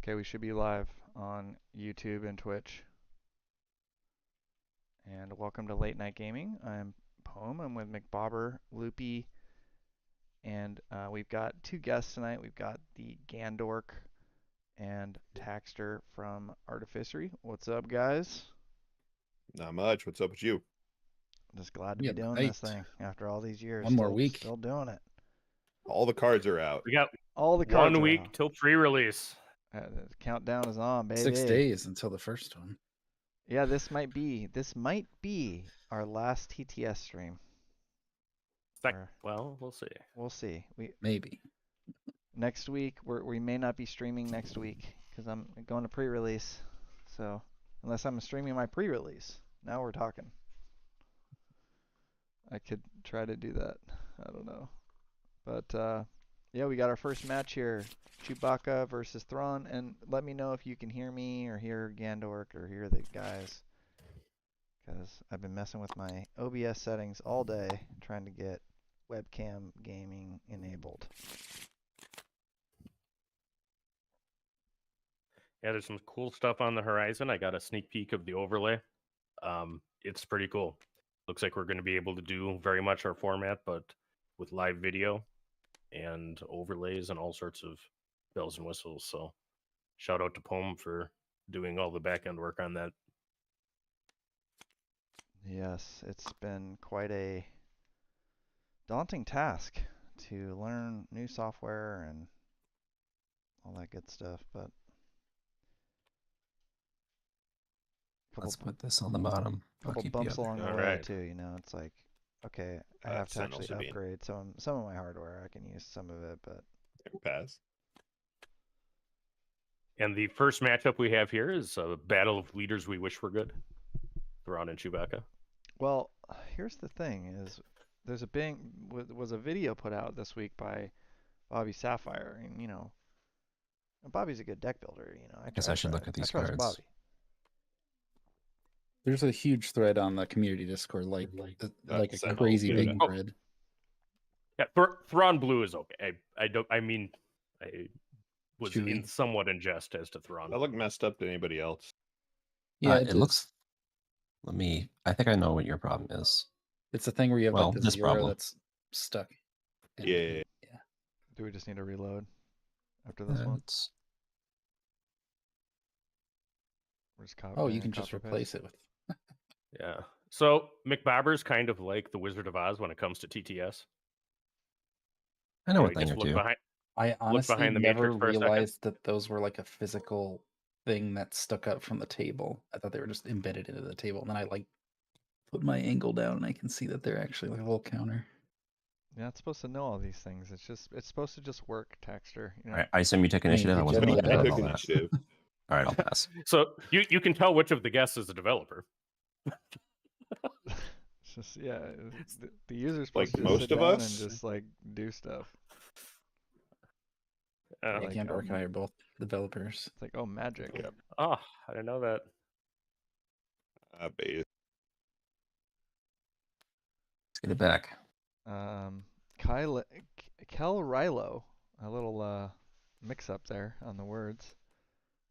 Okay, we should be live on YouTube and Twitch. And welcome to Late Night Gaming. I'm Poem. I'm with McBobber, Loopy, and we've got two guests tonight. We've got the Gandork and Taxter from Artificery. What's up, guys? Not much. What's up with you? Just glad to be doing this thing after all these years. One more week. Still doing it. All the cards are out. We got all the cards 1 week till pre-release. The countdown is on, baby. 6 days until the first one. Yeah, this might be our last TTS stream. Well, we'll see. We'll see. Maybe. Next week, we may not be streaming next week because I'm going to pre-release. So, unless I'm streaming my pre-release, now we're talking. I could try to do that. I don't know. But, yeah, we got our first match here. Chewbacca versus Thrawn. And let me know if you can hear me or hear Gandork or hear the guys. Because I've been messing with my OBS settings all day trying to get webcam gaming enabled. Yeah, there's some cool stuff on the horizon. I got a sneak peek of the overlay. It's pretty cool. Looks like we're going to be able to do very much our format, but with live video and overlays and all sorts of bells and whistles. So shout out to Poem for doing all the back end work on that. Yes, it's been quite a daunting task to learn new software and all that good stuff, but let's put this on the bottom. Couple bumps along the way too, you know. It's like, okay, I have to actually upgrade some of my hardware. I can use some of it, but pass. And the first matchup we have here is a battle of leaders we wish were good. Thrawn and Chewbacca. Well, here's the thing: is there's was a video put out this week by Bobby Sapphire, and you know, Bobby's a good deck builder. You know, I guess I should look at these cards. Bobby. There's a huge thread on the community Discord, like a crazy big thread. Yeah, Thrawn blue is okay. I was Chewy. somewhat in jest as to Thrawn. That looked messed up to anybody else. Yeah, it looks. I think I know what your problem is. It's a thing where you have like this Zora that's stuck. Yeah. Do we just need to reload after this one? You can just replace it with. Yeah. So McBobber's kind of like the Wizard of Oz when it comes to TTS. I know a thing or two. I honestly never realized that those were like a physical thing that stuck out from the table. I thought they were just embedded into the table. And then I put my angle down and I can see that they're actually like a little counter. Yeah, it's supposed to know all these things. It's supposed to just work, Taxter. You know? All right, I assume you take initiative. I wasn't looking at all that. All right, I'll pass. So you can tell which of the guests is the developer. It's just the user's supposed like to most sit of down us and just like do stuff. Gandork and I are both developers. It's like, oh, magic. Yep. Oh, I didn't know that. Base. Let's get it back. Kel Rilo, a little mix up there on the words,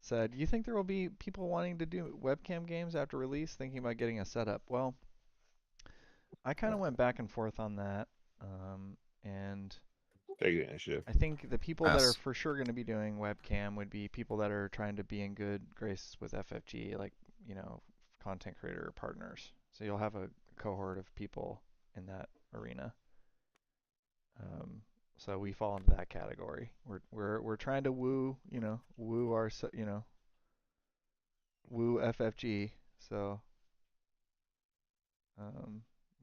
said, you think there will be people wanting to do webcam games after release, thinking about getting a setup? Well, I kind of went back and forth on that, and take initiative. I think the people that are for sure going to be doing webcam would be people that are trying to be in good graces with FFG, like, you know, content creator partners. So you'll have a cohort of people in that arena. So we fall into that category. We're trying to woo FFG. So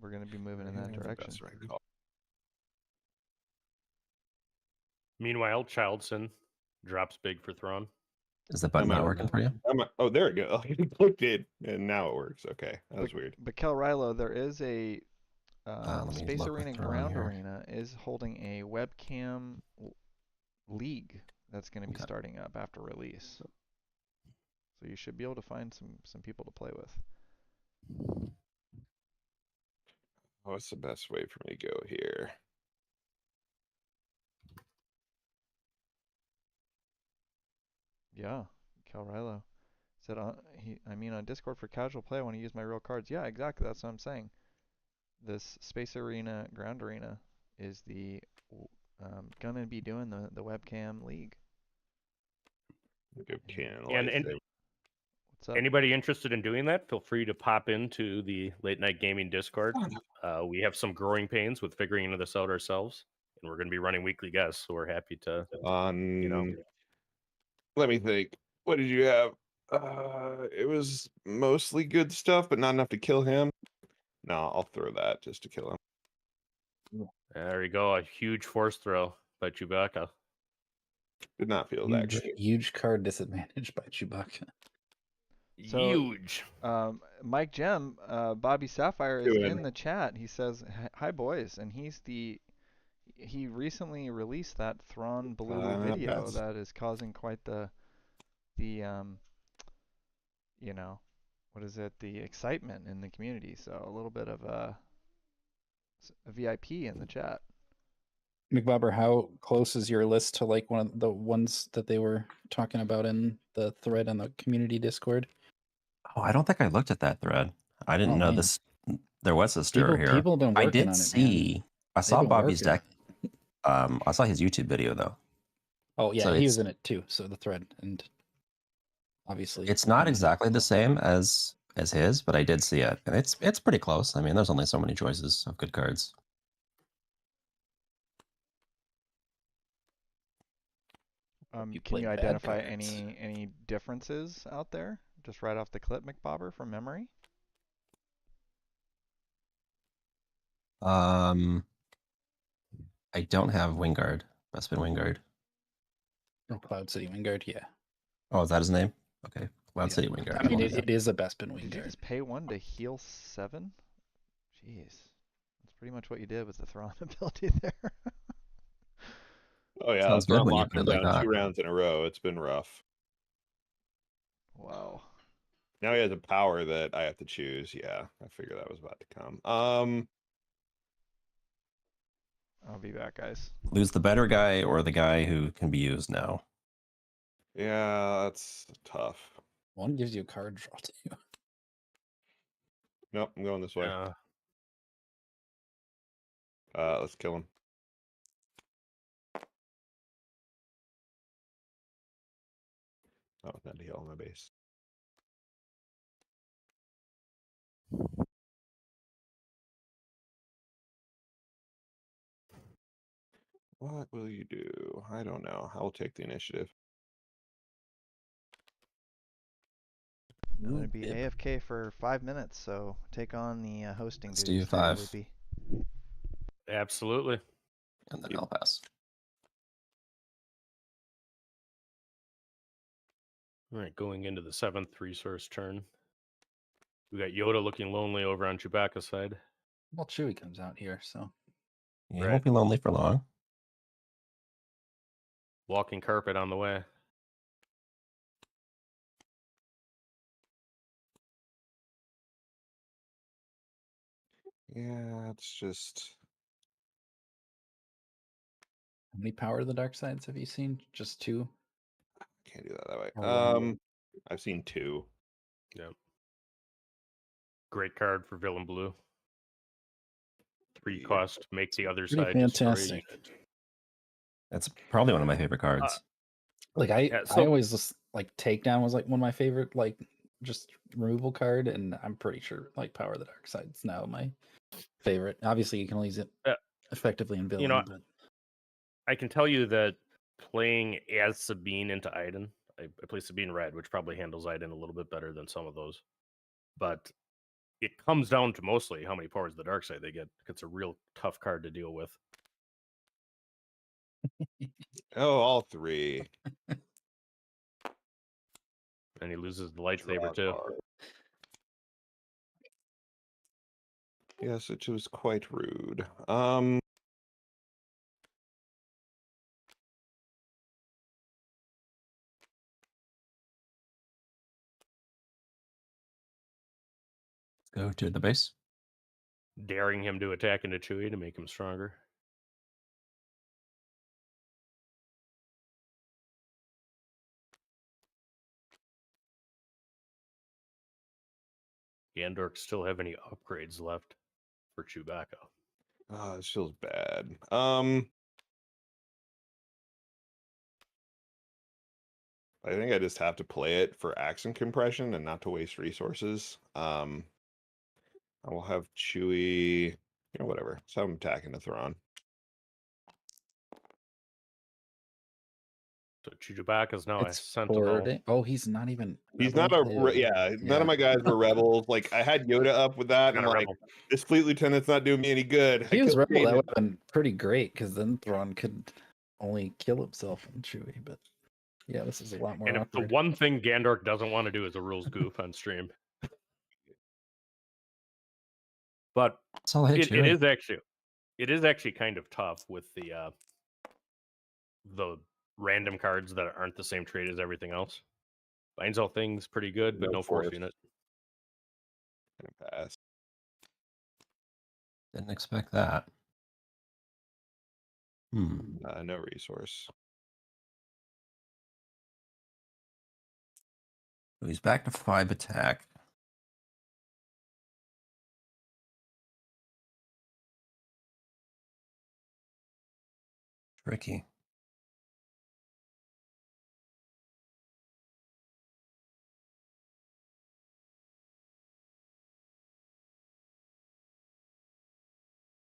we're going to be moving in that direction. Meanwhile, Childson drops big for Thrawn. Is the button not working for you? Oh, there we go. I clicked it, and now it works. Okay, that was weird. But Kel Rilo, there is a Space Arena Ground Arena is holding a webcam league that's going to be starting up after release. So you should be able to find some people to play with. What's the best way for me to go here? Yeah, Calrilo said on Discord for casual play I want to use my real cards. Yeah, exactly. That's what I'm saying. This Space Arena Ground Arena is the gonna be doing the webcam league. Good can And What's up? anybody interested in doing that, feel free to pop into the Late Night Gaming Discord. We have some growing pains with figuring this out ourselves, and we're going to be running weekly guests, so we're happy to, Let me think. What did you have? It was mostly good stuff, but not enough to kill him. No, I'll throw that just to kill him. There you go, a huge force throw by Chewbacca. Did not feel that great. Huge card disadvantage by Chewbacca. So, Huge. Mike Gem, Bobby Sapphire is in the chat. He says, "Hi boys," and he recently released that Thrawn Blue video that is causing quite the what is it? The excitement in the community. So a little bit of a VIP in the chat. McBobber, how close is your list to like one of the ones that they were talking about in the thread on the community Discord? Oh, I don't think I looked at that thread. I didn't know this. There was a stir here. People have been working on it, man. I saw Bobby's deck. I saw his YouTube video though. Oh yeah, so he was in it too. So the thread, and obviously it's not exactly the same as his, but I did see it, and it's pretty close. I mean, there's only so many choices of good cards. Can you identify any differences out there, just right off the clip, McBobber, from memory? I don't have Wingard, Bespin Wingard. Oh, Cloud City Wingard, yeah. Oh, is that his name? Okay, Cloud City Wingard. I mean, it is a Bespin Wingard. Did you just pay 1 to heal 7? Jeez, that's pretty much what you did with the Thrawn ability there. Oh yeah, sounds good when you put it like that. 2 rounds in a row. It's been rough. Wow. Now he has a power that I have to choose. Yeah, I figured that was about to come. I'll be back, guys. Lose the better guy or the guy who can be used now. Yeah, that's tough. One gives you a card draw too. Nope, I'm going this way. Let's kill him. Oh, not to heal on my base. What will you do? I don't know. I'll take the initiative. I'm going to be AFK for 5 minutes, so take on the hosting Let's duties. do 5. Loopy. Absolutely. And then I'll pass. All right, going into the 7th resource turn. We got Yoda looking lonely over on Chewbacca's side. Well, Chewie comes out here, so. He won't be lonely for long. Walking carpet on the way. Yeah, it's just... How many Power of the Dark Sides have you seen? Just 2? Can't do that Or way. one? I've seen 2. Yeah. Great card for Villain Blue. 3 cost, make the other side fantastic. That's probably one of my favorite cards. Like I always just like Takedown was like one of my favorite like just removal card, and I'm pretty sure like Power of the Dark Side's now my favorite. Obviously, you can only use it effectively in Villain. But I can tell you that playing as Sabine into Iden, I play Sabine Red, which probably handles Iden a little bit better than some of those, but it comes down to mostly how many powers of the dark side they get. It's a real tough card to deal with. Oh, all 3. And he loses the lightsaber too. Yes, it was quite rude. Go to the base. Daring him to attack into Chewie to make him stronger. Gandork still have any upgrades left for Chewbacca? Oh, this feels bad. I think I just have to play it for accent compression and not to waste resources. I will have Chewie, whatever. So I'm attacking the Thrawn. So Chewbacca's now a It's Sentinel. Oh, he's not even. He's not rebel? yeah. None of my guys were rebels. Like I had Yoda up with that, and Not a like rebel. this fleet lieutenant's not doing me any good. If he was rebel, that Kanan. would have been pretty great because then Thrawn could only kill himself on Chewie. But yeah, this is a lot more And if the awkward. one thing Gandork doesn't want to do is a rules goof on stream. But So I'll hit it Chewie. is actually kind of tough with the random cards that aren't the same trait as everything else. Binds all things pretty good, but no force unit. Gonna pass. Didn't expect that. No resource. He's back to 5 attack. Tricky.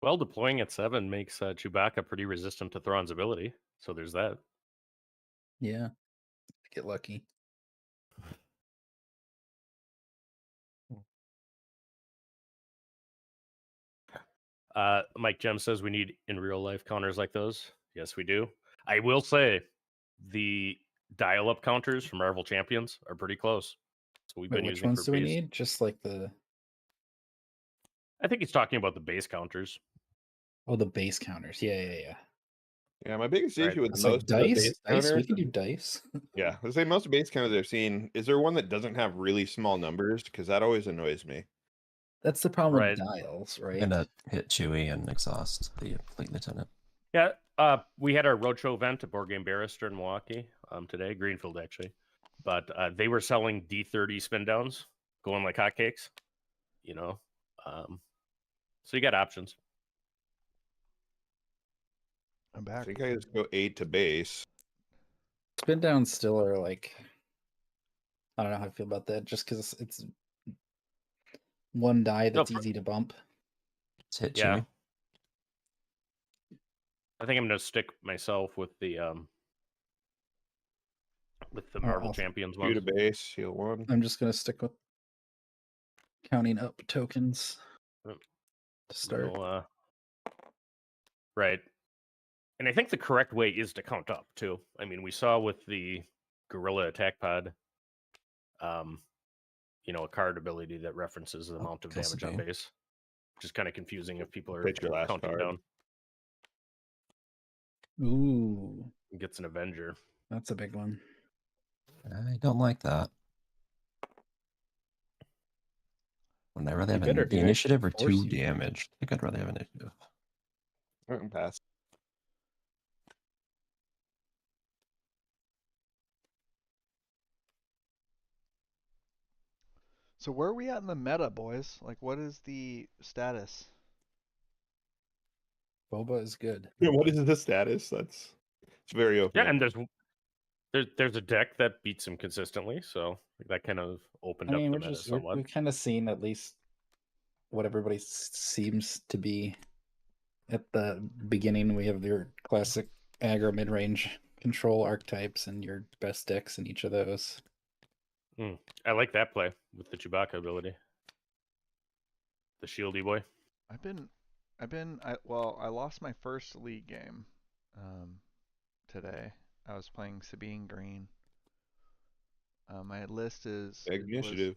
Well, deploying at 7 makes Chewbacca pretty resistant to Thrawn's ability. So there's that. Yeah, get lucky. Mike Gem says we need in real life counters like those. Yes, we do. I will say the dial-up counters from Marvel Champions are pretty close. So we've Wait, been which using ones for do we base. need? Just like the. I think he's talking about the base counters. Oh, the base counters. Yeah. Yeah, my biggest Right. issue with It's most like of the dice. base Dice. We counters. can do dice. Yeah, I say most base counters I've seen. Is there one that doesn't have really small numbers? Because that always annoys me. That's the problem Right. with dials, right? I'm gonna hit Chewie and exhaust the fleet lieutenant. Yeah, we had our roadshow event at Board Game Barrister in Milwaukee today, Greenfield actually. But they were selling D30 spin downs, going like hotcakes, so you got options. I'm I back. think I just go 8 to base. Spin downs still are like. I don't know how I feel about that. Just because it's one die that's easy to bump. Let's hit Yeah. Chewie. I think I'm gonna stick myself with the Marvel Champions one. 2 to base, heal 1. I'm just gonna stick with counting up tokens to start. Right. And I think the correct way is to count up too. I mean, we saw with the Gorilla Attack Pod, a card ability that references the amount of damage on base, which is kind of confusing if people are Pick your last counting card. down. Ooh, Gets an Avenger. that's a big one. I don't like that. Would I rather have better the do initiative or force 2 you. damage? I think I'd rather have initiative. Pass. So where are we at in the meta, boys? Like, what is the status? Boba is good. Yeah, what is the status? It's very open. Yeah, and there's a deck that beats him consistently, so that kind of opened up the meta somewhat. We've kind of seen at least what everybody seems to be at the beginning. We have your classic aggro mid-range control archetypes and your best decks in each of those. I like that play with the Chewbacca ability. The shieldy boy. I lost my first league game today. I was playing Sabine Green. My list was initiative.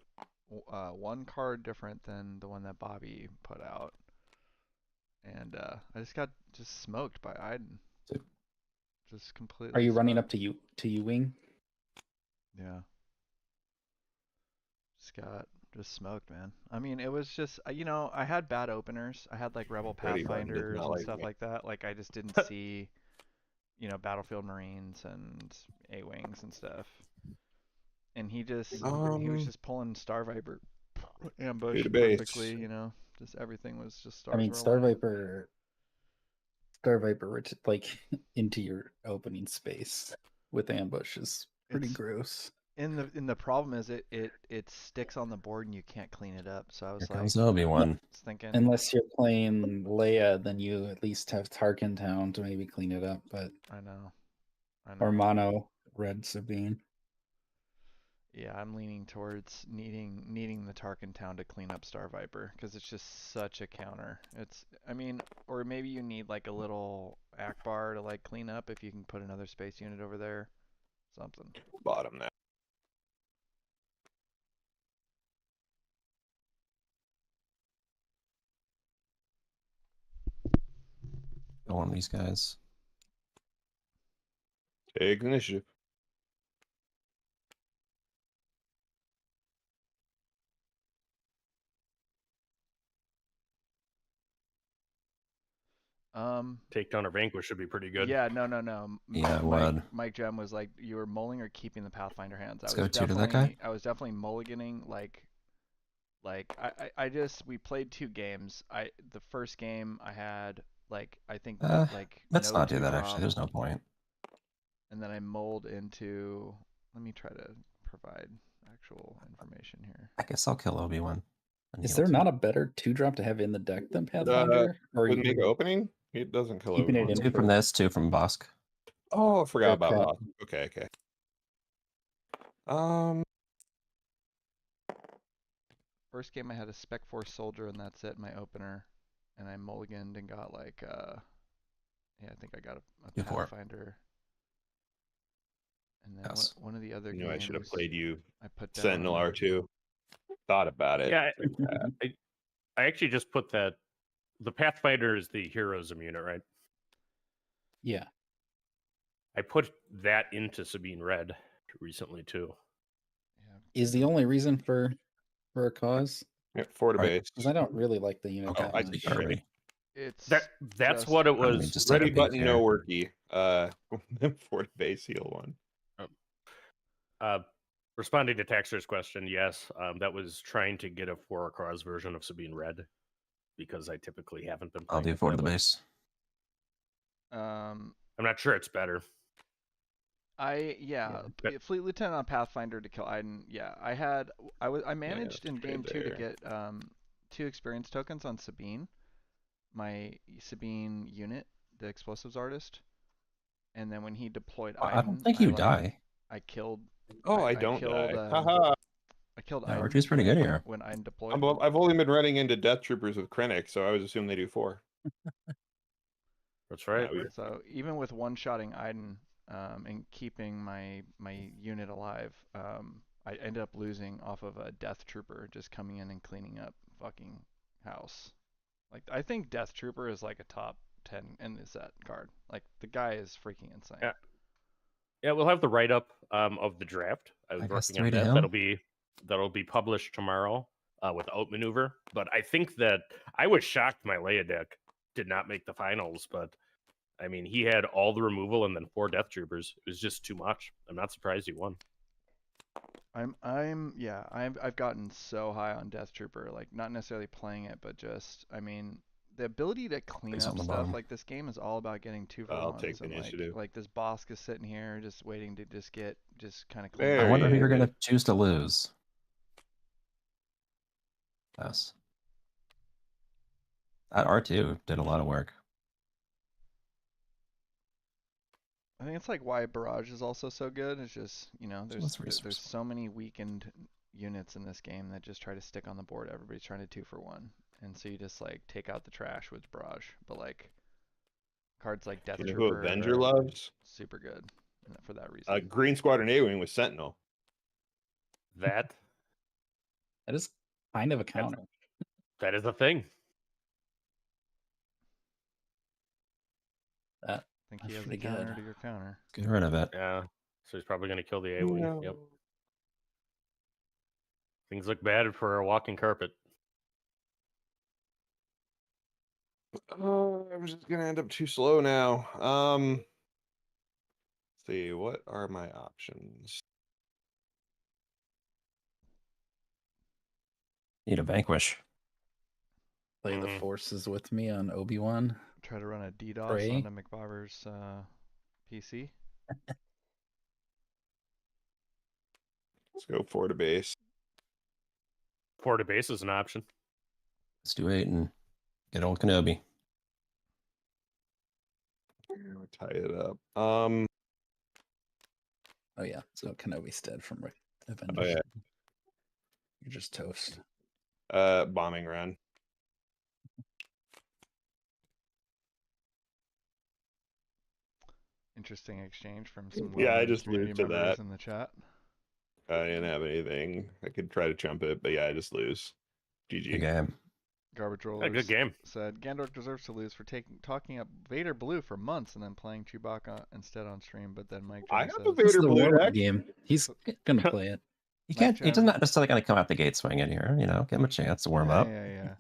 one card different than the one that Bobby put out. And I just got smoked by Iden. Just completely. Are you running smoked. up to U-Wing? Yeah. Just smoked, man. I mean, it was just, I had bad openers. I had like Rebel Pretty hard, does Pathfinders not and like stuff me. like that. Like I just didn't see, Battlefield Marines and A-Wings and stuff. And he was just pulling Star Viper ambush Database. perfectly, you know. Just everything was just stars. I mean, were Star aligning. Viper, like into your opening space with ambush is pretty gross. And the problem is it sticks on the board and you can't clean it up. So I Here was like, comes Obi-Wan. thinking, Unless you're playing Leia, then you at least have Tarkin Town to maybe clean it up. But I know. or mono red Sabine. Yeah, I'm leaning towards needing the Tarkin Town to clean up Star Viper because it's just such a counter. I mean, or maybe you need like a little Akbar to like clean up if you can put another space unit over there, something. Bottom now. Go on these guys. Take initiative. Take down or vanquish should be pretty good. Yeah, no. Yeah, it would. Mike Gem was like, you were mulling or keeping the Pathfinder hands. Let's go 2 to that guy. I was definitely mulliganing. We played 2 games. The first game I had I think let's no not do 2 that. drop, Actually, there's no point. and then I mulled into. Let me try to provide actual information here. I guess I'll kill Obi-Wan. Is there not a better 2-drop to have in the deck than Pathfinder? Or With you Mega Opening, it doesn't kill keeping it Obi-Wan. in 2 from this, 2 from Bosk. Oh, I forgot about crap. Bosk. Okay. First game I had a Spec Force Soldier and that's it, my opener, and I mulliganed and got I think I got a Pathfinder. And then Yes. one of the other I games should have played you. I put down Sentinel R2. Thought about it. Yeah, I actually just put that. The Pathfinder is the heroism unit, right? Yeah. I put that into Sabine Red recently too. Yeah. Is the only reason for a cause? Yeah, 4 to base. Because I don't really like the unit Okay, that I much. already. That's what it was. Just Ready take a button, peek no here. worky. 4 to base heal 1. Responding to Taxer's question, yes, that was trying to get a 4 across version of Sabine Red because I typically haven't been. I'll do 4 to the base. I'm not sure it's better. Fleet Lieutenant on Pathfinder to kill Iden. Yeah, I managed in game 2 to get 2 experience tokens on Sabine, my Sabine unit, the explosives artist, and then when he deployed Iden, I don't think you die. I killed. I don't die. Haha. I killed Yeah, Iden. Archie's pretty good here. When Iden deployed. I've only been running into Death Troopers with Krennic, so I was assuming they do 4. That's right. So even with one-shotting Iden and keeping my unit alive, I ended up losing off of a Death Trooper just coming in and cleaning up fucking house. I think Death Trooper is like a top 10 in the set card. The guy is freaking insane. Yeah, we'll have the write-up of the draft. I was working on that. That'll be published tomorrow with Outmaneuver. But I think that I was shocked my Leia deck did not make the finals. But I mean, he had all the removal and then 4 Death Troopers. It was just too much. I'm not surprised he won. I've gotten so high on Death Trooper, not necessarily playing it, but just the ability to clean up stuff. This game is all about getting 2 for 1s. I'll take the initiative. This Bosk is sitting here just waiting to just kind of clean. I wonder who you're gonna choose to lose. Yes. That R2 did a lot of work. I think it's why Barrage is also so good. It's just, there's so many weakened units in this game that just try to stick on the board. Everybody's trying to 2 for 1. And so you just take out the trash with Barrage. But cards like Death Trooper. You know who Avenger loves? Super good for that reason. Green Squadron A-Wing with Sentinel. That is kind of a counter. That is a thing. I think he has a counter to your counter. Get rid of it. Yeah. So he's probably going to kill the A-Wing. No. Yep. Things look bad for a walking carpet. I'm just gonna end up too slow now. Let's see, what are my options? Need a vanquish. Play the forces with me on Obi-Wan. Try to run a DDoS Pray. onto McBobber's PC. Let's go 4 to base. 4 to base is an option. Let's do 8 and get old Kenobi. We'll tie it up. Oh yeah, so Kenobi's dead from Avengers. Oh, yeah. You're just toast. Bombing run. Interesting exchange from some Yeah, I well-known just community lose to members that. in the chat. I didn't have anything. I could try to jump it, but yeah, I just lose. Good GG. game. Garbage A Rollers good game. said Gandork deserves to lose for talking up Vader Blue for months and then playing Chewbacca instead on stream. But then Mike I Jones have says a Vader the Blue warm-up deck. game. He's gonna play it. You Mike can't. He's Jones- not necessarily going to come out the gate swinging here. You know, give him a chance to warm up. Yeah.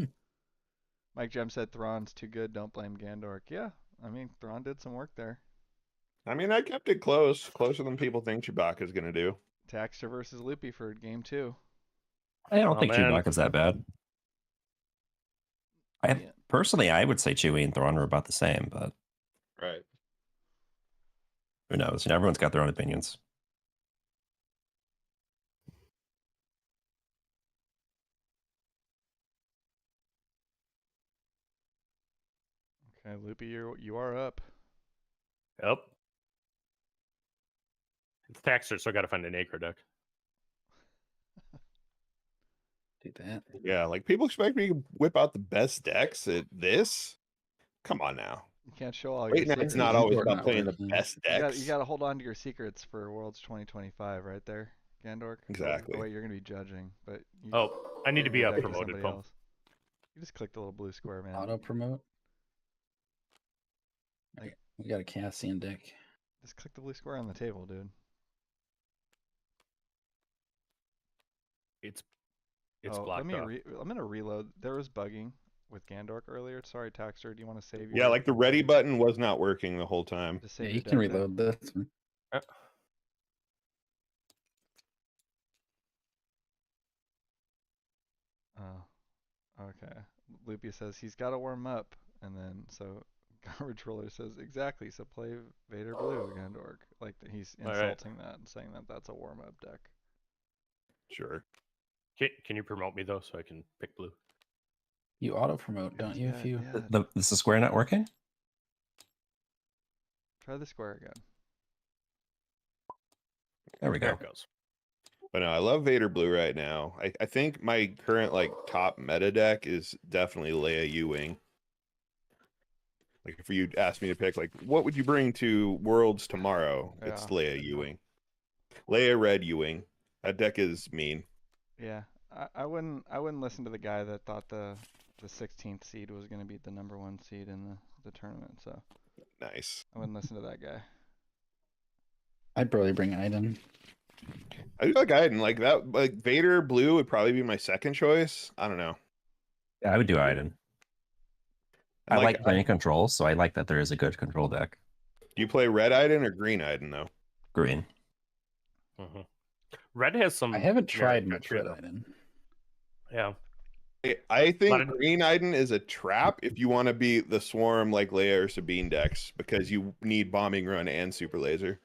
Mike Jem said Thrawn's too good. Don't blame Gandork. Yeah, I mean Thrawn did some work there. I mean, I kept it close, closer than people think Chewbacca's gonna do. Taxter versus Loopy for game 2. I don't Oh, think man. Chewbacca's that bad. Yeah. Personally, I would say Chewie and Thrawn are about the same, but Right. who knows? You know, everyone's got their own opinions. Okay, Loopy, you are up. Yep. It's Taxter, so I got to find an acre deck. Do that. Yeah, like people expect me to whip out the best decks at this. Come on now. You can't show all Right your now, it's secrets. not you always are about not playing the working. best You decks. got to hold on to your secrets for Worlds 2025 right there, Gandork. Exactly. Oh, wait, you're going to be judging, but you Oh, I need to give be your a deck to promoted somebody pump. else. You just click the little blue square, man. Auto promote. Like- We got a Cassian deck. Just click the blue square on the table, dude. It's Let blocked me off. I'm going to reload. There was bugging with Gandork earlier. Sorry, Taxter. Do you want to save your Yeah, like the ready button was not working the whole time. Just Yeah, save you your can deck then? reload this one. Oh, okay. Loopy says he's got to warm up, and then so Garbage Roller says exactly. So play Vader Blue Gandork. Like he's All right. insulting that and saying that that's a warm up deck. Sure. Can you promote me though, so I can pick blue? You auto promote, don't you? If you Yeah. Is the square not working? Try the square again. There we There go. it goes. But no, I love Vader Blue right now. I think my current like top meta deck is definitely Leia U-Wing. Like if you asked me to pick like what would you bring to Worlds tomorrow, it's Yeah. Leia U-Wing. Leia Red U-Wing. That deck is mean. Yeah, I wouldn't listen to the guy that thought the 16th seed was going to be the number 1 seed in the tournament. So Nice. I wouldn't listen to that guy. I'd probably bring Iden. I do like Iden. Like that like Vader Blue would probably be my second choice. I don't know. Yeah, I would do Iden. I Like, like playing control, so I like that there is a good control deck. do you play red Iden or green Iden though? Green. Mm-hmm. Red has some. I haven't tried merit much to it, Red though. Iden. Yeah. I Lot think of- green Iden is a trap if you want to be the Swarm like Leia or Sabine decks because you need bombing run and super laser.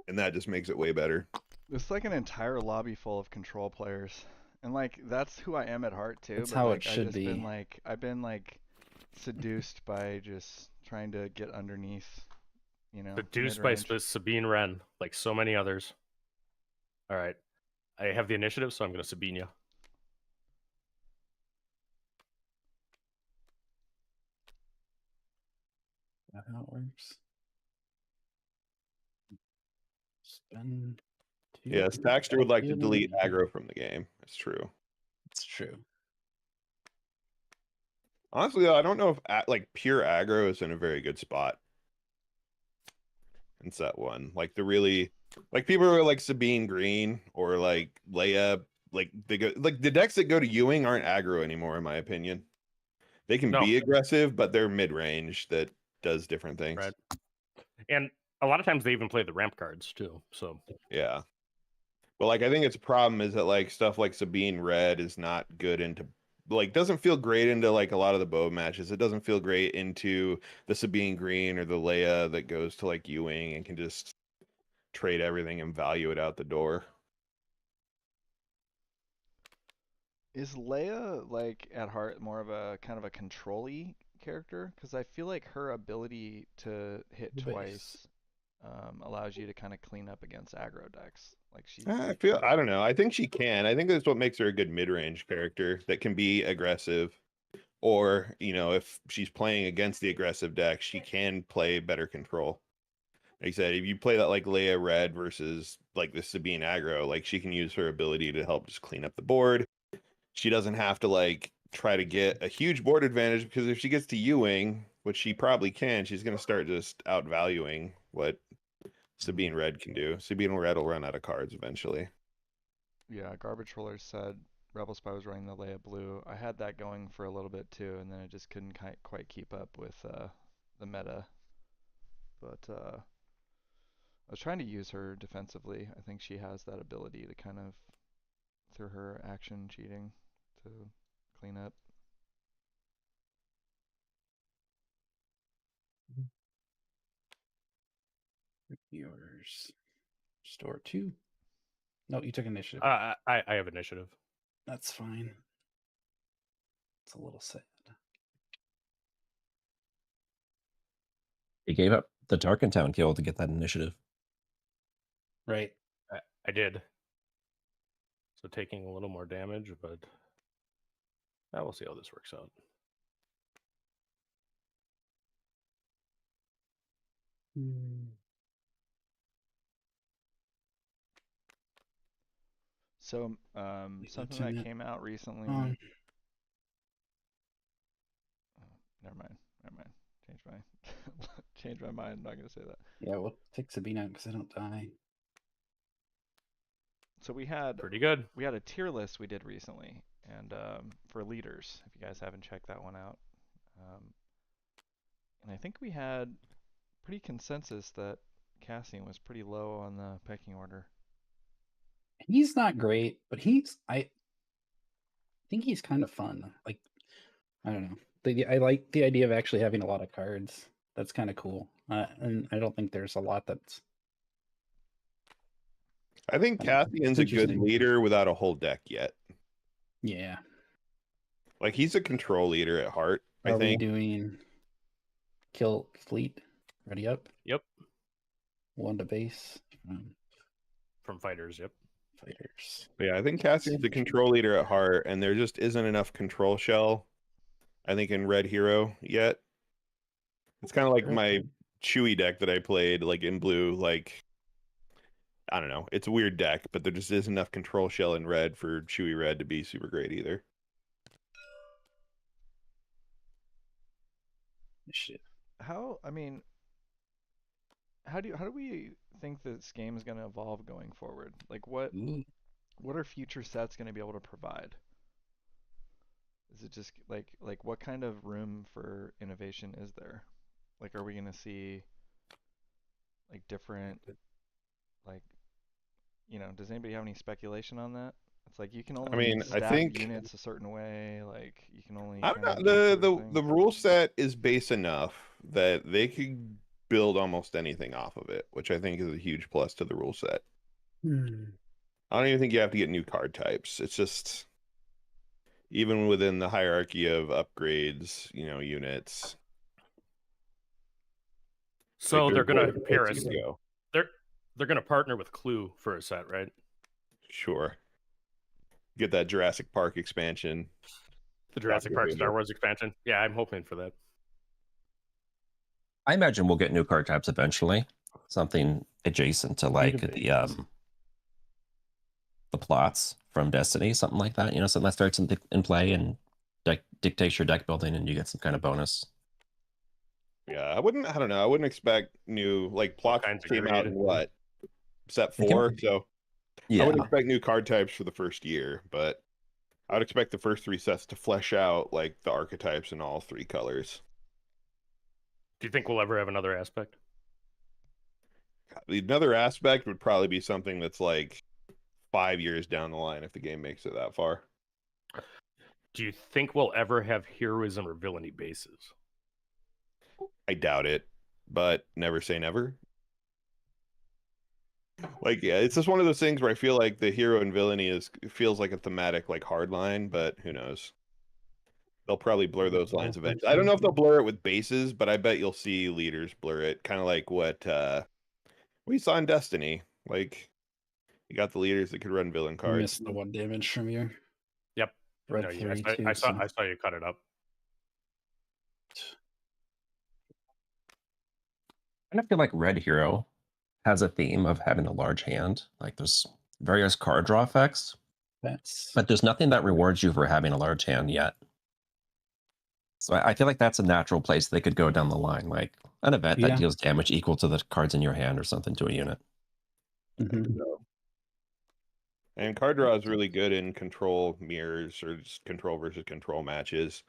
And that just makes it way better. It's like an entire lobby full of control players, and like that's who I am at heart too. That's but, how like, it should be. I've been like seduced by just trying to get underneath, you know. Seduced by mid-range. Sabine Wren, like so many others. All right. I have the initiative, so I'm going to Sabine you. That's how it works. Spend 2. Yes, Taxter would like to Good. delete aggro from the game. It's true. It's true. Honestly, though, I don't know if like pure aggro is in a very good spot. In set 1. Like the really like people who are like Sabine Green or like Leia, like they go like the decks that go to Ewing aren't aggro anymore, in my opinion. They can No. be aggressive, but they're mid-range that does different things. Right. And a lot of times they even play the ramp cards too. So Yeah. But like I think its problem is that like stuff like Sabine Red is not good into like doesn't feel great into like a lot of the bow matches. It doesn't feel great into the Sabine Green or the Leia that goes to like Ewing and can just trade everything and value it out the door. Is Leia like at heart more of a kind of a control-y character? Because I feel like her ability to hit twice allows you to kind of clean up against aggro decks. Like she's. I don't know. I think she can. I think that's what makes her a good mid-range character that can be aggressive. Or, you know, if she's playing against the aggressive deck, she can play better control. Like I said, if you play that like Leia Red versus like the Sabine aggro, like she can use her ability to help just clean up the board. She doesn't have to like try to get a huge board advantage because if she gets to Ewing, which she probably can, she's going to start just outvaluing what Sabine Red can do. Sabine Red will run out of cards eventually. Yeah, Garbage Roller said Rebel Spy was running the Leia Blue. I had that going for a little bit too, and then I just couldn't quite keep up with the meta. But I was trying to use her defensively. I think she has that ability to kind of, through her action cheating, to clean up. Yours. Store 2. No, you took initiative. I have initiative. That's fine. It's a little sad. He gave up the Darkentown kill to get that initiative. Right. I did. So taking a little more damage, but we'll see how this works out. So something that came out recently. Oh, never mind. Change my mind. I'm not gonna say that. Yeah, we'll take Sabine out because I don't die. So we had pretty good. We had a tier list we did recently, and for leaders, if you guys haven't checked that one out, and I think we had pretty consensus that Cassian was pretty low on the pecking order. He's not great, but I think he's kind of fun. Like, I don't know. I like the idea of actually having a lot of cards. That's kind of cool. And I don't think there's a lot that's. I think Cassian's a good leader without a whole deck yet. Yeah. Like he's a control leader at heart. Are we doing kill fleet? Ready up? Yep. 1 to base. From fighters, yep. Fighters. But yeah, I think Cassian's a control leader at heart, and there just isn't enough control shell, I think, in Red Hero yet. It's kind of like my Chewy deck that I played, like in blue, like I don't know. It's a weird deck, but there just isn't enough control shell in red for Chewy Red to be super great either. Shit. How do we think this game is going to evolve going forward? Like what are future sets going to be able to provide? Is it just like what kind of room for innovation is there? Like are we going to see like different like does anybody have any speculation on that? It's like you can only stat units a certain way, like you can only I don't know, the rule set is base enough that they could build almost anything off of it, which I think is a huge plus to the rule set. I don't even think you have to get new card types. It's just even within the hierarchy of upgrades, units. So like they're gonna pair us. They're gonna partner with Clue for a set, right? Sure. Get that Jurassic Park expansion. The Jurassic Park Star Wars expansion. Yeah, I'm hoping for that. I imagine we'll get new card types eventually. Something adjacent to like the plots from Destiny, something like that. Something that starts in play and dictates your deck building, and you get some kind of bonus. Yeah, I wouldn't expect new plots came out in what? Set 4, so yeah. I wouldn't expect new card types for the first year, but I would expect the first 3 sets to flesh out like the archetypes in all 3 colors. Do you think we'll ever have another aspect? Another aspect would probably be something that's like 5 years down the line if the game makes it that far. Do you think we'll ever have heroism or villainy bases? I doubt it, but never say never. Like, yeah, it's just one of those things where I feel like the hero and villainy feels like a thematic like hard line, but who knows? They'll probably blur those lines eventually. I don't know if they'll blur it with bases, but I bet you'll see leaders blur it, kind of like what we saw in Destiny. Like, you got the leaders that could run villain You cards. missed the 1 damage from your Yep. red No, 3 yeah, too. I saw you cut it up. I feel like Red Hero has a theme of having a large hand. Like there's various card draw effects, but there's nothing that rewards you for having a large hand yet. So I feel like that's a natural place they could go down the line, like an event that deals damage equal to the cards in your hand or something to a unit. And card draw is really good in control mirrors or just control versus control matches.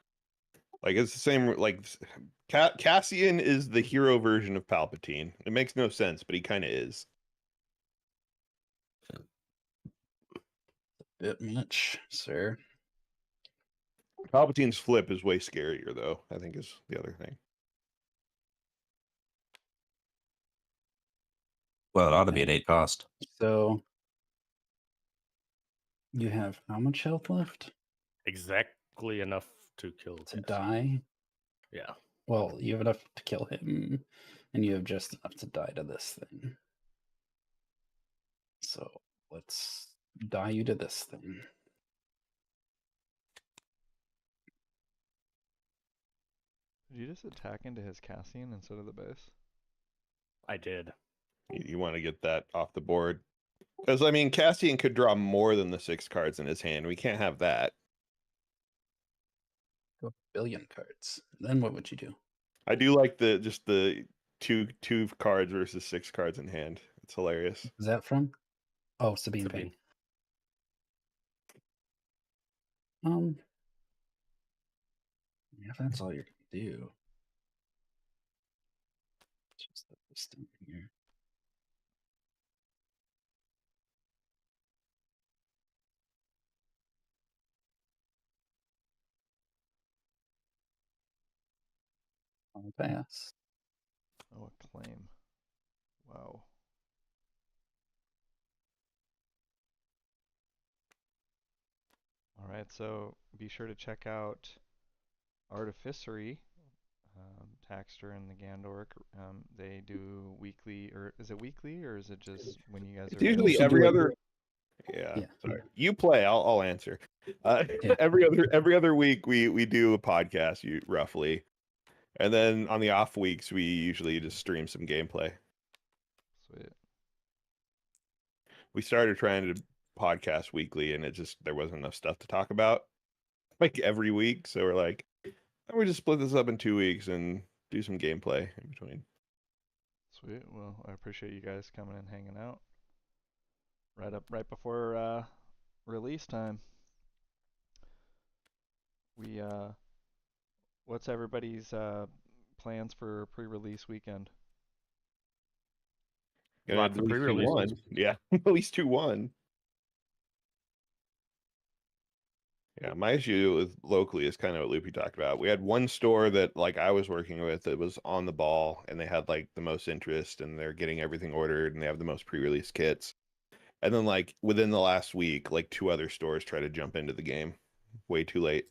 Like it's the same. Like Cassian is the hero version of Palpatine. It makes no sense, but he kind of is. Bit much, sir. Palpatine's flip is way scarier, though. I think is the other thing. Well, it ought to be at 8 cost. So you have how much health left? Exactly enough to kill to die. Yeah. Well, you have enough to kill him, and you have just enough to die to this thing. So let's die you to this thing. Did you just attack into his Cassian instead of the base? I did. You want to get that off the board. Because, I mean, Cassian could draw more than the 6 cards in his hand. We can't have that. Go 1 billion cards. Then what would you do? I do like the two cards versus 6 cards in hand. It's hilarious. Is that from? Oh, Sabine Payne. Yeah, if that's all you're gonna do. Just put this thing here. I'll pass. Oh, a claim. Wow. All right, so be sure to check out Artificery, Taxter and the Gandork. They do weekly, or is it weekly, or is it just when you guys It's are usually every other. Yeah, sorry. You play. I'll answer. Every other week we do a podcast, roughly, and then on the off weeks we usually just stream some gameplay. Sweet. We started trying to podcast weekly, and there wasn't enough stuff to talk about, like every week. So we're like, we just split this up in 2 weeks and do some gameplay in between. Sweet. Well, I appreciate you guys coming and hanging out. Right before release time. What's everybody's plans for pre-release weekend? Lots of pre-releases. Yeah, at least 2-1. Yeah, my issue with locally is kind of what Loopy talked about. We had one store that like I was working with that was on the ball, and they had like the most interest, and they're getting everything ordered, and they have the most pre-release kits. And then like within the last week, like 2 other stores try to jump into the game. Way too late.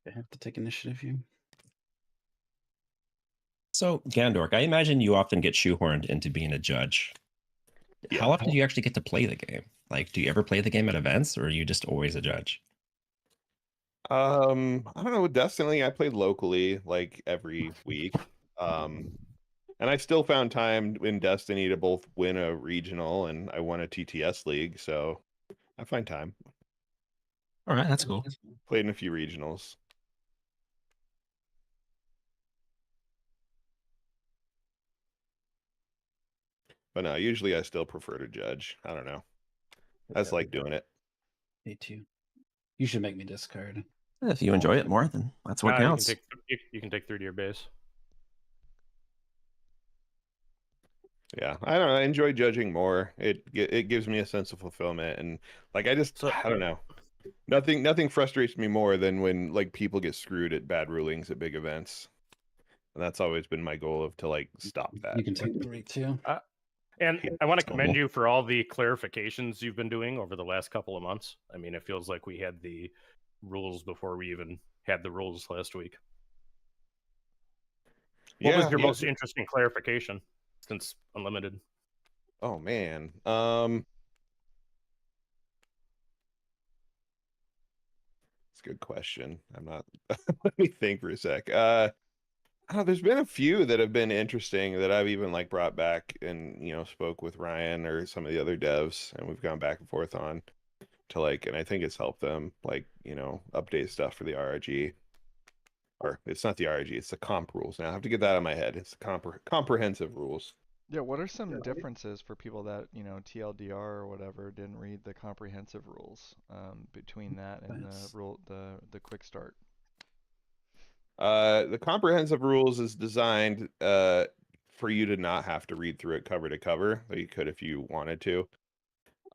I have to take initiative here. So, Gandork, I imagine you often get shoehorned into being a judge. Yeah. How often do you actually get to play the game? Like, do you ever play the game at events, or are you just always a judge? I don't know. With Destiny, I played locally like every week. And I still found time in Destiny to both win a regional and I won a TTS league, so I find time. All right, that's cool. Played in a few regionals. But no, usually I still prefer to judge. I don't know. I just like doing it. Me too. You should make me discard. If you enjoy it more, then that's what counts. You can take 3 to your base. Yeah, I don't know. I enjoy judging more. It gives me a sense of fulfillment, and like I don't know. Nothing frustrates me more than when like people get screwed at bad rulings at big events, and that's always been my goal of to like stop that. You can take a break too. And I want to commend you for all the clarifications you've been doing over the last couple of months. I mean, it feels like we had the rules before we even had the rules last week. What was your most interesting clarification since Unlimited? Oh man. It's a good question. I'm not let me think for a sec. There's been a few that have been interesting that I've even like brought back and spoke with Ryan or some of the other devs, and we've gone back and forth on to like, and I think it's helped them like update stuff for the RRG. Or it's not the RRG, it's the comp rules. Now I have to get that out of my head. It's the comprehensive rules. Yeah, what are some differences for people that, TLDR or whatever didn't read the comprehensive rules between that and the quick start? The comprehensive rules is designed for you to not have to read through it cover to cover. You could if you wanted to.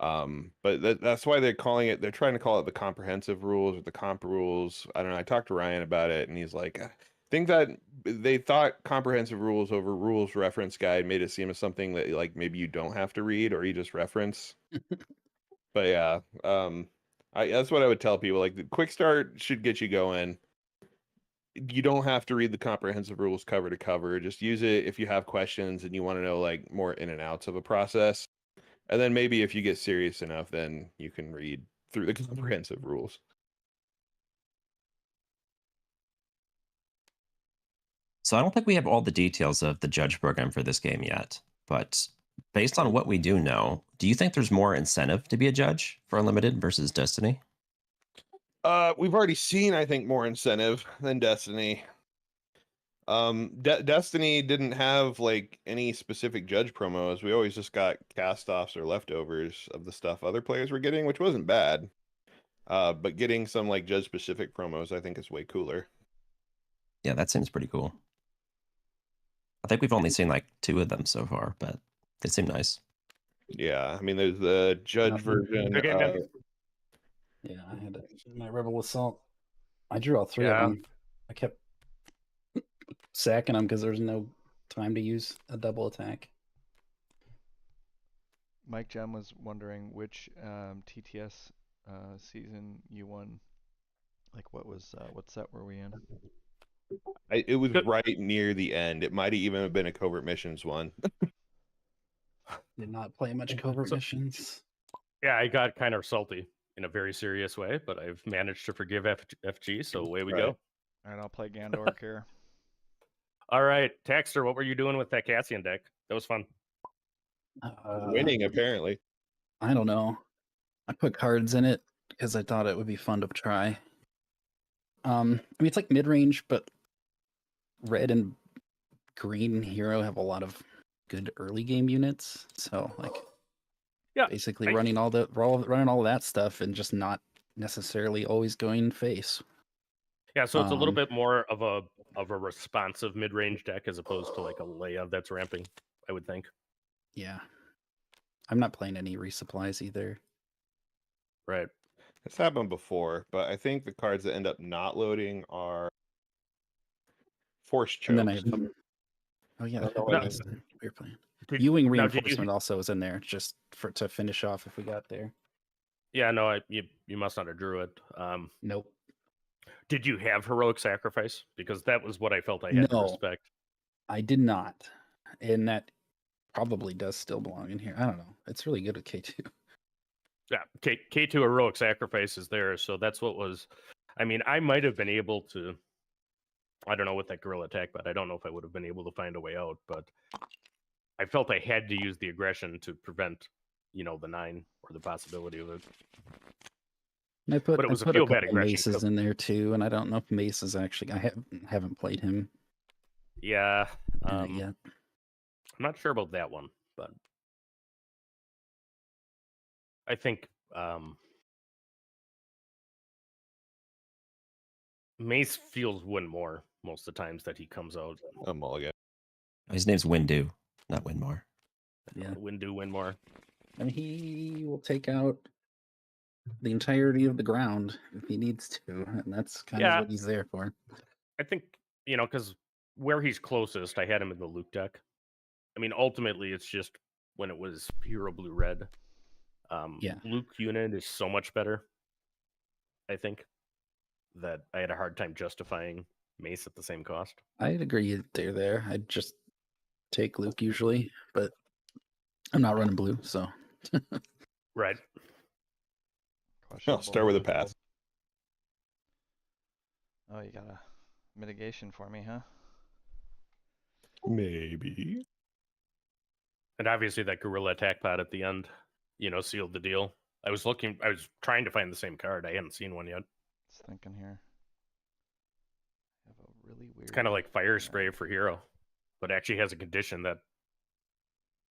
But that's why they're trying to call it the comprehensive rules or the comp rules. I don't know. I talked to Ryan about it, and he's like, I think that they thought comprehensive rules over rules reference guide made it seem as something that like maybe you don't have to read or you just reference. But yeah, that's what I would tell people. Like the quick start should get you going. You don't have to read the comprehensive rules cover to cover. Just use it if you have questions and you want to know like more in and outs of a process. And then maybe if you get serious enough, then you can read through the comprehensive rules. So I don't think we have all the details of the judge program for this game yet, but based on what we do know, do you think there's more incentive to be a judge for Unlimited versus Destiny? We've already seen, I think, more incentive than Destiny. Destiny didn't have like any specific judge promos. We always just got cast-offs or leftovers of the stuff other players were getting, which wasn't bad. But getting some like judge-specific promos, I think, is way cooler. Yeah, that seems pretty cool. I think we've only seen like 2 of them so far, but they seem nice. Yeah, I mean, there's the judge version. Yeah, I had my Rebel Assault. I drew all 3 of them. I kept sacking them because there's no time to use a double attack. Mike Gem was wondering which TTS season you won. Like what set were we in? It was right near the end. It might even have been a Covert Missions one. Did not play much Covert Missions. Yeah, I got kind of salty in a very serious way, but I've managed to forgive FG, so away we go. All right, I'll play Gandork here. All right, Taxter, what were you doing with that Cassian deck? That was fun. Winning, apparently. I don't know. I put cards in it because I thought it would be fun to try. I mean, it's like mid-range, but red and green hero have a lot of good early game units. So, like, yeah, basically running all that stuff and just not necessarily always going face. Yeah, so it's a little bit more of a responsive mid-range deck as opposed to like a Leia that's ramping, I would think. Yeah. I'm not playing any resupplies either. Right. It's happened before, but I think the cards that end up not loading are Force Chokes. And then oh yeah, we're playing. Ewing Reinforcement also is in there just to finish off if we got there. Yeah, no, you must not have drew it. Nope. Did you have Heroic Sacrifice? Because that was what I felt I had to respect. I did not. And that probably does still belong in here. I don't know. It's really good at K2. Yeah, K2 Heroic Sacrifice is there, so that's what was... I mean, I might have been able to... I don't know with that Guerrilla Attack, but I don't know if I would have been able to find a way out, but I felt I had to use the aggression to prevent, the 9 or the possibility of it. I put a couple Maces in there too, and I don't know if Mace is actually... I haven't played him. Yeah. Yet. I'm not sure about that one, but I think Mace feels win more most of the times that he comes out. A mulligan. His name's Windu, not Winmore. Yeah. Win more. And he will take out the entirety of the ground if he needs to, and that's kind of what he's there for. I think, because where he's closest, I had him in the Luke deck. I mean, ultimately, it's just when it was Hero Blue Red. Luke unit is so much better, I think, that I had a hard time justifying Mace at the same cost. I'd agree they're there. I'd just take Luke usually, but I'm not running blue, so. Right. I'll start with a pass. Oh, you got a mitigation for me, huh? Maybe. And obviously that Gorilla Attack pod at the end, sealed the deal. I was trying to find the same card. I hadn't seen one yet. Just thinking here. I have a really weird. It's kind of like Fire Spray for Hero, but actually has a condition that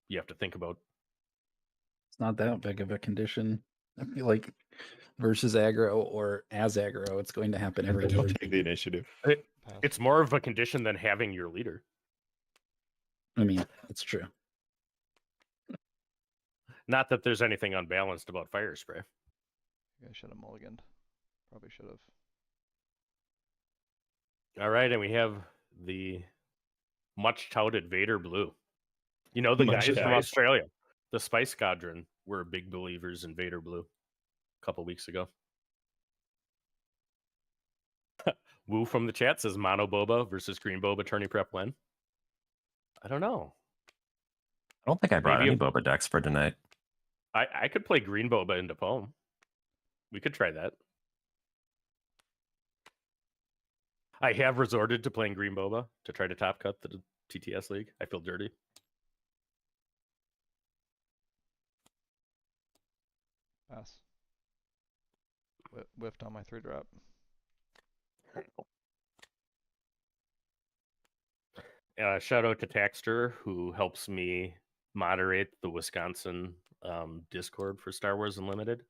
you have to think about. It's not that big of a condition. I feel like versus aggro or as aggro, it's going to happen every I'll game. take the initiative. It's more of a condition than having your leader. I mean, it's true. Not that there's anything unbalanced about Fire Spray. I should have mulliganed. Probably should have. All right, and we have the much touted Vader Blue. The guys from Australia, the Spice Squadron, were big believers in Vader Blue a couple weeks ago. Woo from the chat says Mono Boba versus Green Boba tourney prep win. I don't know. I don't think I brought any Boba decks for tonight. I could play Green Boba into Poem. We could try that. I have resorted to playing Green Boba to try to top cut the TTS League. I feel dirty. Pass. Whiffed on my 3-drop. Shout out to Taxter, who helps me moderate the Wisconsin Discord for Star Wars Unlimited.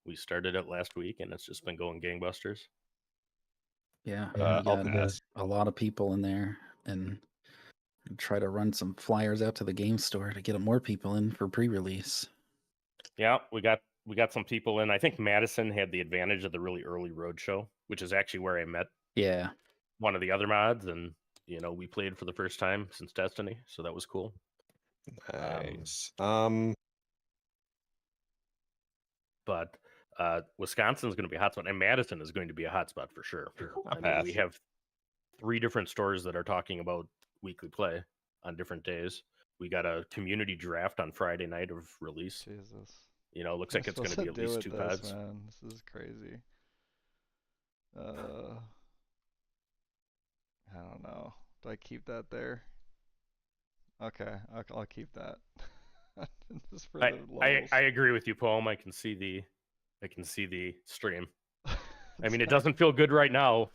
We started it last week, and it's just been going gangbusters. Yeah, I'll pass. a lot of people in there, and try to run some flyers out to the game store to get more people in for pre-release. Yeah, we got some people in. I think Madison had the advantage of the really early roadshow, which is actually where I met one of the other mods, and we played for the first time since Destiny, so that was cool. Nice. But Wisconsin's going to be a hotspot, and Madison is going to be a hotspot for sure. We have 3 different stores that are talking about weekly play on different days. We got a community draft on Friday night of release. Jesus. Looks like it's going to be at least 2 pods. Man. This is crazy. I don't know. Do I keep that there? Okay, I'll keep that. Just for I agree with you, Poem. I can see the stream. I mean, it doesn't feel good right now.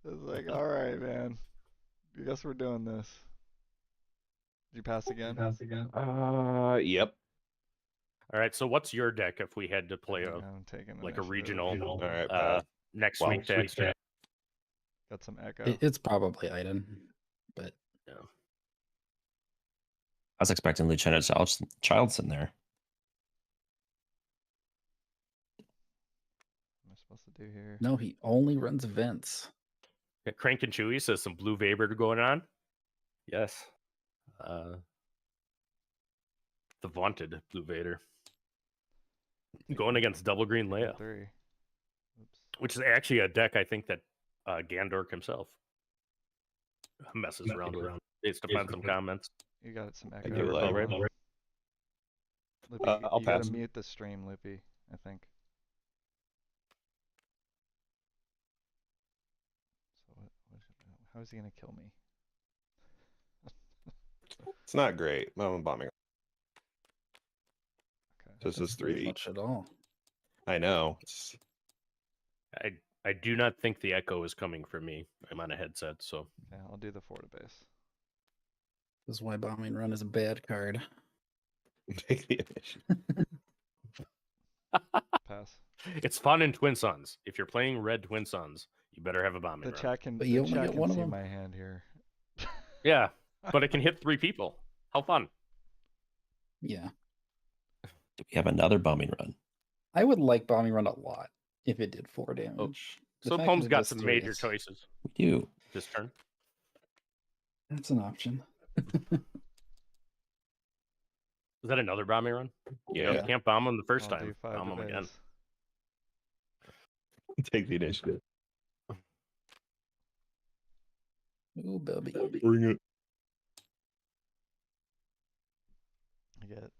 It's like, all right, man. I guess we're doing this. Did you pass again? Yep. All right. So, what's your deck if we had to play a regional? All right. Next week, Dexter. Got some echo. It's probably Iden, but I was expecting Lieutenant Child's in there. What am I supposed to do here? No, he only runs events. Crank and Chewy says some Blue Vader going on. Yes. The vaunted Blue Vader. Going against Double Green Leia. Which is actually a deck I think that Gandork himself messes around with based upon some comments. You got some echo. I do like Loopy, I'll you pass. gotta mute the stream, Loopy, I think. So how is he gonna kill me? It's not great. I'm bombing. Okay. This is 3D. Much at all. I know. I do not think the echo is coming from me. I'm on a headset, so. Yeah, I'll do the Florida base. This is why bombing run is a bad card. Take the initiative. Pass. It's fun in Twin Suns. If you're playing red Twin Suns, you better have a bombing run. Chat can, But you the only chat get can one of see them. my hand here. Yeah, but it can hit 3 people. How fun. Yeah. Do we have another bombing run? I would like bombing run a lot if it did 4 damage. So Pome's got some major choices. We do. This turn. That's an option. Is that another bombing run? Yeah. You can't bomb him the 1st I'll time. do 5 Bomb him days. again. Take the initiative. Ooh, baby. Bring it. I get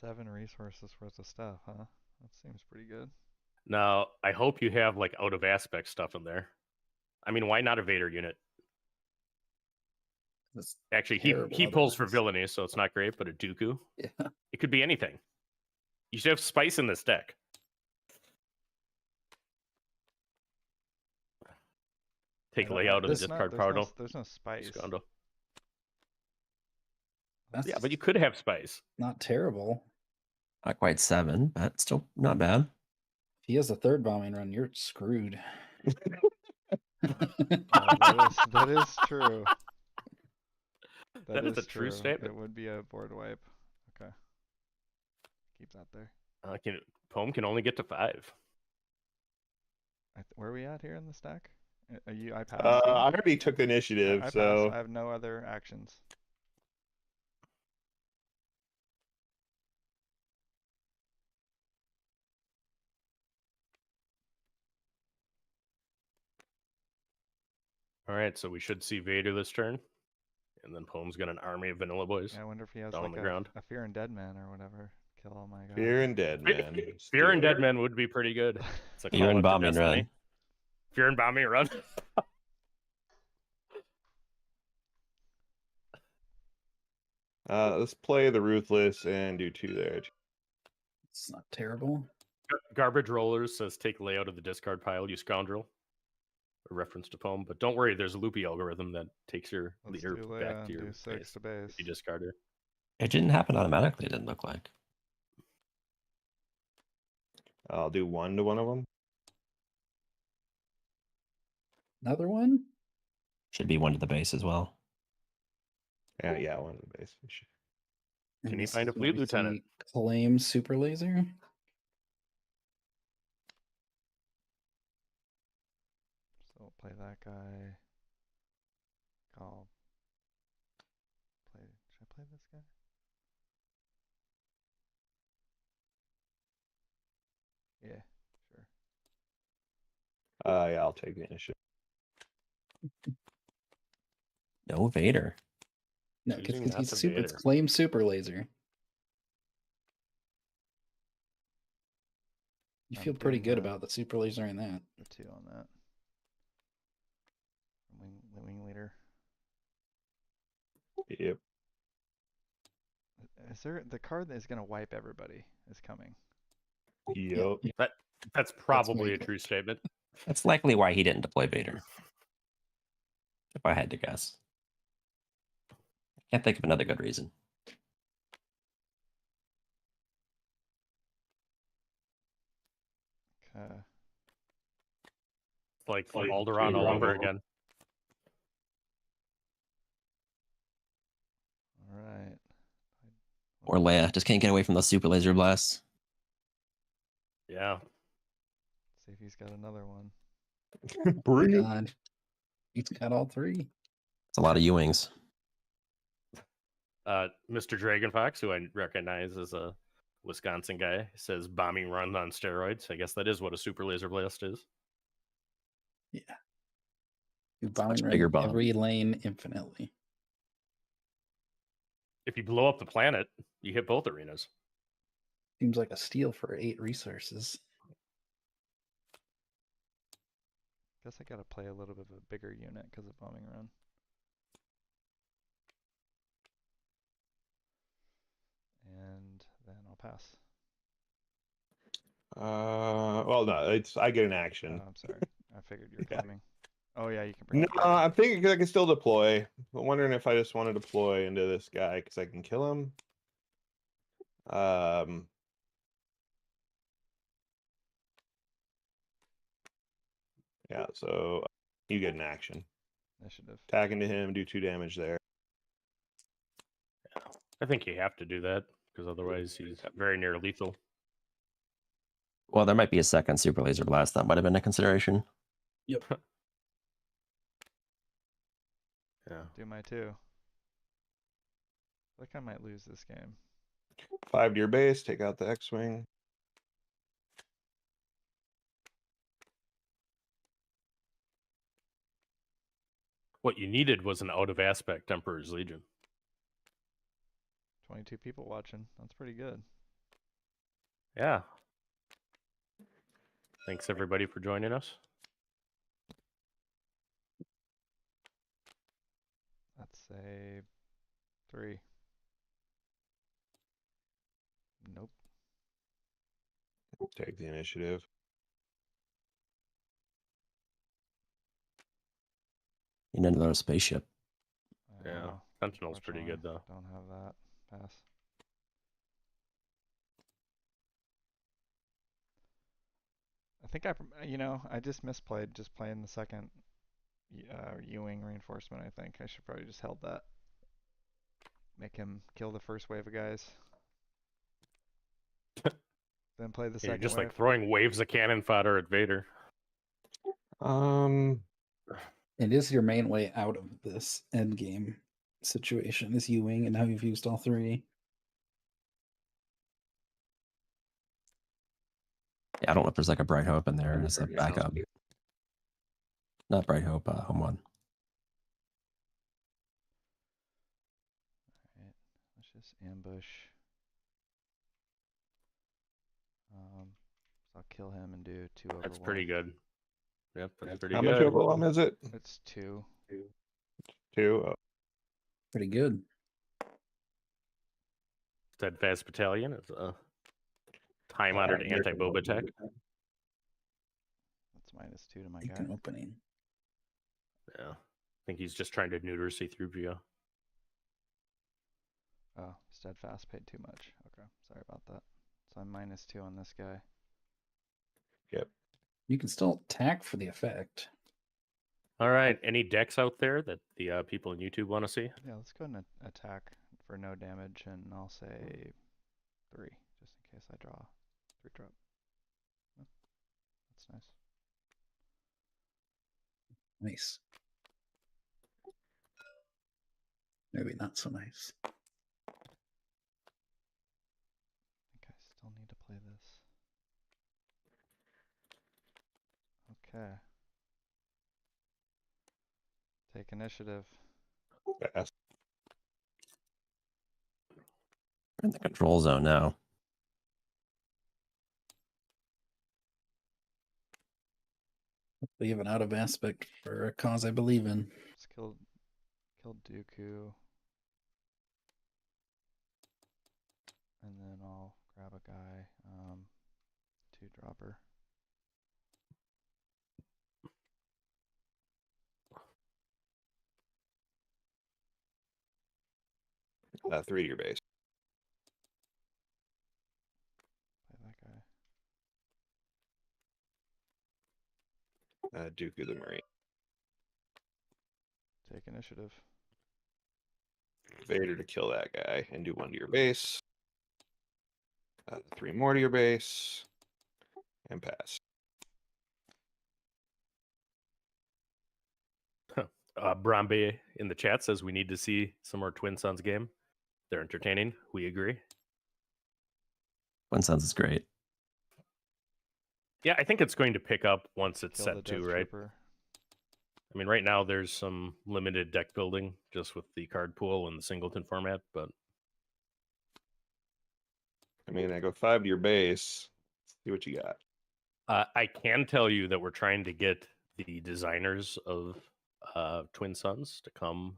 7 resources worth of stuff, huh? That seems pretty good. Now, I hope you have like out of aspect stuff in there. I mean, why not a Vader unit? That's Actually, terrible he pulls for otherwise. villainy, so it's not great, but a Dooku. Yeah. It could be anything. You should have spice in this deck. Take layout of the discard pile. There's no spice. Scandal. That's Yeah, but you could have spice. not terrible. Not quite 7, but still not bad. If he has a 3rd bombing run, you're screwed. That is true. That is a true statement. It would be a board wipe. Okay. Keep that there. Pome can only get to 5. Where are we at here in the stack? Are you? I passed. I already took the initiative, I so passed. I have no other actions. All right, so we should see Vader this turn, and then Pome's got an army of vanilla boys. Yeah, I wonder if he has down on like the ground. a Fear and Dead Man or whatever. Kill all my guys. Fear and Dead Man. Fear and Dead Man would be pretty good. It's a Fear and call-up to bombing Destiny. run. Fear and bombing run. Let's play the Ruthless and do 2 there. It's not terrible. Garbage Rollers says take layout of the discard pile, you scoundrel. A reference to Pome, but don't worry, there's a loopy algorithm that takes your Let's leader do back to do your 6 base to base. if you discard her. It didn't happen automatically, it didn't look like. I'll do 1 to one of them. Another one? Should be 1 to the base as well. Yeah, 1 to the base. Can you this find a is what fleet we lieutenant? see. Claim super laser? So play that guy. Call. Should I play this guy? Yeah, sure. Yeah, I'll take the initiative. No Vader. No, because Choosing not he's to super. It's Vader. claim super laser. You I'm feel pretty getting good the- about the super laser in that. The 2 on that. The wing leader. Yep. Is there the card that is going to wipe everybody is coming? Yep. That's probably a Vader. true statement. That's likely why he didn't deploy Vader. If I had to guess. I can't think of another good reason. Okay. Like Alderaan all over again. All right. Or Leia just can't get away from those super laser blasts. Yeah. See if he's got another one. Bring it. God. He's got all 3. It's a lot of U-wings. Mr. Dragon Fox, who I recognize as a Wisconsin guy, says bombing run on steroids. I guess that is what a super laser blast is. Yeah. You much bomb bigger run bomb. every lane infinitely. If you blow up the planet, you hit both arenas. Seems like a steal for 8 resources. Guess I got to play a little bit of a bigger unit because of bombing run. And then I'll pass. Well, no, I get an action. Oh, I'm sorry. I figured you were Yeah. coming. Oh yeah, you can bring. No, it back. I'm thinking 'cause I can still deploy. I'm wondering if I just want to deploy into this guy because I can kill him. Yeah, so you get an action. Initiative. Attack into him, do 2 damage there. I think you have to do that. because otherwise he's very near lethal. Well, there might be a second super laser blast. That might have been a consideration. Yep. Yeah. Do my two. Like I might lose this game. 5 to your base, take out the X-Wing. What you needed was an out of aspect Emperor's Legion. 22 people watching. That's pretty good. Yeah. Thanks everybody for joining us. Let's say 3. Nope. Take the initiative. You need another spaceship. Yeah. Sentinel's pretty good though. Don't have that. Pass. I think I just misplayed just playing the second U-wing reinforcement. I think I should probably just held that. Make him kill the first wave of guys. Then play the second You're just wave. like throwing waves of cannon fodder at Vader. It is your main way out of this end game situation is U-wing, and now you've used all 3. Yeah, I don't know if there's like a Bright Hope in there as a backup. Not Bright Hope, Home One. Alright, let's just ambush. So I'll kill him and do 2 overwhelm. That's pretty good. Yep, that's pretty How good. much overwhelm is it? It's 2. 2. Oh. Pretty good. Steadfast Battalion is a time-honored anti-Boba tech. That's -2 to my Beacon guy. opening. Yeah. I think he's just trying to neuter C-3PO. Oh, Steadfast paid too much. Okay, sorry about that. So I'm -2 on this guy. Yep. You can still attack for the effect. All right. Any decks out there that the people in YouTube want to see? Yeah, let's go and attack for no damage, and I'll say 3, just in case I draw 3 drop. Oh, that's nice. Nice. Maybe not so nice. I think I still need to play this. Okay. Take initiative. Fast. We're in the control zone now. We have an out of aspect for a cause I believe in. Just killed Dooku. And then I'll grab a guy. 2 dropper. Uh, 3 to your base. Play that guy. Dooku the Marine. Take initiative. Vader to kill that guy and do 1 to your base. 3 more to your base. And pass. Brambe in the chat says we need to see some more Twin Sons game. They're entertaining. We agree. Twin Sons is great. Yeah, I think it's going to pick up once it's Kill the set to, Death right? Trooper. I mean, right now there's some limited deck building just with the card pool and the singleton format, but I mean, I go 5 to your base. See what you got. I can tell you that we're trying to get the designers of Twin Sons to come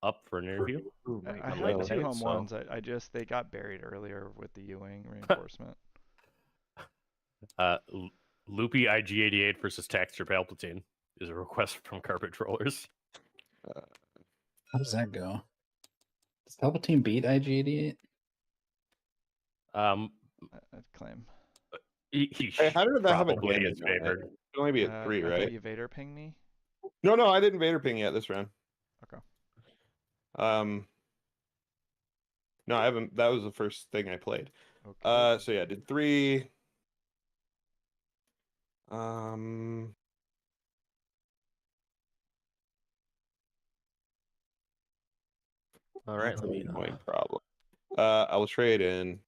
up for an interview. I had 2 home ones. They got buried earlier with the U-wing reinforcement. Loopy IG-88 versus Taxter Palpatine is a request from Carpet Trollers. How does that go? Does Palpatine beat IG-88? I'd claim. Hey, how did that have a probably damage is on it? favored. It'll only be at 3, I right? thought you Vader pinged me. No, I didn't Vader ping yet this round. Okay. No, I haven't. That was the first thing I played. Okay. So yeah, I did 3. All right, let me. Point problem. I will trade in.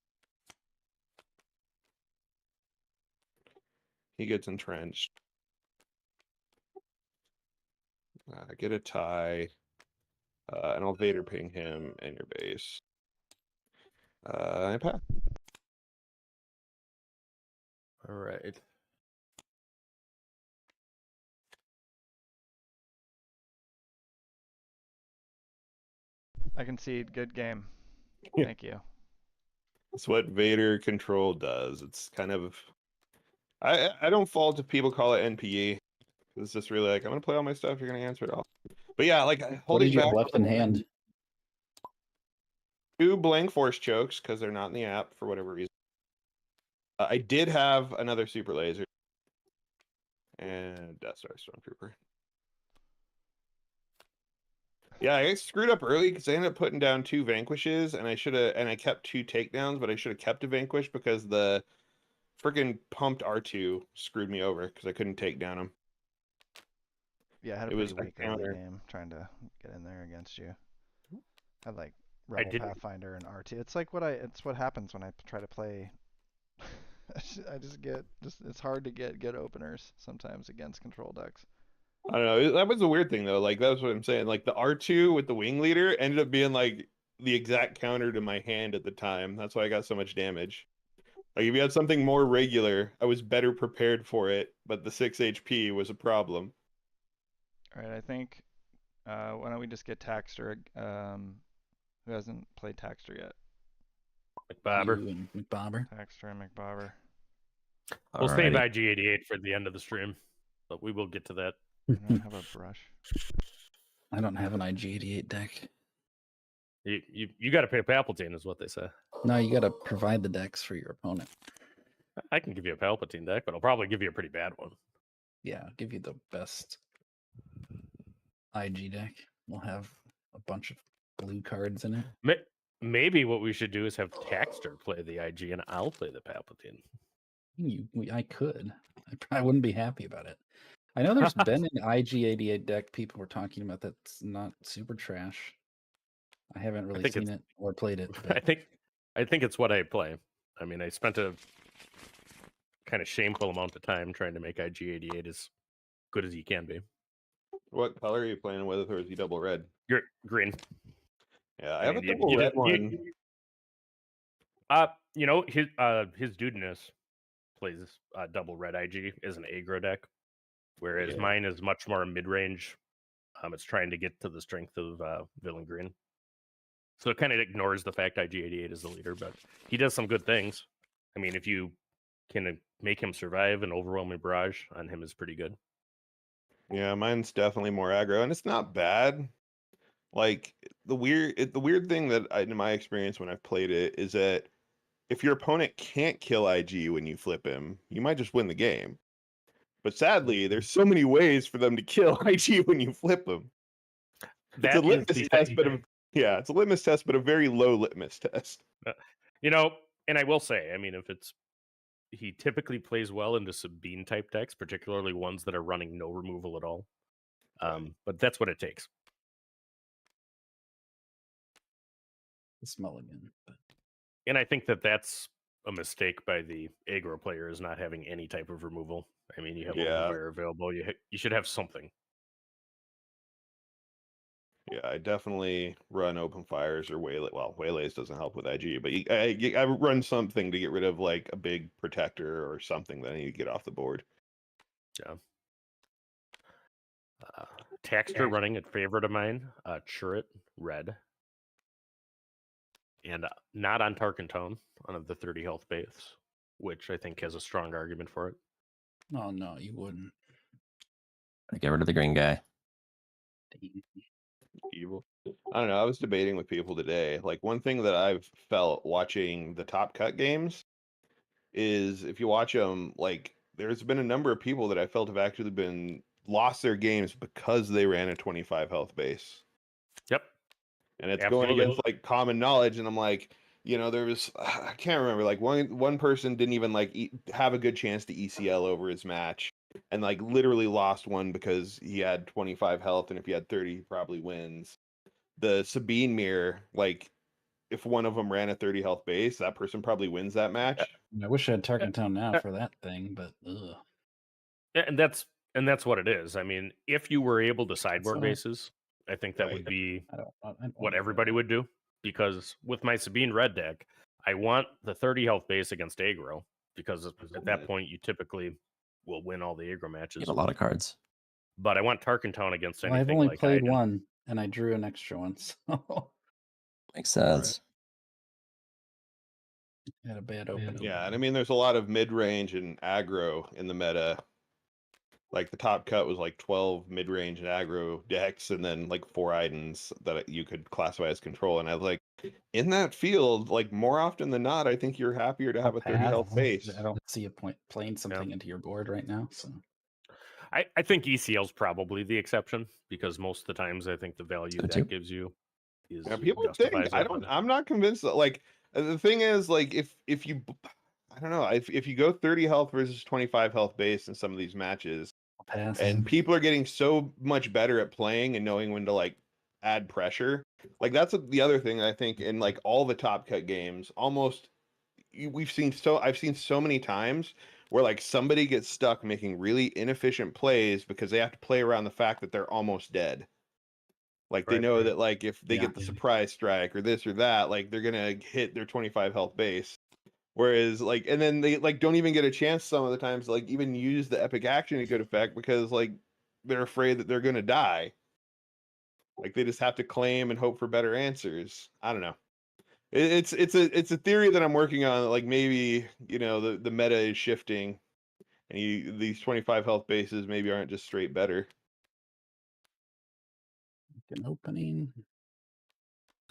He gets entrenched. Get a tie. And I'll Vader ping him and your base. I pass. All right. I concede. Good game. Yeah. Thank you. That's what Vader control does. It's kind of. I don't fault if people call it NPE. It's just really like, I'm gonna play all my stuff. You're gonna answer it all. But yeah, like What holding did you back have left in hand? 2 blank force chokes because they're not in the app for whatever reason. I did have another super laser and Death Star Stormtrooper. Yeah, I screwed up early because I ended up putting down 2 vanquishes, and I kept 2 takedowns, but I should have kept a vanquish because the freaking pumped R2 screwed me over because I couldn't take down him. Yeah, I had a It was pretty a weak early counter. game trying to get in there against you. I had like Rebel didn't- Pathfinder and RT. It's like it's what happens when I try to play. I just get it's hard to get good openers sometimes against control decks. I don't know. That was a weird thing though. Like that's what I'm saying. Like the R2 with the wing leader ended up being like the exact counter to my hand at the time. That's why I got so much damage. Like if you had something more regular, I was better prepared for it, but the 6 HP was a problem. All right, I think why don't we just get Taxter? Who hasn't played Taxter yet? McBobber. You and McBobber. Taxter and McBobber. We'll save Alrighty. IG88 for the end of the stream, but we will get to that. I don't have a brush. I don't have an IG88 deck. You got to pay Palpatine, is what they say. No, you got to provide the decks for your opponent. I can give you a Palpatine deck, but I'll probably give you a pretty bad one. Yeah, I'll give you the best IG deck. We'll have a bunch of blue cards in it. Maybe what we should do is have Taxter play the IG and I'll play the Palpatine. I could. I probably wouldn't be happy about it. I know there's been an IG88 deck people were talking about that's not super trash. I haven't really seen it or played it. But... I think it's what I play. I mean, I spent a kind of shameful amount of time trying to make IG88 as good as he can be. What color are you playing with, or is he double red? You're green. Yeah, I have a double red one. His dudeness plays double red IG as an aggro deck, whereas mine is much more mid-range. It's trying to get to the strength of villain green. So it kind of ignores the fact IG88 is the leader, but he does some good things. I mean, if you can make him survive, an overwhelming barrage on him is pretty good. Yeah, mine's definitely more aggro, and it's not bad. Like the weird thing that in my experience when I've played it is that if your opponent can't kill IG when you flip him, you might just win the game. But sadly, there's so many ways for them to kill IG when you flip them. It's a litmus test, it's a litmus test, but a very low litmus test. And I will say, I mean, he typically plays well into Sabine type decks, particularly ones that are running no removal at all. But that's what it takes. Smell again. But... And I think that's a mistake by the aggro player, is not having any type of removal. I mean, you have Overwear available. You should have something. Yeah, I definitely run open fires or waylay. Well, waylays doesn't help with IG, but I run something to get rid of like a big protector or something that I need to get off the board. Yeah. Taxter running a favorite of mine, Churret red. And not on Tarkantone, one of the 30 health base, which I think has a strong argument for it. Oh, no, you wouldn't. Get rid of the green guy. Evil. I don't know. I was debating with people today. Like one thing that I've felt watching the Top Cut games is if you watch them, like there's been a number of people that I felt have actually lost their games because they ran a 25 health base. Yep. and it's Absolutely. going against like common knowledge. And I'm like, there was I can't remember, like one person didn't even like have a good chance to ECL over his match, and like literally lost one because he had 25 health, and if he had 30, he probably wins. The Sabine mirror, like if one of them ran a 30 health base, that person probably wins that match. I wish I had Tarkentown now for that thing, but ugh. Yeah, and that's what it is. I mean, if you were able to sideboard So- bases, I think that Right. would be I don't what wanna everybody go. would do. Because with my Sabine red deck, I want the 30 health base against aggro, because at that point you typically will win all the aggro You matches. have a lot of cards. But I want Tarkentown against Well, anything. I've only like played I do. one, and I drew an extra one, so Makes sense. had a bad opening. Yeah, and I mean, there's a lot of mid-range and aggro in the meta. Like the top cut was like 12 mid-range and aggro decks, and then like 4 items that you could classify as control. And I was like, in that field, like more often than not, I think you're happier to have a 30 health base. I don't see a point playing something into your board right now. So I think ECL is probably the exception, because most of the times I think the value So that too. gives you is Yeah, people think justifies it. I'm not convinced that like the thing is like if you I don't know if you go 30 health versus 25 health base in some of these matches, I'll pass. and people are getting so much better at playing and knowing when to like add pressure. Like that's the other thing I think in like all the top cut games, almost I've seen so many times where like somebody gets stuck making really inefficient plays because they have to play around the fact that they're almost dead. Like they Right, know right. that like if they get the surprise strike or this or that, like they're gonna hit their 25 health base. Whereas like, and then they like don't even get a chance some of the times to like even use the epic action to good effect because like they're afraid that they're gonna die. Like they just have to claim and hope for better answers. I don't know. It's a theory that I'm working on. That, like maybe the meta is shifting, and these 25 health bases maybe aren't just straight better. An opening.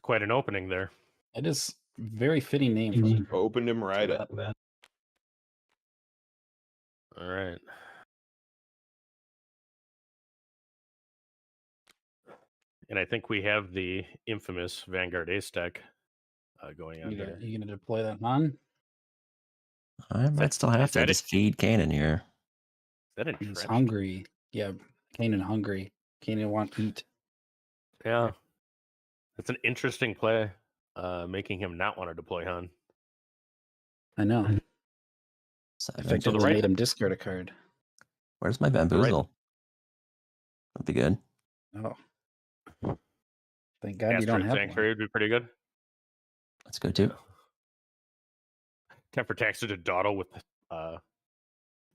Quite an opening there. It is very fitting name for Opened him right up. All right. And I think we have the infamous Vanguard Ace deck going on here. You gonna deploy that on? I might still have to just feed Kanan here. Is that He's entrenched? hungry. Yeah, Kanan hungry. Kanan want eat. Yeah. That's an interesting play, making him not want to deploy Han. I know. Effectively right- made him discard a card. Where's my bamboozle? That'd be good. Oh. Thank God you don't Asteroid have Sanctuary would be pretty good. That's good too. Temper Taxer to dawdle with the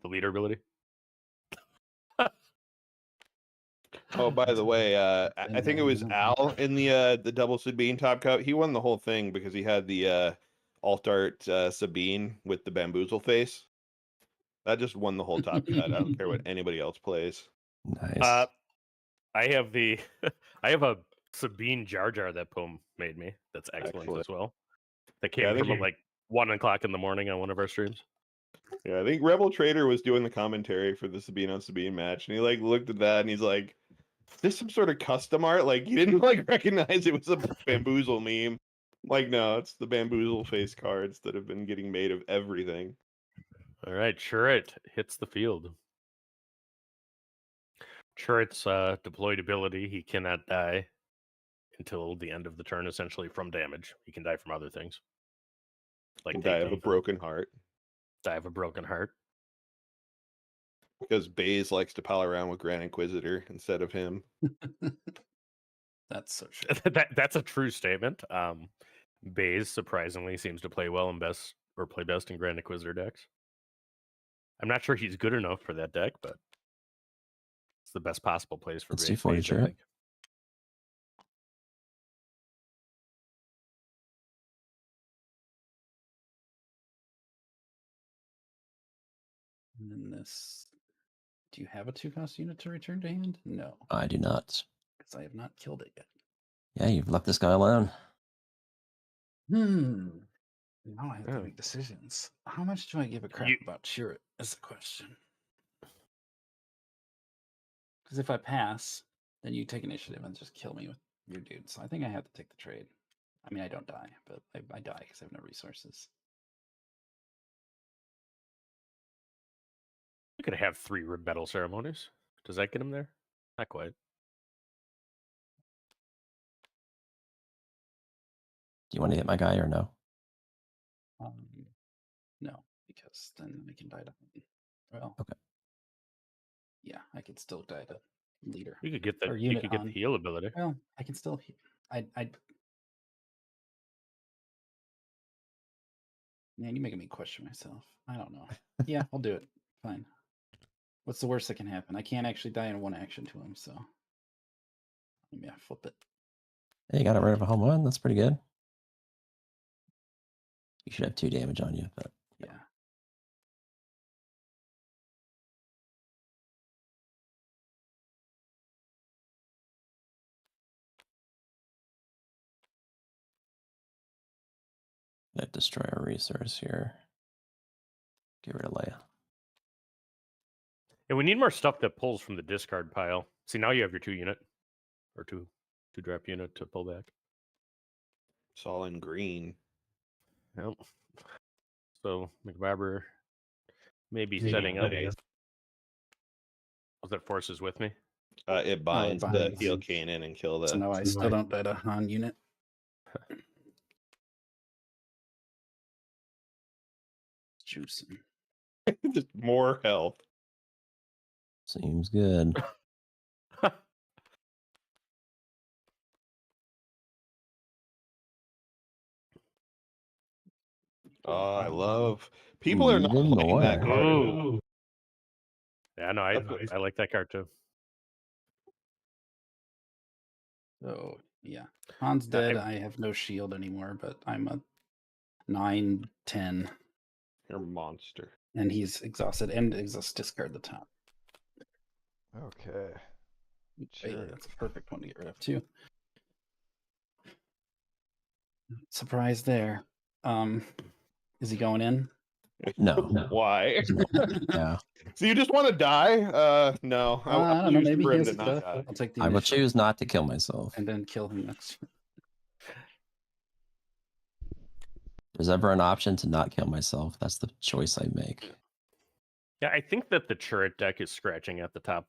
leader ability. Oh, by the way, I think it was Al in the double Sabine top cut. He won the whole thing because he had the alt art Sabine with the bamboozle face. That just won the whole top cut. I don't care what anybody else plays. Nice. I have the I have a Sabine Jar Jar that Poem made me. That's excellent as well. That came from at like 1 o'clock in the morning on one of our streams. Yeah, I think Rebel Trader was doing the commentary for the Sabine on Sabine match, and he like looked at that and he's like, "Is this some sort of custom art?" Like he didn't like recognize it was a bamboozle meme. Like, no, it's the bamboozle face cards that have been getting made of everything. All right, Churret hits the field. Churret's deployed ability, he cannot die until the end of the turn, essentially from damage. He can die from other things. Like die of a broken heart. Die of a broken heart. Because Baze likes to pal around with Grand Inquisitor instead of him. That's so true. That's a true statement. Baze surprisingly seems to play well in play best in Grand Inquisitor decks. I'm not sure he's good enough for that deck, but it's the best possible place for Baze, I think. And then this. Do you have a 2-cost unit to return to hand? No. I do not. Because I have not killed it yet. Yeah, you've left this guy alone. Now I have to make decisions. How much do I give a crap about Chirrut is the question. Because if I pass, then you take initiative and just kill me with Your dude. So I think I have to take the trade. I mean, I don't die, but I die because I have no resources. You could have 3 rebuttal ceremonies. Does that get him there? Not quite. Do you want to hit my guy or no? No, because then I can die to. Well, okay. Yeah, I could still die to leader. You could get the unit you could get the heal ability. Well, I can still. I. Man, you're making me question myself. I don't know. Yeah, I'll do it. Fine. What's the worst that can happen? I can't actually die in one action to him, so. Yeah, flip it. Hey, you got rid of a home run. That's pretty good. You should have 2 damage on you, but yeah. Let's destroy our resource here. Get rid of Leia. Yeah, we need more stuff that pulls from the discard pile. See, now you have your 2 unit or two drop unit to pull back. It's all in green. Yep. So McBarber may be setting up. Was that forces with me? It binds the heal cannon and kill the. So no, I still don't die to Han unit. Juicing. Just more health. Seems good. Oh, I love. People are not even playing more. that card. Ooh. Yeah, no, I like that card too. So yeah, Han's dead. I have no shield anymore, but I'm a 9/10. You're a monster. And he's exhausted and discard the top. Okay. Hey, that's a perfect one to get rid of too. Surprise there. Is he going in? No. Why? Yeah. So you just want to die? No. I don't know. Maybe he has not stuff. die. I'll take the I will initiative choose not to kill myself. and then kill him next. There's ever an option to not kill myself. That's the choice I make. Yeah, I think that the turret deck is scratching at the top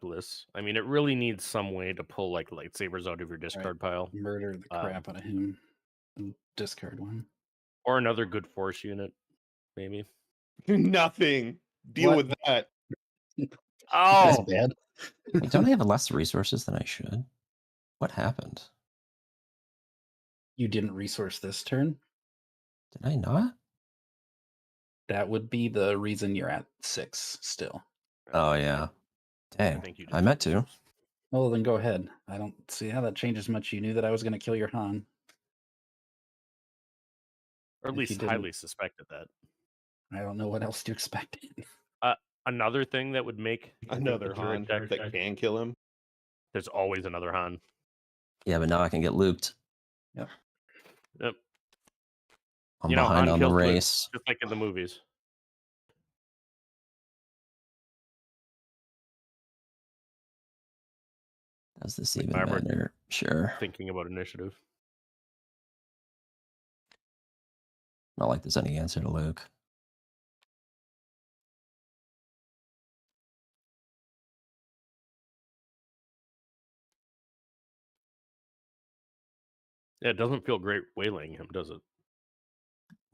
list. I mean, it really needs some way to pull like lightsabers out of your discard pile. Murder the crap out of him and discard one. Or another good force unit, maybe. Nothing. Deal with that. That's bad. Wait, don't I have less resources than I should? What happened? You didn't resource this turn? Did I not? That would be the reason you're at 6 still. Oh, yeah. Dang. I meant to. Well, then go ahead. I don't see how that changes much. You knew that I was going to kill your Han. Or at least highly suspected that. I don't know what else to expect. Another thing that would make another Han that can kill him. There's always another Han. Yeah, but now I can get looped. Yep. I'm behind on the race. Just like in the movies. Does this even matter? Sure. Thinking about initiative. Not like there's any answer to Luke. Yeah, it doesn't feel great waylaying him, does it?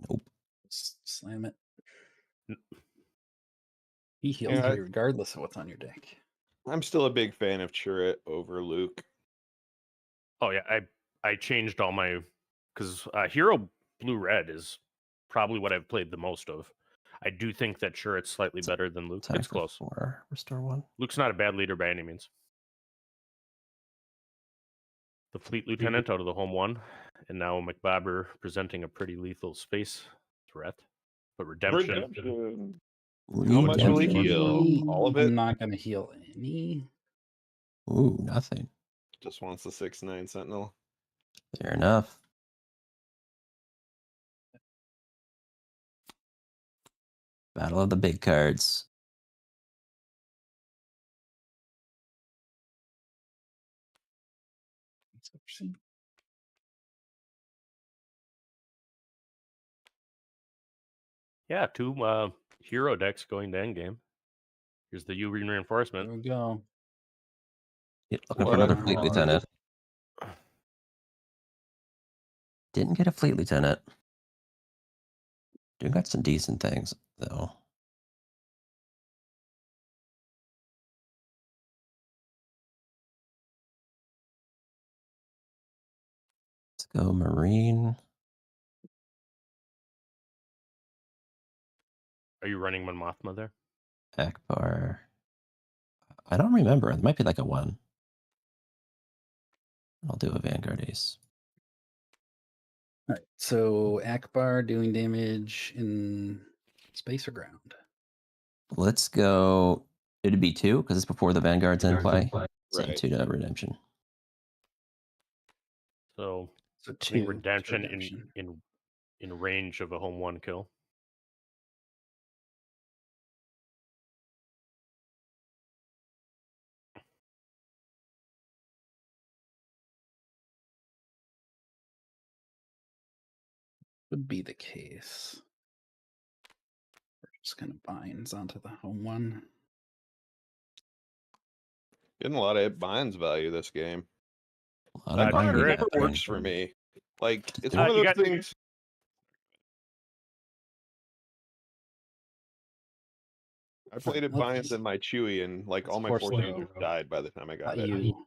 Nope. Slam it. He heals you regardless of what's on your deck. I'm still a big fan of Chirrut over Luke. Oh yeah, I changed all my because Hero Blue Red is probably what I've played the most of. I do think that Chirrut's slightly better than Luke. It's close. 4, restore 1. Luke's not a bad leader by any means. The Fleet Lieutenant out of the home 1, and now McBobber presenting a pretty lethal space threat. But redemption. How much will he heal? All of it? I'm not going to heal any. Ooh, nothing. Just wants the 6/9 Sentinel. Fair enough. Battle of the big cards. Yeah, 2 hero decks going to endgame. Here's the U-Ring reinforcement. There we go. Yeah, looking for another What? fleet lieutenant. Didn't get a fleet lieutenant. Dude got some decent things, though. Let's go Marine. Are you running Mon Mothma there? Akbar. I don't remember. It might be like a 1. I'll do a Vanguard Ace. All right. So Akbar doing damage in space or ground? Let's go. It'd be 2 because it's before the Vanguard's in play. Send Right. 2 to Redemption. So So I think 2 redemption, redemption. in range of a home 1 kill. Would be the case. We're just kind of binds onto the home one. Getting a lot of binds value this game. A lot That of card binding never happening. works for me. Like, it's Uh, one of you those got- things. I played it binds in my Chewy, and like all my Force force Link. users died by the time I got it. You.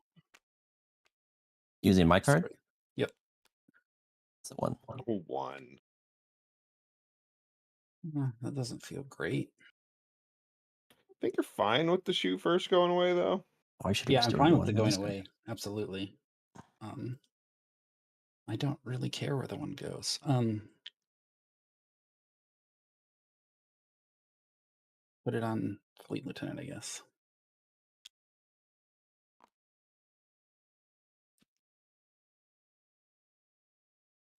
Using my card? Sorry. Yep. It's a 1. 1. That doesn't feel great. I think you're fine with the shoot first going away, though. Oh, I should Yeah, have I'm stored fine with one the in going this card. away. Absolutely. I don't really care where the one goes. Put it on Fleet Lieutenant, I guess.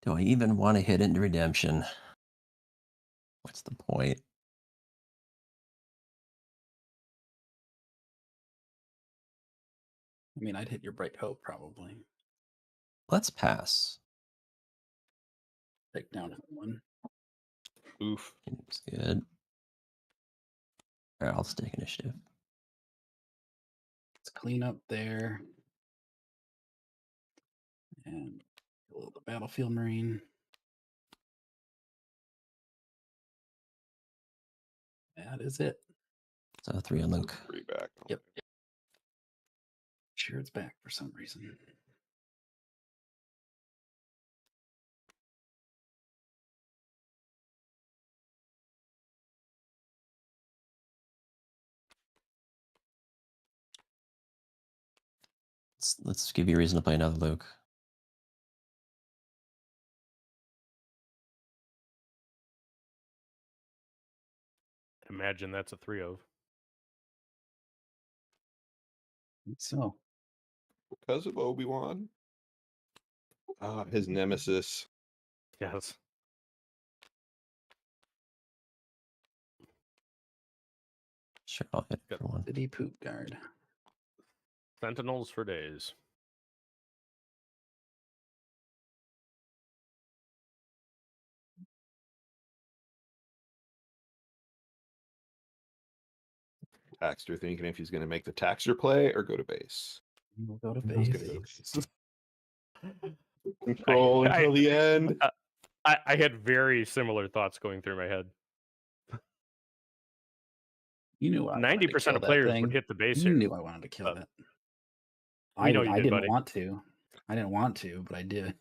Do I even want to hit into Redemption? What's the point? I mean, I'd hit your Bright Hope probably. Let's pass. Take down one. Oof. It's good. All right, I'll just take initiative. Let's clean up there. And kill the Battlefield Marine. That is it. So 3 on Luke. 3 back. Yep. Sure, it's back for some reason. Let's give you a reason to play another Luke. Imagine that's a 3 of. So, Because of Obi-Wan. His nemesis. Yes. Sure, I'll hit it for 1. City Poop Guard. Sentinels for days. Taxter thinking if he's going to make the Taxter play or go to base. We'll go to He's base. gonna go to base. Control until the end. I had very similar thoughts going through my head. You knew I 90% of players would hit the base You here. knew I wanted to kill it. We know you I did, didn't buddy. want to. I didn't want to, but I did.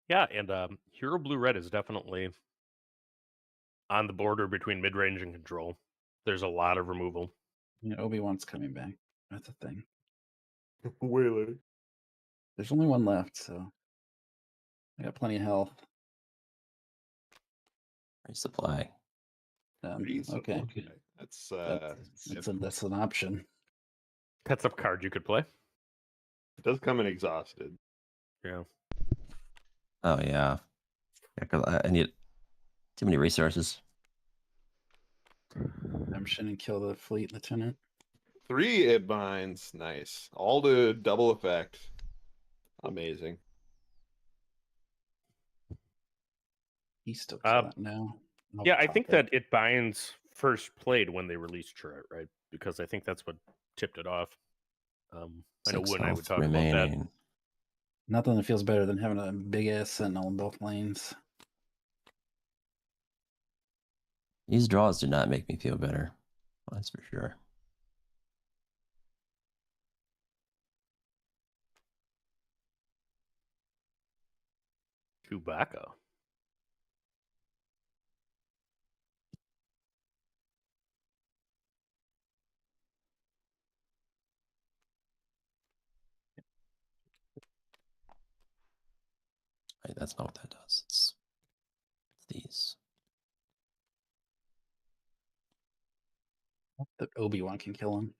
Yeah, and Hero Blue Red is definitely on the border between mid range and control. There's a lot of removal. Yeah, Obi-Wan's coming back. That's a thing. Really? There's only one left, so I got plenty of health. Resupply. Okay. That's That's an option. That's a card you could play. it does come in exhausted. Yeah. Oh, yeah. Yeah, 'cause I need too many resources. Redemption and kill the Fleet Lieutenant. 3 it binds. Nice. All to double effect. Amazing. He's still killing now. Yeah, I think that it binds first played when they released Turret, right? Because I think that's what tipped it off. I know 6 Wu and I would health talk about that. remaining. Nothing that feels better than having a big ass sentinel in both lanes. These draws do not make me feel better. That's for sure. Chewbacca. Right, that's not what that does. It's these. The Obi-Wan can kill him.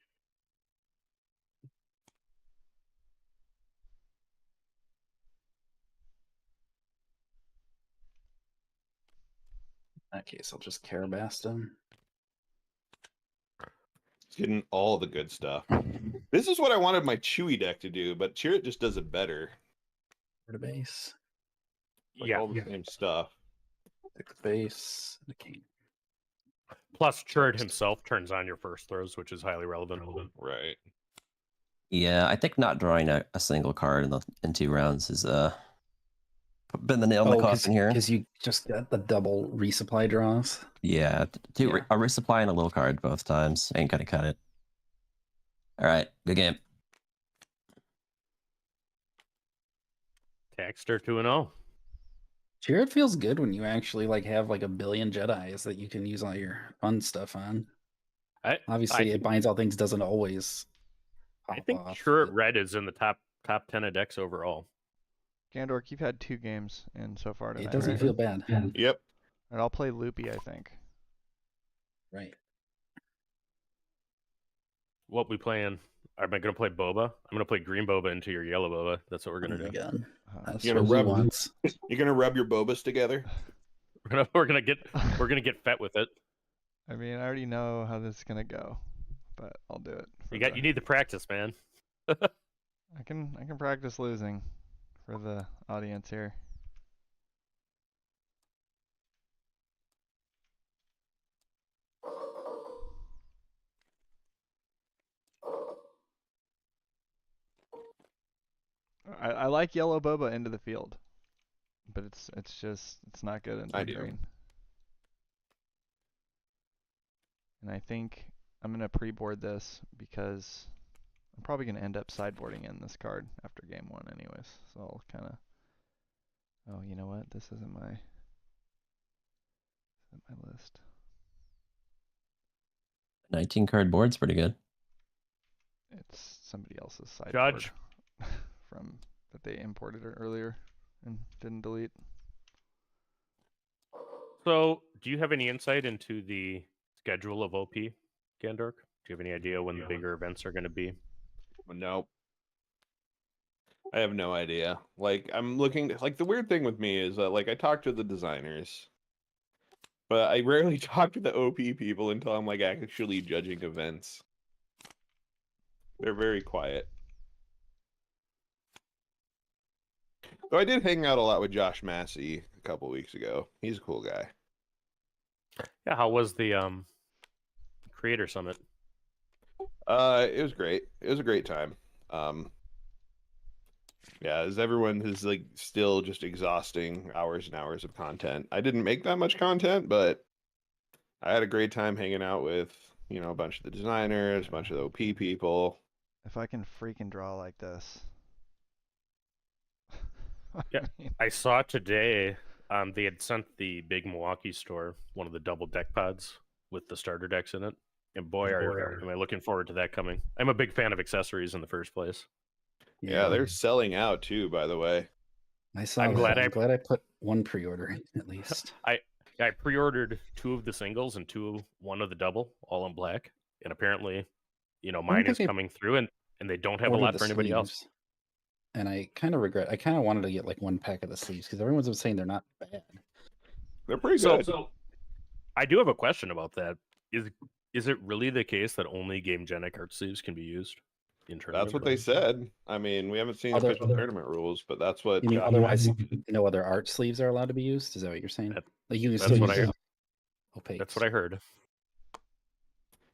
In that case, I'll just Carabast him. It's getting all the good stuff. This is what I wanted my Chewy deck to do, but Chirrut just does it better. For the base. Like all the same stuff. Pick the base. The king. Plus, Turret himself turns on your first throws, which is highly relevant. Right. Yeah, I think not drawing a single card in 2 rounds has been the nail in the coffin here. Because you just got the double resupply draws. Yeah, a resupply and a little card both times. Ain't gonna cut it. All right, good game. Taxter 2-0. Jared feels good when you actually like have like a billion Jedis that you can use all your fun stuff on. Obviously, it binds all things doesn't always. I think Turret Red is in the top 10 of decks overall. Gandork, you've had 2 games in so far tonight. It doesn't feel bad. Yep. And I'll play Loopy, I think. Right. What we playing? Am I going to play Boba? I'm going to play green Boba into your yellow Boba. That's what we're going to do. You're gonna rub your Bobas together. We're gonna get fat with it. I mean, I already know how this is gonna go, but I'll do it. You need the practice, man. I can practice losing for the audience here. I like yellow Boba into the field, but it's not good into the green. And I think I'm gonna pre-board this because I'm probably gonna end up sideboarding in this card after game 1 anyways. So I'll kind of. Oh, you know what? This isn't my list. 19 card board's pretty good. It's somebody else's sideboard. Judge. From that they imported it earlier and didn't delete. So, do you have any insight into the schedule of OP, Gandork? Do you have any idea when the bigger events are going to be? Nope. I have no idea. Like, I'm looking. Like, the weird thing with me is that, like, I talk to the designers, but I rarely talk to the OP people until I'm like actually judging events. They're very quiet. So I did hang out a lot with Josh Massey a couple weeks ago. He's a cool guy. Yeah, how was the Creator Summit? It was great. It was a great time. Yeah, as everyone is like still just exhausting hours and hours of content. I didn't make that much content, but I had a great time hanging out with, you know, a bunch of the designers, a bunch of the OP people. If I can freaking draw like this. Yeah, I saw today they had sent the big Milwaukee store one of the double deck pods with the starter decks in it. And boy, am I looking forward to that coming. I'm a big fan of accessories in the first place. Yeah, they're selling out too, by the way. I'm glad I put one pre-order in at least. I pre-ordered 2 of the singles and 1 of the double, all in black. And apparently, you know, mine is coming through and they don't have a lot for anybody else. And I kind of regret. I kind of wanted to get like 1 pack of the sleeves because everyone's been saying they're not bad. They're pretty good. So I do have a question about that. Is it really the case that only Game Genic art sleeves can be used? in tournament. That's what they said. I mean, we haven't seen official tournament rules, but that's what. You mean otherwise, no other art sleeves are allowed to be used? Is that what you're saying? Like you can still use opaque. That's what I heard.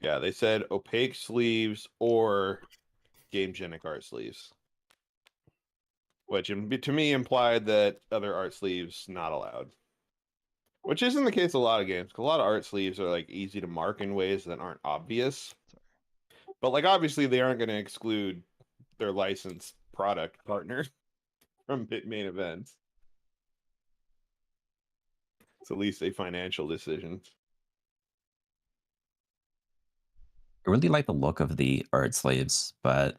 Yeah, they said opaque sleeves or game-genic art sleeves, which to me implied that other art sleeves not allowed. Which isn't the case in a lot of games, because a lot of art sleeves are like easy to mark in ways that aren't obvious. But like obviously they aren't going to exclude their licensed product partner from main events. It's at least a financial decision. I really like the look of the art sleeves, but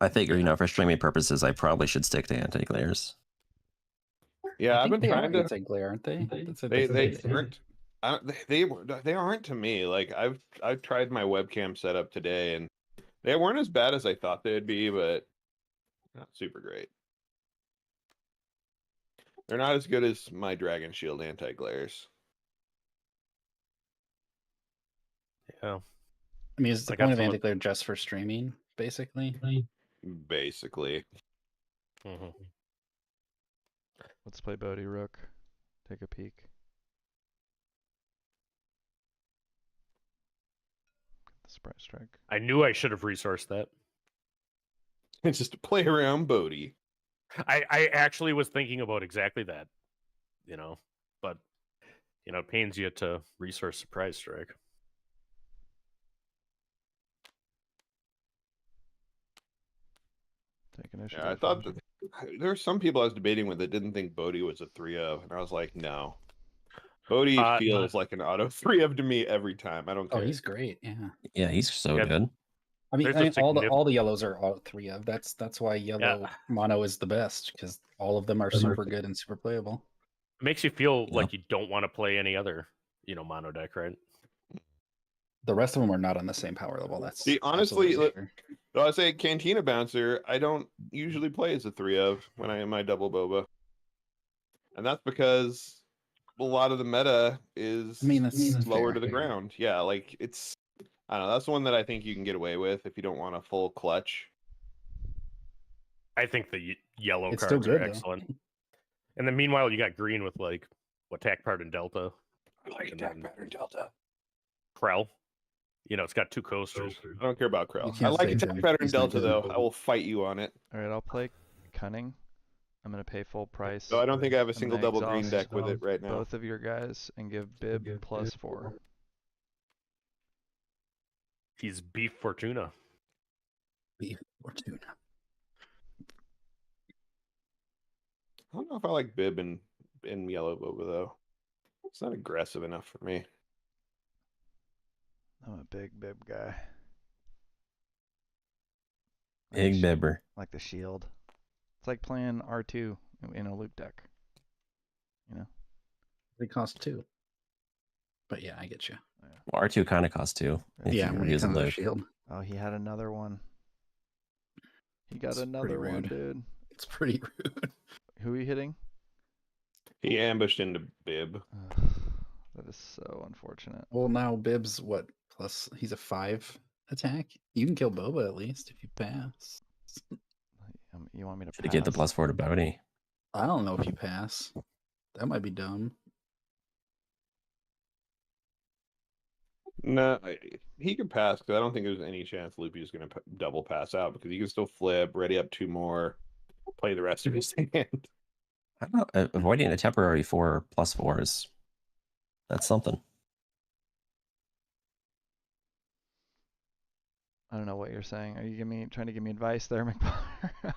I figure, you know, for streaming purposes, I probably should stick to anti-glares. Yeah, I've been trying to. Anti-glare, aren't they? They aren't. They aren't to me. Like I've tried my webcam setup today, and they weren't as bad as I thought they'd be, but not super great. They're not as good as my Dragon Shield anti-glares. Yeah. I mean, is the point of anti-glare just for streaming, basically? Basically. Mm-hmm. Let's play Bodhi Rook. Take a peek. The Sprite Strike. I knew I should have resourced that. It's just to play around Bodhi. I actually was thinking about exactly that, you know, but you know, it pains you to resource Surprise Strike. Take initiative. Yeah, I thought that there were some people I was debating with that didn't think Bodhi was a 3-0, and I was like, no. Bodhi feels like an auto 3-0 to me every time. I don't care. Oh, he's great. Yeah. Yeah, he's so good. I mean all the yellows are all 3-0. That's why yellow mono is the best, because all of them are super good and super playable. It makes you feel like you don't want to play any other, you know, mono deck, right? The rest of them are not on the same power level. That's honestly, though I say Cantina Bouncer, I don't usually play as a 3-0 when I am my double boba, and that's because a lot of the meta is lower to the ground. Yeah, like it's. I don't know. That's the one that I think you can get away with if you don't want a full clutch. I think the yellow cards are excellent. And then meanwhile, you got green with like attack pattern delta. I like attack pattern delta. Krell. You know, it's got 2 coasters. I don't care about Krell. I like attack pattern delta though. I will fight you on it. All right, I'll play Cunning. I'm gonna pay full price. So I don't think I have a single double green deck with it right now. Both of your guys and give Bib +4. He's Beef Fortuna. Beef Fortuna. I don't know if I like Bib in yellow boba though. It's not aggressive enough for me. I'm a big Bib guy. Big Bibber. Like the shield. It's like playing R2 in a loop deck. You know? They cost 2. But yeah, I get you. Well, R2 kind of costs 2. Yeah, when you come shield. Oh, he had another one. He got another one, dude. It's pretty rude. Who are you hitting? He ambushed into Bib. That is so unfortunate. Well, now Bib's what? Plus, he's a 5 attack. You can kill Boba at least if you pass. You want me to Should give the +4 to Bodhi. I don't know if you pass. That might be dumb. No, he could pass because I don't think there's any chance Loopy is going to double pass out because he can still flip, ready up 2 more, play the rest of his hand. I don't know. Avoiding a temporary 4 +4 is that's something. I don't know what you're saying. Are you trying to give me advice there, McBar?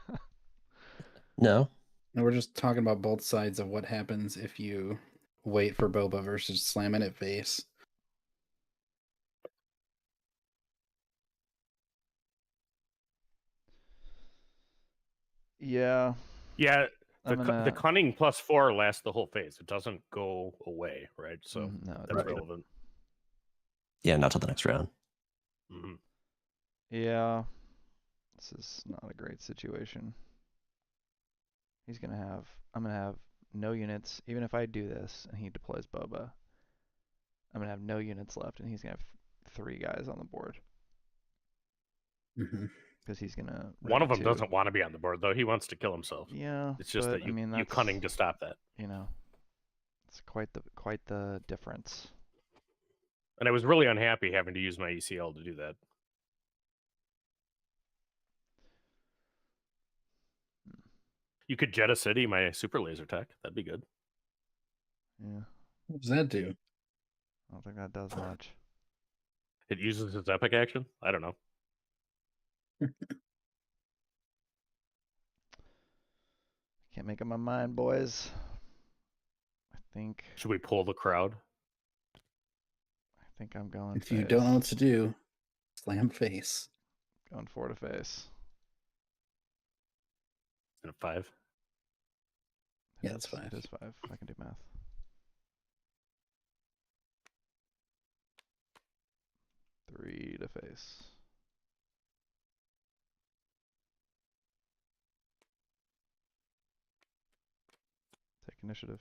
No. No, we're just talking about both sides of what happens if you wait for Boba versus slamming it face. Yeah. Yeah. The cunning +4 lasts the whole phase. It doesn't go away, right? So that's relevant. Yeah, not till the next round. Mm-hmm. Yeah. This is not a great situation. I'm gonna have no units. Even if I do this and he deploys Boba, I'm gonna have no units left and he's gonna have 3 guys on the board. Mm-hmm. because he's gonna. One of them 2. doesn't want to be on the board though. He wants to kill himself. Yeah, It's just but, that you I mean, you that's, cunning to stop that. You know, it's quite the difference. And I was really unhappy having to use my ECL to do that. You could Jet a City my super laser tech. That'd be good. Yeah. What does that do? I don't think that does much. It uses its epic action. I don't know. Can't make up my mind, boys. I think Should we pull the crowd? I'm going. If face. you don't know what to do, slam face. Going 4 to face. In a 5. Yeah, that's 5. It is 5. I can do math. Three to face. Take initiative.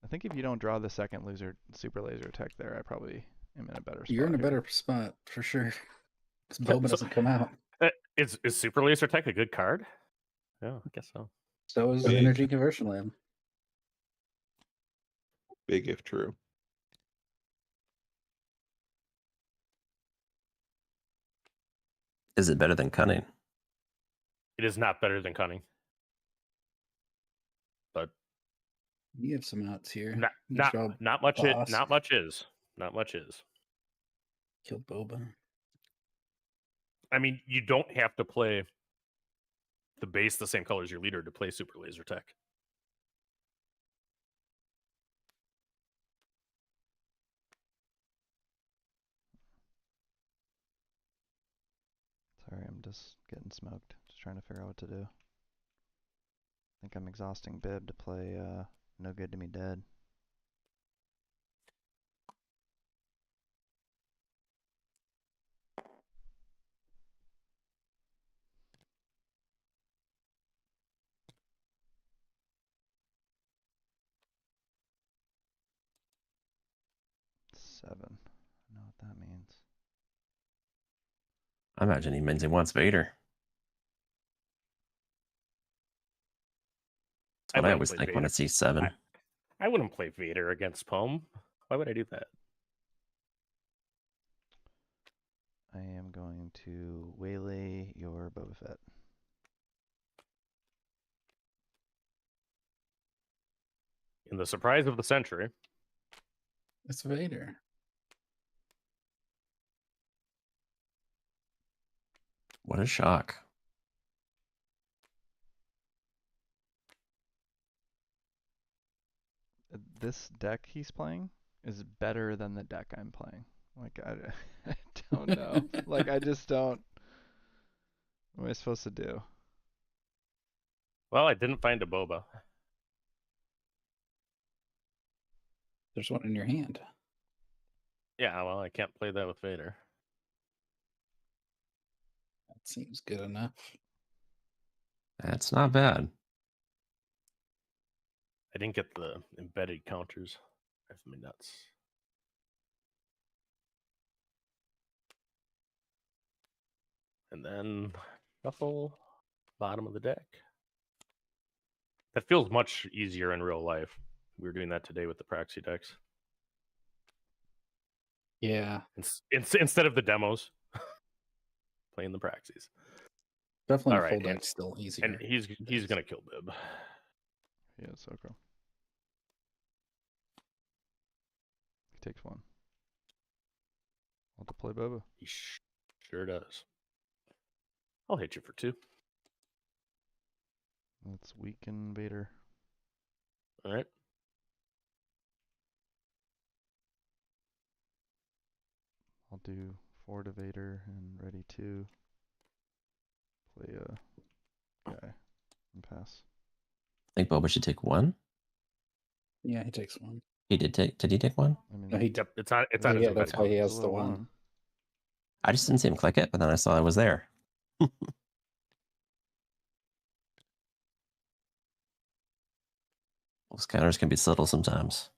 I think if you don't draw the second super laser tech there, I probably am in a better spot. You're in a here. better spot for sure. Because Boba doesn't come out. Is super laser tech a good card? Yeah, I guess so. So is Big. Energy Conversion Lab. Big if true. Is it better than cunning? It is not better than cunning. But You have some outs here. not much boss. not much is. Not much is. Kill Boba. I mean, you don't have to play the base the same color as your leader to play super laser tech. Sorry, I'm just getting smoked. Just trying to figure out what to do. I think I'm exhausting Bib to play No Good to Me Dead. Seven. I know what that means. I imagine he means he wants Vader. That's what I always think when I see 7. I wouldn't play Vader against Poem. Why would I do that? I am going to waylay your Boba Fett. In the surprise of the century. It's Vader. What a shock. This deck he's playing is better than the deck I'm playing. Like, I don't know. Like, I just don't. What am I supposed to do? Well, I didn't find a Boba. There's one in your hand. Yeah, well, I can't play that with Vader. That seems good enough. That's not bad. I didn't get the embedded counters. Drives me nuts. And then shuffle bottom of the deck. That feels much easier in real life. We were doing that today with the proxy decks. Yeah. Instead of the demos, playing the proxies. Definitely All right, full deck's still easier. And he's gonna kill Bib. Yeah, Soko. He takes 1. I'll deploy Boba. He sure does. I'll hit you for 2. Let's weaken Vader. All right. I'll do 4 to Vader and ready 2. Play a guy and pass. I think Boba should take 1. Yeah, he takes 1. He did take. Did he take 1? I mean, No, he Yep, it's on his yeah, embedded that's why he it's has a the little 1. I just didn't see him click it, but then I saw it was there. Those counters can be subtle sometimes.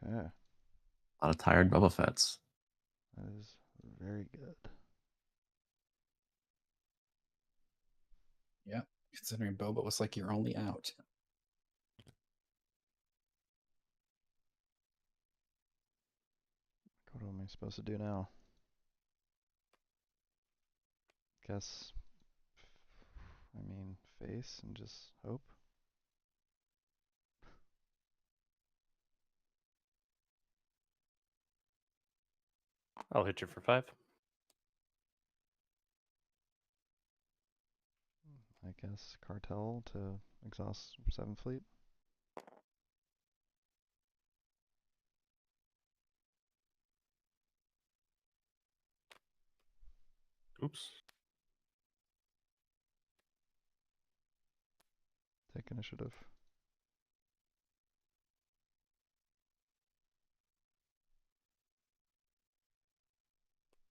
Okay. A lot of tired Boba Fett's. That is very good. Yeah, considering Boba was like your only out. What am I supposed to do now? Guess, I mean, face and just hope. I'll hit you for 5. I guess cartel to exhaust 7 fleet. Oops. Take initiative.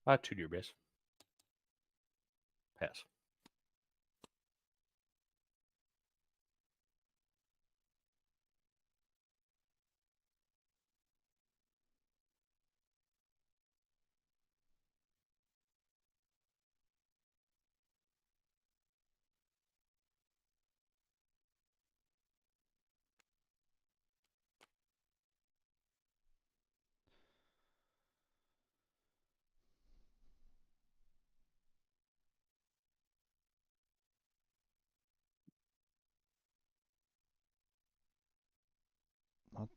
To your base. Pass.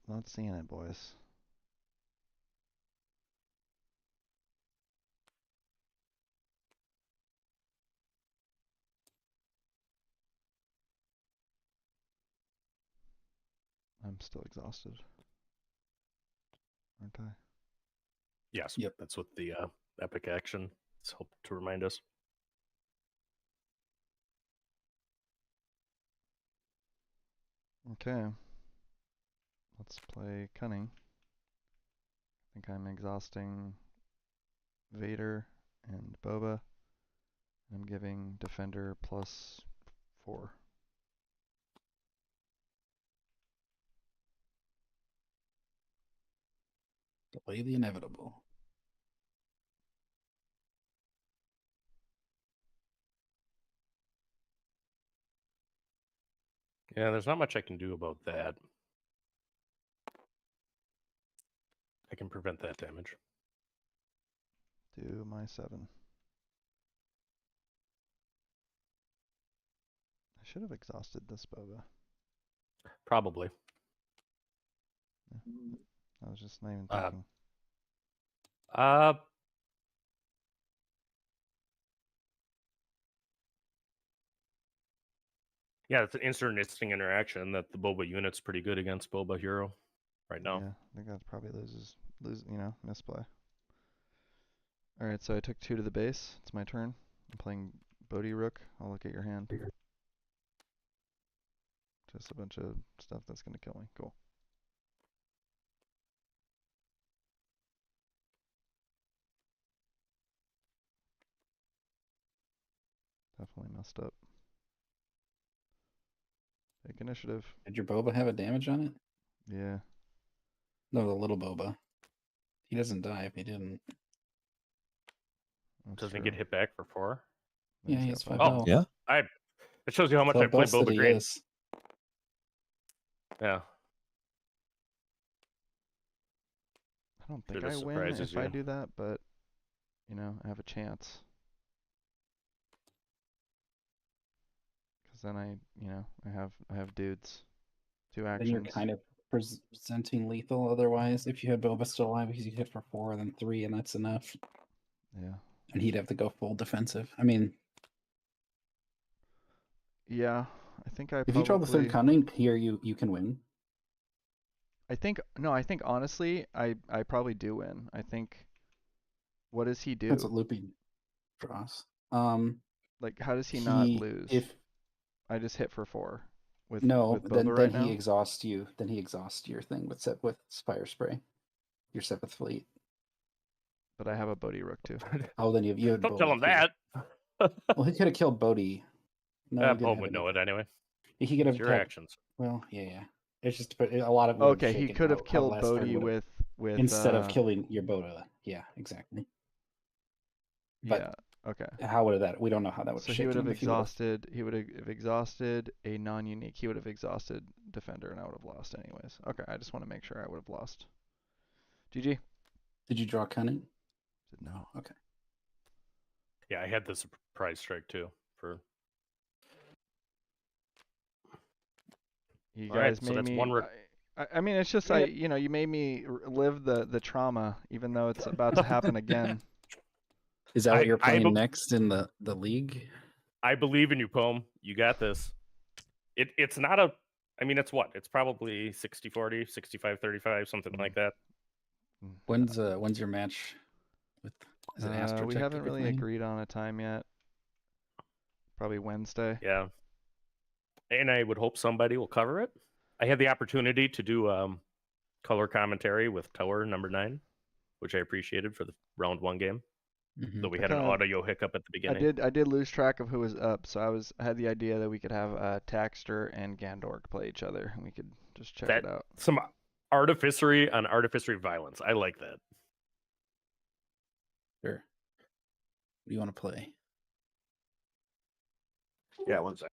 Not seeing it, boys. I'm still exhausted, aren't I? Yes. Yep. That's what the epic action is helped to remind us. Okay. Let's play cunning. I think I'm exhausting Vader and Boba. I'm giving defender +4. Delay the inevitable. Yeah, there's not much I can do about that. I can prevent that damage. Do my 7. I should have exhausted this Boba. Probably. Yeah. I was just not even Uh, thinking. Yeah, it's an interesting interaction that the Boba unit's pretty good against Boba Hero right now. Yeah, I think that probably misplay. Alright, so I took 2 to the base. It's my turn. I'm playing Bodhi Rook. I'll look at your hand. Just a bunch of stuff that's going to kill me. Cool. Definitely messed up. Take initiative. Did your Boba have a damage on it? Yeah. No, the little Boba. He doesn't die if he didn't. Doesn't he get hit back for 4? Yeah, he has 5 Oh, health. Yeah. It shows you how much So I play busted Boba he Green. is. Yeah. I don't think Sure, I this win surprises if I you. do that, but, I have a chance. Because then I have dudes. 2 Then actions. you're kind of presenting lethal otherwise. If you had Boba still alive, because you hit for 4 and then 3, and that's enough. Yeah. And he'd have to go full defensive. I mean, Yeah, I think I if you draw the 3rd cunning here, you can win. I think honestly, I probably do win. I think. What does he do? That's what Loopy draws. Like, how does he not lose? I just hit for 4. with then Boba right now? he exhausts you. Then he exhausts your thing with fire spray. Your 7th fleet. But I have a Bodhi Rook too. Oh, then you had Don't Bodhi tell him too. that. Well, he could have killed Bodhi. No, he didn't Poem have would it. know it anyway. He could have It's your killed. actions. Well, yeah. It's just a lot of. Okay, he could have killed Bodhi with instead of killing your Boda. Yeah, exactly. But yeah. Okay. how would that? We don't know how that would. So he would have exhausted. He would have exhausted a non-unique. He would have exhausted defender, and I would have lost anyways. Okay, I just want to make sure I would have lost. GG. Did you draw cunning? No. Okay. Yeah, I had the surprise strike too. For you all right, guys so made that's me. one. I mean, it's just you made me live the trauma, even though it's about to happen again. Is that what you're playing next in the league? I believe in you, Poem. You got this. It's not a. I mean, it's what? It's probably 60-40, 65-35, something like that. When's your match with? Is it Astro? We haven't really agreed on a time yet. Probably Wednesday. Yeah. And I would hope somebody will cover it. I had the opportunity to do color commentary with Tower number 9, which I appreciated for the round 1 game. Mm-hmm. So we had an audio hiccup at the beginning. I did lose track of who was up, so I had the idea that we could have Taxter and Gandork play each other, and we could just check it out. Some artificery on artificery violence. I like that. Sure. What do you want to play? Yeah, one sec.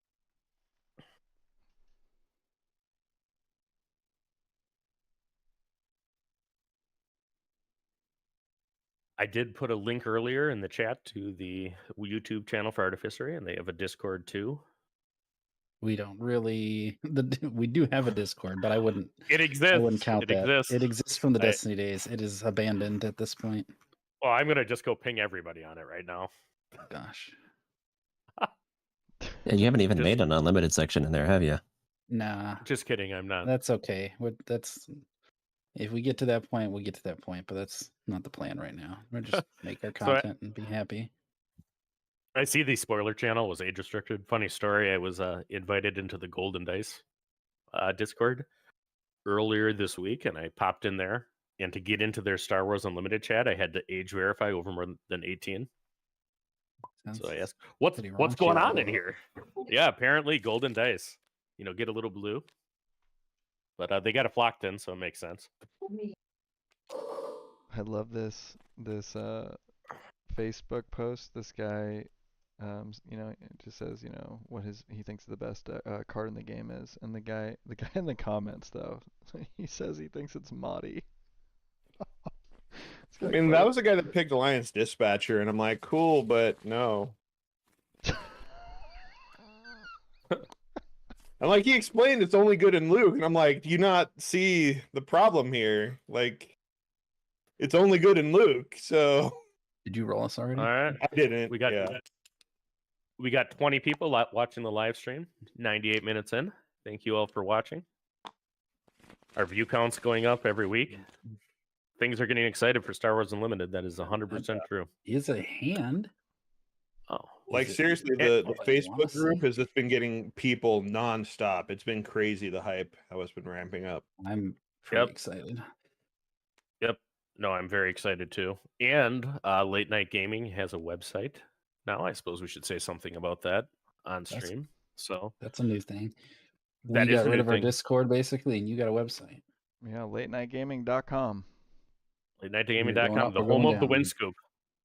I did put a link earlier in the chat to the YouTube channel for Artificery, and they have a Discord too. We don't really. We do have a Discord, but I wouldn't. It exists. I wouldn't count that. Exists. It exists from the Destiny days. It is abandoned at this point. Well, I'm gonna just go ping everybody on it right now. Gosh. And you haven't even made an unlimited section in there, have you? Nah. Just kidding. I'm not. That's okay. If we get to that point, we'll get to that point. But that's not the plan right now. We'll just make our content and be happy. I see the spoiler channel was age restricted. Funny story. I was invited into the Golden Dice Discord earlier this week, and I popped in there. And to get into their Star Wars Unlimited chat, I had to age verify over more than 18. So I asked, "What's going on in here?" Yeah, apparently Golden Dice. Get a little blue. But they got it flocked in, so it makes sense. I love this Facebook post. This guy, it just says, what he thinks the best card in the game is, and the guy in the comments though, he says he thinks it's Mahdi. I mean, that was the guy that picked Alliance Dispatcher, and I'm like, cool, but no. I'm like, he explained it's only good in Luke, and I'm like, do you not see the problem here? Like, it's only good in Luke, so. Did you roll us already? All right. I didn't. We got 20 people watching the live stream, 98 minutes in. Thank you all for watching. Our view count's going up every week. Things are getting excited for Star Wars Unlimited. That is 100% true. Is a hand. Oh, like seriously, the Facebook group has just been getting people nonstop. It's been crazy. The hype, how it's been ramping up. I'm pretty excited. Yep. No, I'm very excited too. And Late Night Gaming has a website now. I suppose we should say something about that on stream. That's a new thing. We got rid of our Discord basically, and you got a website. Yeah, latenightgaming.com. LateNightGaming.com, the home of the Wind Scoop.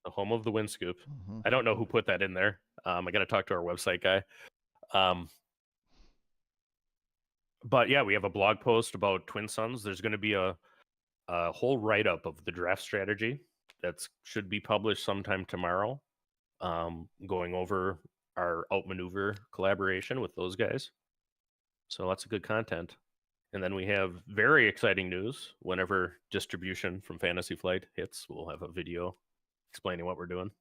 The home of the Wind Scoop. Mm-hmm. I don't know who put that in there. I got to talk to our website guy. But yeah, we have a blog post about Twin Suns. There's going to be a whole write-up of the draft strategy that should be published sometime tomorrow, going over our outmaneuver collaboration with those guys. So lots of good content. And then we have very exciting news. Whenever distribution from Fantasy Flight hits, we'll have a video explaining what we're doing.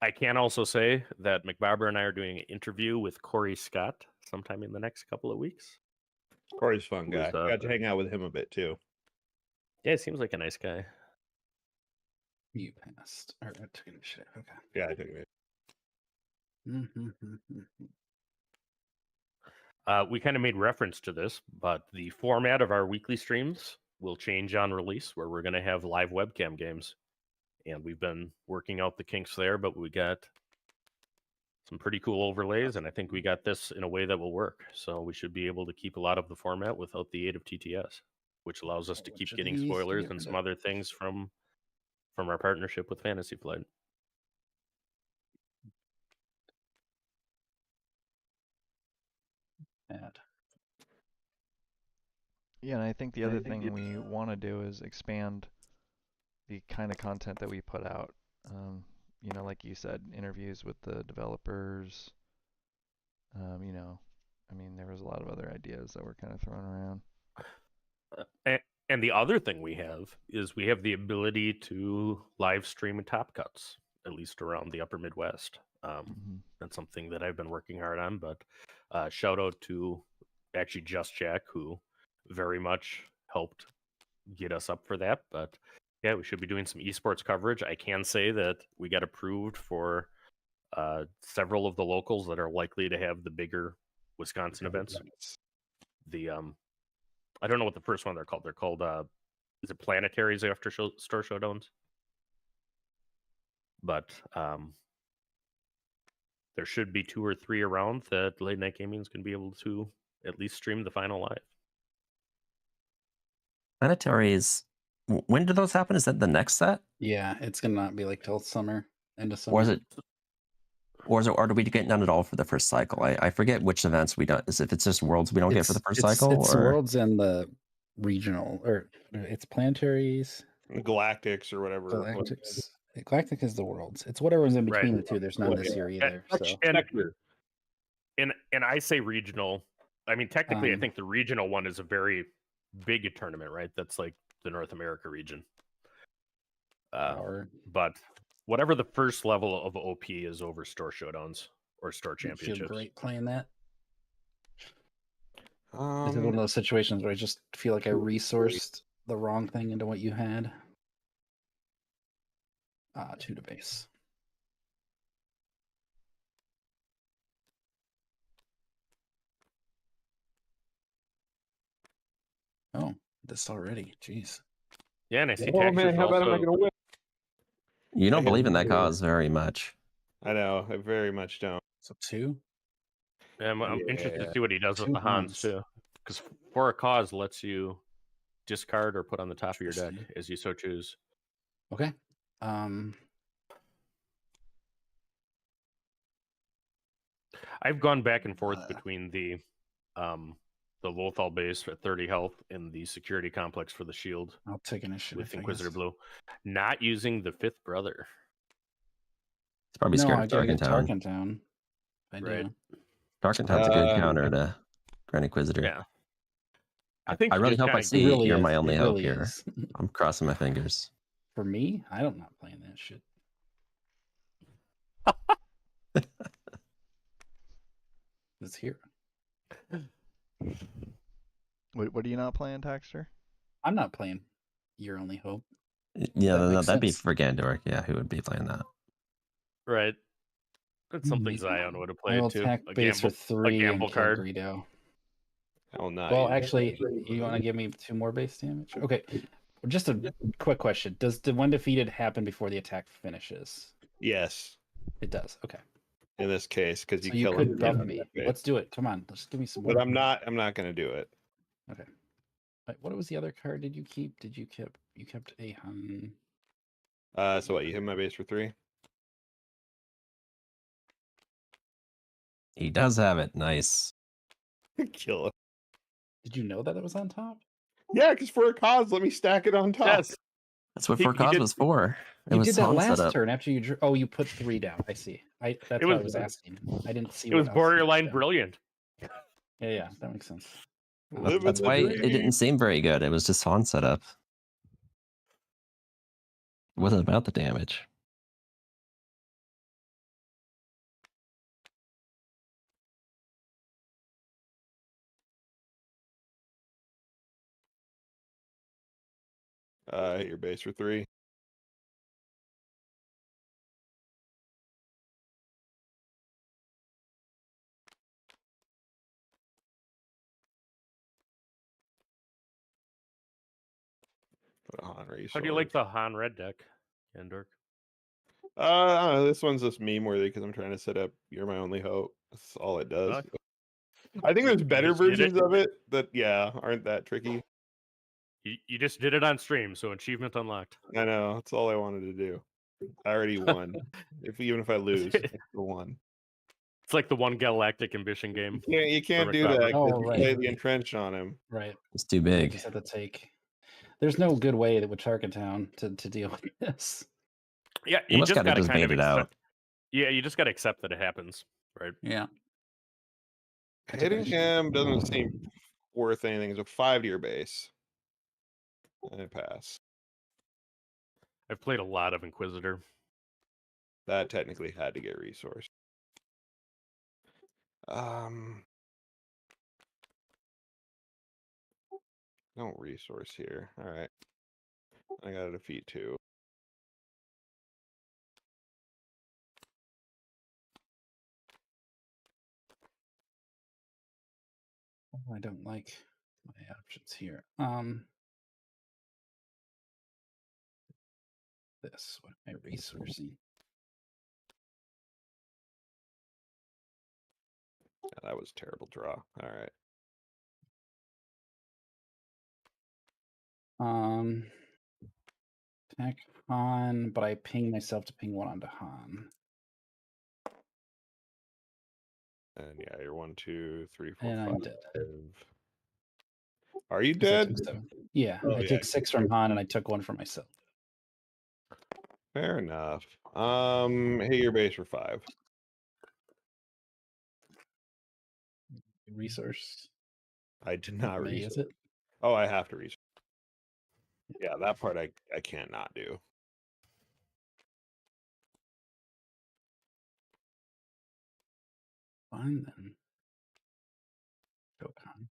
I can also say that McBarber and I are doing an interview with Corey Scott sometime in the next couple of weeks. Corey's a fun guy. Got to hang out with him a bit too. Yeah, he seems like a nice guy. You passed. Or I took initiative. Okay. Yeah, I took it. We kind of made reference to this, but the format of our weekly streams will change on release, where we're going to have live webcam games. And we've been working out the kinks there, but we got some pretty cool overlays, and I think we got this in a way that will work. So we should be able to keep a lot of the format without the aid of TTS, which allows us to keep getting spoilers and some other things from our partnership with Fantasy Flight. Yeah, and I think the other thing we want to do is expand the kind of content that we put out. You know, like you said, interviews with the developers. You know, I mean, there was a lot of other ideas that were kind of thrown around. And the other thing we have is we have the ability to live stream Top Cuts, at least around the upper Midwest. That's something that I've been working hard on, but shout out to actually Just Jack, who very much helped get us up for that. But yeah, we should be doing some esports coverage. I can say that we got approved for several of the locals that are likely to have the bigger Wisconsin events. The I don't know what the first one they're called. They're called is it Planetaries after store showdowns? But there should be 2 or 3 around that Late Night Gaming is going to be able to at least stream the final live. Planetaries, when do those happen? Is that the next set? Yeah, it's gonna not be like till summer, end of summer. Or do we get none at all for the first cycle? I forget which events we don't. Is if it's just Worlds we don't get for the first cycle? It's Worlds and the regional, or it's Planetaries, Galactics or whatever. Galactics. Galactic is the Worlds. It's whatever's in between the two. There's none this year either. And I say regional. I mean, technically, I think the regional one is a very big tournament, right? That's like the North America region. But whatever the first level of OP is over store showdowns or store championships. I feel great playing that. This is one of those situations where I just feel like I resourced the wrong thing into what you had. 2 to base. Oh, this already. Jeez. Yeah, and I see man, how bad am I going to win? You don't believe in that cause very much. I know, I very much don't. So 2? Yeah, I'm interested to see what he does with the Hans too. Because For a Cause lets you discard or put on the top of your deck as you so choose. Okay. I've gone back and forth between the Lothal base at 30 health and the security complex for the shield. I'll take initiative with Inquisitor Blue. Not using the 5th brother. It's probably scared of Tarkentown. Right. Tarkentown's a good counter to Grand Inquisitor. Yeah. I really hope I see really you're my only hope here. I'm crossing my fingers. For me, I'm not playing that shit. It's here. What are you not playing, Taxter? I'm not playing Your Only Hope. Yeah, that'd be for Gandork. Yeah, who would be playing that? Right. That's something Zion would have played too. A base for 3 a gamble card. Greedo. Oh, nice. Well, actually, you want to give me 2 more base damage? Okay. Just a quick question. Does the one defeated happen before the attack finishes? Yes. It does. Okay. In this case, because you kill him. Buff me. Let's do it. Come on. Just give me some. But I'm not going to do it. Okay. What was the other card? Did you keep? You kept a So what? You hit my base for 3. He does have it. Nice. Kill him. Did you know that it was on top? Yeah, because For a Cause, let me stack it on top. Yes. That's what For a Cause was for. You did that last turn after you drew. Oh, you put 3 down. I see. That's what I was asking. I didn't see. It was borderline brilliant. Yeah, that makes sense. That's why it didn't seem very good. It was just fun setup. It wasn't about the damage. Hit your base for 3. on resource. How do you like the Han red deck, Gandork? I don't know. This one's just meme worthy because I'm trying to set up You're My Only Hope. That's all it does. I think there's better versions of it that aren't that tricky. You just did it on stream, so achievement unlocked. I know. That's all I wanted to do. I already won. Even if I lose, it's the one. It's like the one galactic ambition game. You can't do that. Oh, You right. play the entrench on him. Right. It's too You big. just have to take. There's no good way that with Tarkatown to deal with this. Yeah, You you just just gotta got to kind of bait it out. Yeah, you just got to accept that it happens, right? Yeah. Hitting him doesn't seem worth anything. It's a 5 to your base. I pass. I've played a lot of Inquisitor. That technically had to get resource. No resource here. All right. I got to defeat 2. Oh, I don't like my options here. This, what am I resourcing? Yeah, that was a terrible draw. All right. Attack Han, but I ping myself to ping 1 onto Han. And yeah, you're 1, 2, 3, 4, And 5. I'm dead. Are you 'Cause I dead? took 7. Yeah, Oh, I yeah. took 6 from Han and I took 1 for myself. Fair enough. Hit your base for 5. Resource. I did not May, resource. is it? Oh, I have to resource. Yeah, that part I can't not do. Fine then. Choke Han.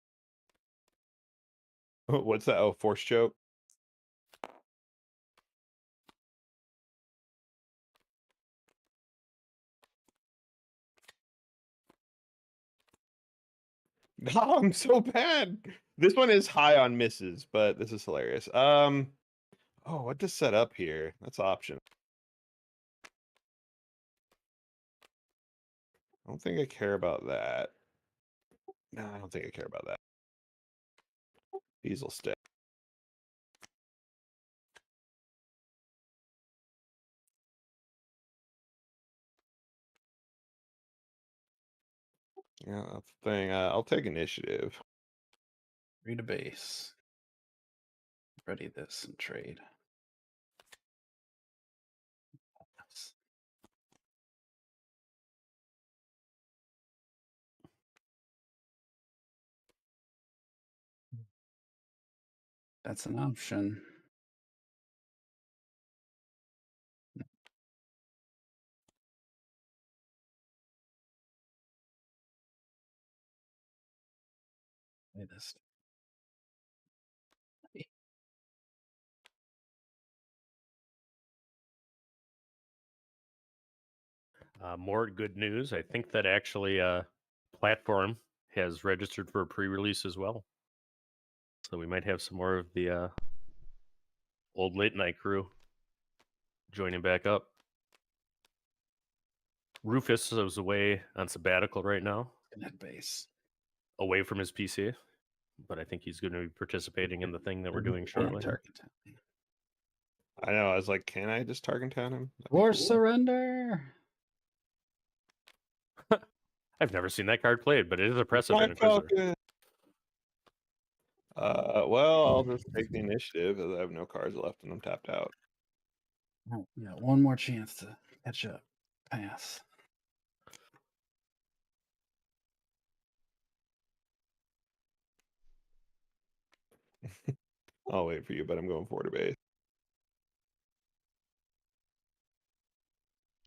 What's that? Oh, force choke. Oh, I'm so bad. This one is high on misses, but this is hilarious. Oh, what to set up here? That's option. I don't think I care about that. No, I don't think I care about that. These will stay. Yeah, that's the thing. I'll take initiative. Read a base. Ready this and trade. That's an option. Play this. More good news. I think that actually Platform has registered for a pre-release as well. So we might have some more of the old late night crew joining back up. Rufus is away on sabbatical right now. Net base. Away from his PC. But I think he's going to be participating in the thing that we're doing shortly. I know. I was like, can I just Tarkatown him? Or surrender. I've never seen that card played, but it is impressive in Inquisitor. Well, I'll just take the initiative as I have no cards left and I'm tapped out. Oh, yeah, one more chance to catch up. Pass. I'll wait for you, but I'm going forward to base.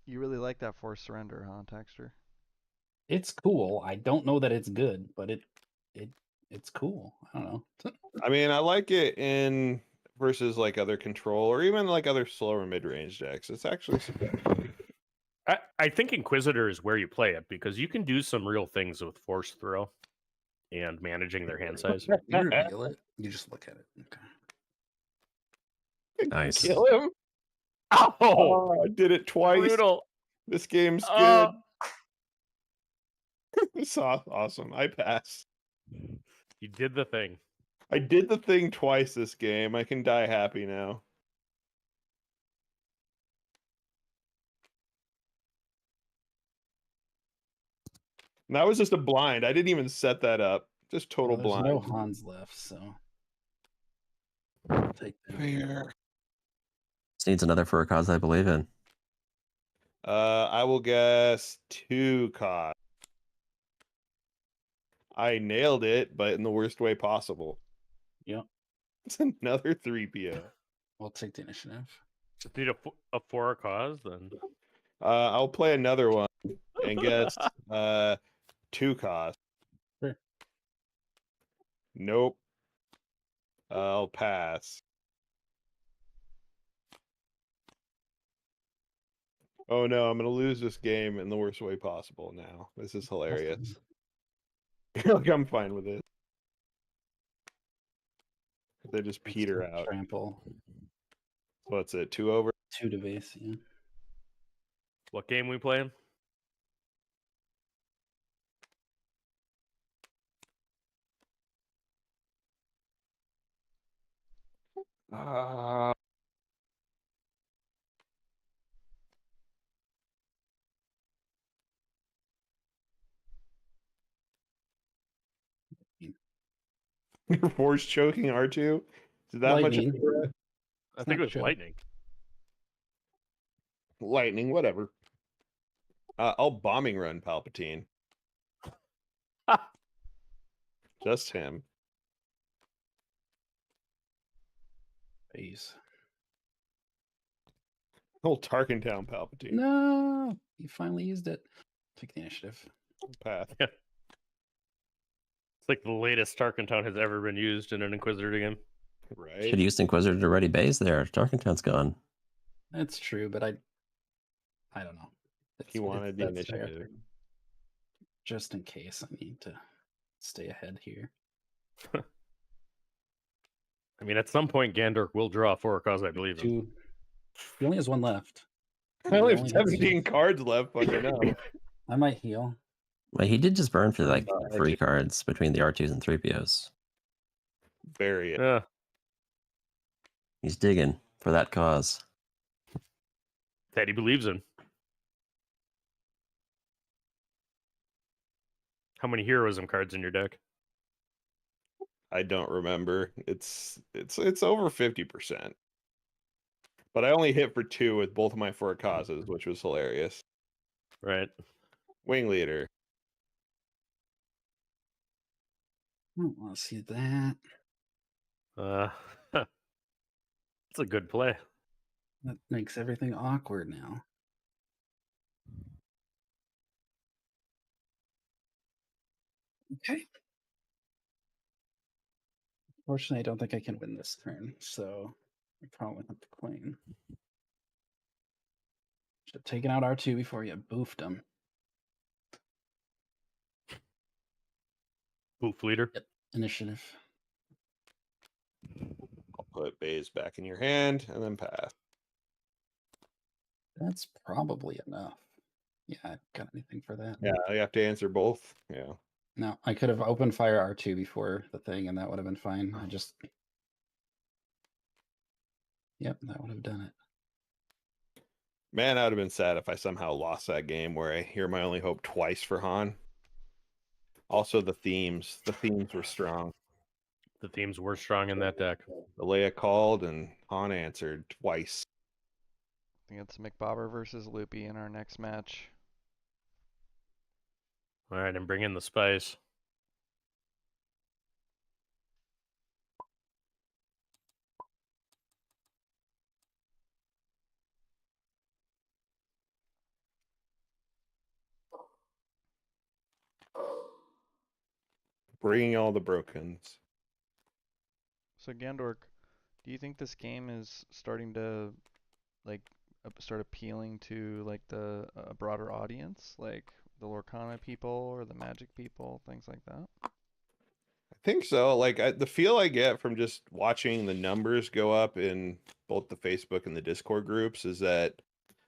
You really like that forced surrender, huh, Texter? It's cool. I don't know that it's good, but it's cool. I don't know. I mean, I like it in versus like other control or even like other slower mid-range decks. It's actually I think Inquisitor is where you play it because you can do some real things with Force Throw and managing their hand size. You reveal it. You just look at it. Okay. Nice. Kill him. Oh, Oh, I did it twice. brutal. This game's Oh. good. It's awesome. I pass. You did the thing. I did the thing twice this game. I can die happy now. And that was just a blind. I didn't even set that up. Just total Well, there's blind. no Hans left, so I'll take that. Fair. This needs another for a cause I believe in. I will guess 2 cost. I nailed it, but in the worst way possible. Yep. It's another 3PO. We'll take the initiative. Just need a for a cause then. I'll play another one and guess 2 cost. Sure. Nope. I'll pass. Oh no, I'm gonna lose this game in the worst way possible now. This is hilarious. Like, I'm fine with it. They just peter out. Trample. What's it? 2 over? 2 to base, yeah. What game we playing? You're force choking R2? Is that Lightning. much of a threat? I think it was sure. lightning. Lightning, whatever. I'll bombing run Palpatine. Just him. Base. Old Tarkentown Palpatine. No, you finally used it. Take the initiative. Path. It's like the latest Tarkentown has ever been used in an Inquisitor game. Right. Should have used Inquisitor to ready base there. Tarkentown's gone. That's true, but I don't know. He wanted the that's fair. initiative. Just in case I need to stay ahead here. I mean, at some point, Gandork will draw for a cause I believe in. 2. He only has 1 left. I only He have has 17 cards left. Fucking hell. I might heal. Well, he did just burn for like I 3 just- cards between the R2s and 3POs. Bury it. Yeah. He's digging for that cause. That he believes in. How many heroism cards in your deck? I don't remember. It's over 50%. But I only hit for 2 with both of my 4 causes, which was hilarious. Right. Wing leader. I don't want to see that. It's a good play. That makes everything awkward now. Okay. Fortunately, I don't think I can win this turn, so I probably have to claim. Should have taken out R2 before you boofed him. Boof leader. Yep. Initiative. I'll put Baze back in your hand and then pass. That's probably enough. Yeah, I've got anything for that. Yeah, you have to answer both. Yeah. No, I could have opened fire R2 before the thing, and that would have been fine. I just... Yep, that would have done it. Man, I would have been sad if I somehow lost that game where I hear my only hope twice for Han. Also, the themes. The themes were strong. The themes were strong in that deck. Leia called and Han answered twice. I think it's McBobber versus Loopy in our next match. All right, and bring in the spice. Bringing all the brokens. So Gandork, do you think this game is starting to like start appealing to like the broader audience, like the Lorcana people or the Magic people, things like that? I think so. Like the feel I get from just watching the numbers go up in both the Facebook and the Discord groups is that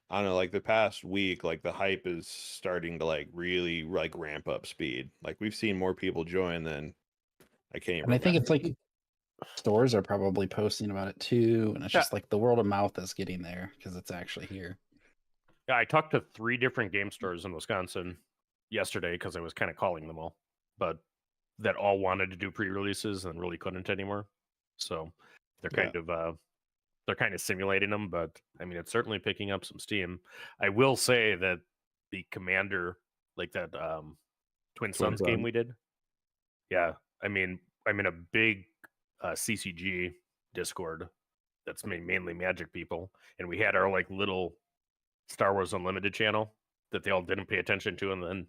I don't know, like the past week, like the hype is starting to like really like ramp up speed. Like we've seen more people join than I can't even And I think remember. it's like stores are probably posting about it too, and it's Yeah. just like the word of mouth is getting there because it's actually here. Yeah, I talked to 3 different game stores in Wisconsin yesterday because I was kind of calling them all, but that all wanted to do pre-releases and really couldn't anymore. So they're Yeah. kind of simulating them, but I mean it's certainly picking up some steam. I will say that the Commander, like that Twin Suns game we did, yeah, I mean I'm in a big CCG Discord that's mainly Magic people, and we had our like little Star Wars Unlimited channel that they all didn't pay attention to, and then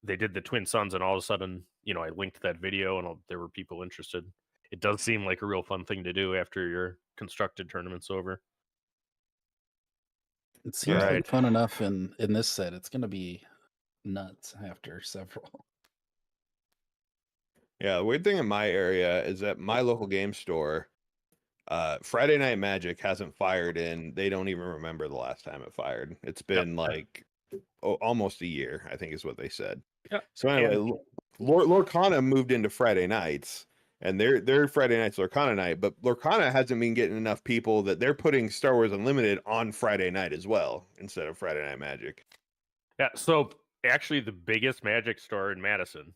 they did the Twin Suns, and all of a sudden, I linked that video, and there were people interested. It does seem like a real fun thing to do after your constructed tournament's over. It seems Right. like fun enough in this set. It's going to be nuts after several. Yeah, the weird thing in my area is that my local game store, Friday Night Magic hasn't fired in, they don't even remember the last time it fired. It's been like almost a year, I think is what they said. Yeah. So anyway, Lorcana moved into Friday nights, and their Friday night's Lorcana night, but Lorcana hasn't been getting enough people that they're putting Star Wars Unlimited on Friday night as well, instead of Friday Night Magic. Yeah, so actually the biggest Magic store in Madison,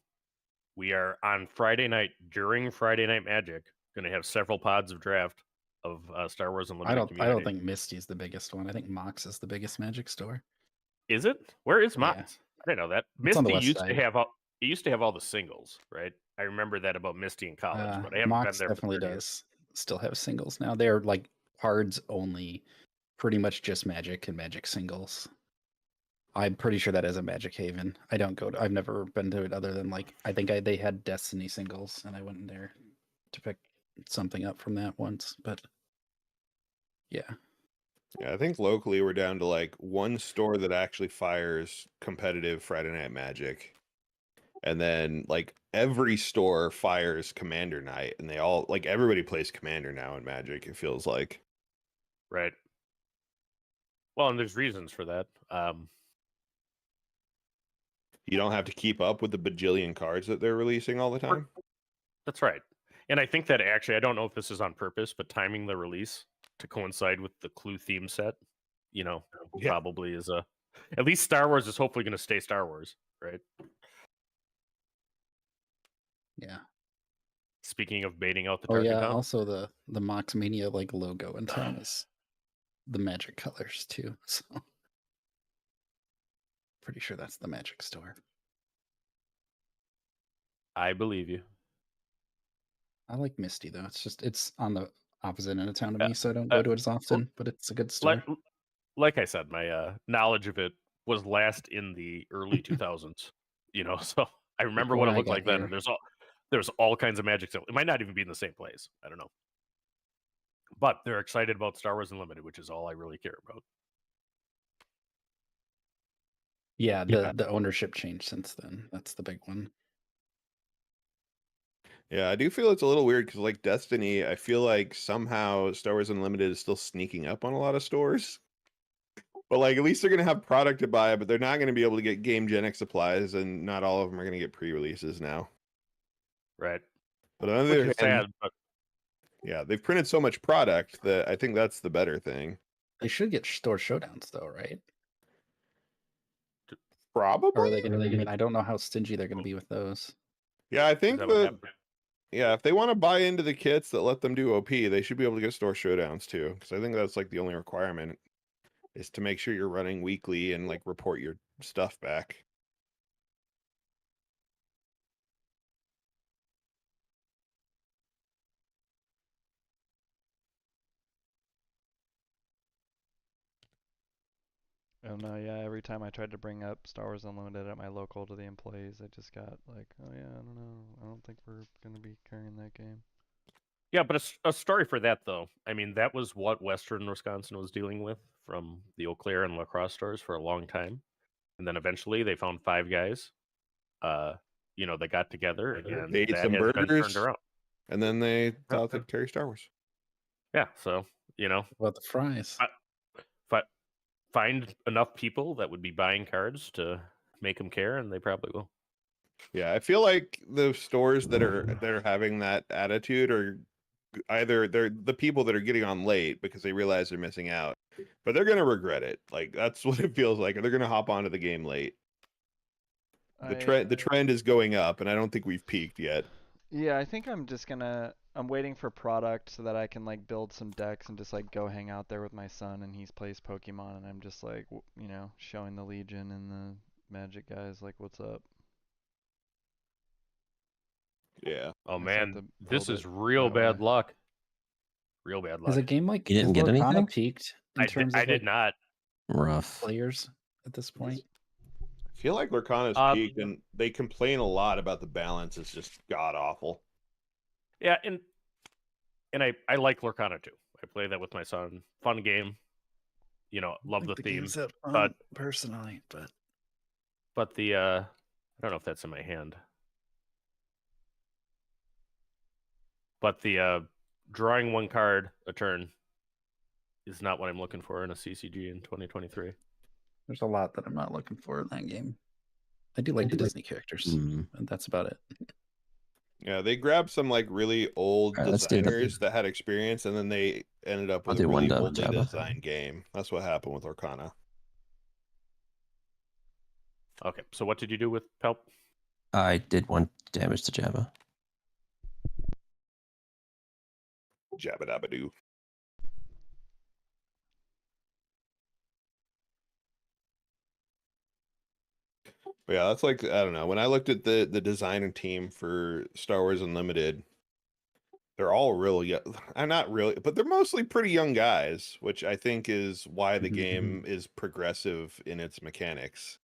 we are on Friday night during Friday Night Magic going to have several pods of draft of Star Wars Unlimited. I don't think Misty's the biggest one. I think Mox is the biggest Magic store. Is it? Where is Mox? Yeah. I didn't know that. It's on the Misty west used side. to have it used to have all the singles, right? I remember that about Misty in college, but I haven't Mox been there. definitely does still have singles now. They're like cards only, pretty much just Magic and Magic singles. I'm pretty sure that is a Magic Haven. I've never been to it other than like I think they had Destiny singles, and I went in there to pick something up from that once. But yeah, Yeah, I think locally we're down to like one store that actually fires competitive Friday Night Magic. And then like every store fires Commander Night, and they all like everybody plays Commander now in Magic, it feels like. Right. Well, and there's reasons for that. You don't have to keep up with the bajillion cards that they're releasing all the time. That's right. And I think that actually, I don't know if this is on purpose, but timing the release to coincide with the Clue theme set, probably is at least Star Wars is hopefully going to stay Star Wars, right? yeah. Speaking of baiting out the Oh yeah. Tarkatons. Also, the Mox Mania like logo in town is the Magic colors too. So pretty sure that's the Magic store. I believe you. I like Misty though. It's on the opposite end of town to me, so I don't go to it as often. But it's a good store. Like I said, my knowledge of it was last in the early 2000s. So I remember what it looked like then. And there's all kinds of Magic. It might not even be in the same place. I don't know. But they're excited about Star Wars Unlimited, which is all I really care about. Yeah, the ownership changed since then. That's the big one. Yeah, I do feel it's a little weird because like Destiny, I feel like somehow Star Wars Unlimited is still sneaking up on a lot of stores. But like at least they're gonna have product to buy, but they're not gonna be able to get Game Genic supplies, and not all of them are gonna get pre-releases now. Right. But on the other hand, sad, but yeah, they've printed so much product that I think that's the better thing. They should get store showdowns though, right? Probably. Or are they gonna? I mean, I don't know how stingy they're gonna be with those. Yeah, I think that if they want to buy into the kits that let them do OP, they should be able to get store showdowns too. Because I think that's like the only requirement is to make sure you're running weekly and like report your stuff back. Oh no, yeah, every time I tried to bring up Star Wars Unlimited at my local to the employees, I just got like, oh yeah, I don't know. I don't think we're going to be carrying that game. Yeah, but a story for that, though. I mean, that was what Western Wisconsin was dealing with from the Eau Claire and La Crosse stores for a long time. And then eventually they found Five Guys, they got together and They ate that some has been turned burgers, around. and then they thought they'd carry Star Wars. Yeah, so What about the fries? Find enough people that would be buying cards to make them care, and they probably will. Yeah, I feel like the stores that are having that attitude are either they're the people that are getting on late because they realize they're missing out, but they're gonna regret it. Like that's what it feels like. They're gonna hop onto the game late. The trend is going up, and I don't think we've peaked yet. Yeah, I think I'm waiting for product so that I can like build some decks and just like go hang out there with my son and he plays Pokemon and I'm just like, showing the Legion and the Magic guys like what's up. Yeah. Oh man, this is real bad luck. Real bad luck. Is a game like You didn't get anything? Peaked in terms of I did not. Rough. players at this point? I feel like Lorcana's peaked, and they complain a lot about the balance. It's just god awful. Yeah, and I like Lorcana too. I play that with my son. Fun game. Love the theme. But personally, but the I don't know if that's in my hand. But the drawing one card a turn is not what I'm looking for in a CCG in 2023. There's a lot that I'm not looking for in that game. I do like the Disney characters, and that's about it. Yeah, they grabbed some like really old designers that had experience, and then they ended up with a really oldly designed game. That's what happened with Lorcana. Okay, so what did you do with Pelp? I did 1 damage to Jabba. Jabba dabba doo. But yeah, that's like, I don't know. When I looked at the designer team for Star Wars Unlimited, they're all really young. I'm not really, but they're mostly pretty young guys, which I think is why the game is progressive in its mechanics.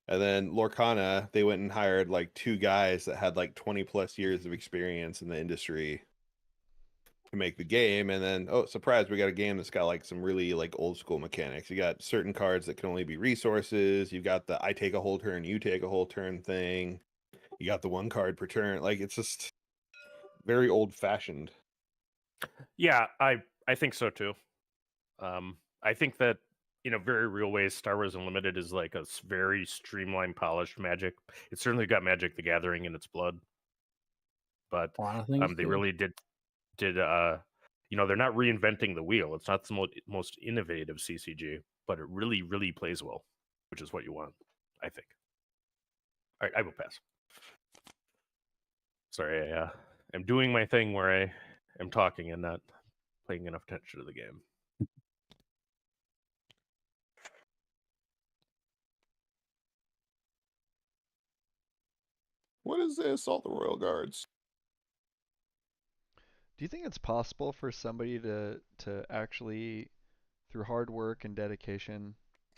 And then Lorcana, they went and hired like 2 guys that had like 20 plus years of experience in the industry to make the game. And then, oh, surprise, we got a game that's got like some really like old school mechanics. You got certain cards that can only be resources. You've got the I take a whole turn, you take a whole turn thing. You got the 1 card per turn. Like it's just very old fashioned. Yeah, I think so too. I think that in a very real way, Star Wars Unlimited is like a very streamlined, polished Magic. It's certainly got Magic the Gathering in its blood, but they really did. They're not reinventing the wheel. It's not the most innovative CCG, but it really, really plays well, which is what you want, I think. All right, I will pass. Sorry, I'm doing my thing where I am talking and not paying enough attention to the game. What is this? All the Royal Guards. Do you think it's possible for somebody to actually, through hard work and dedication,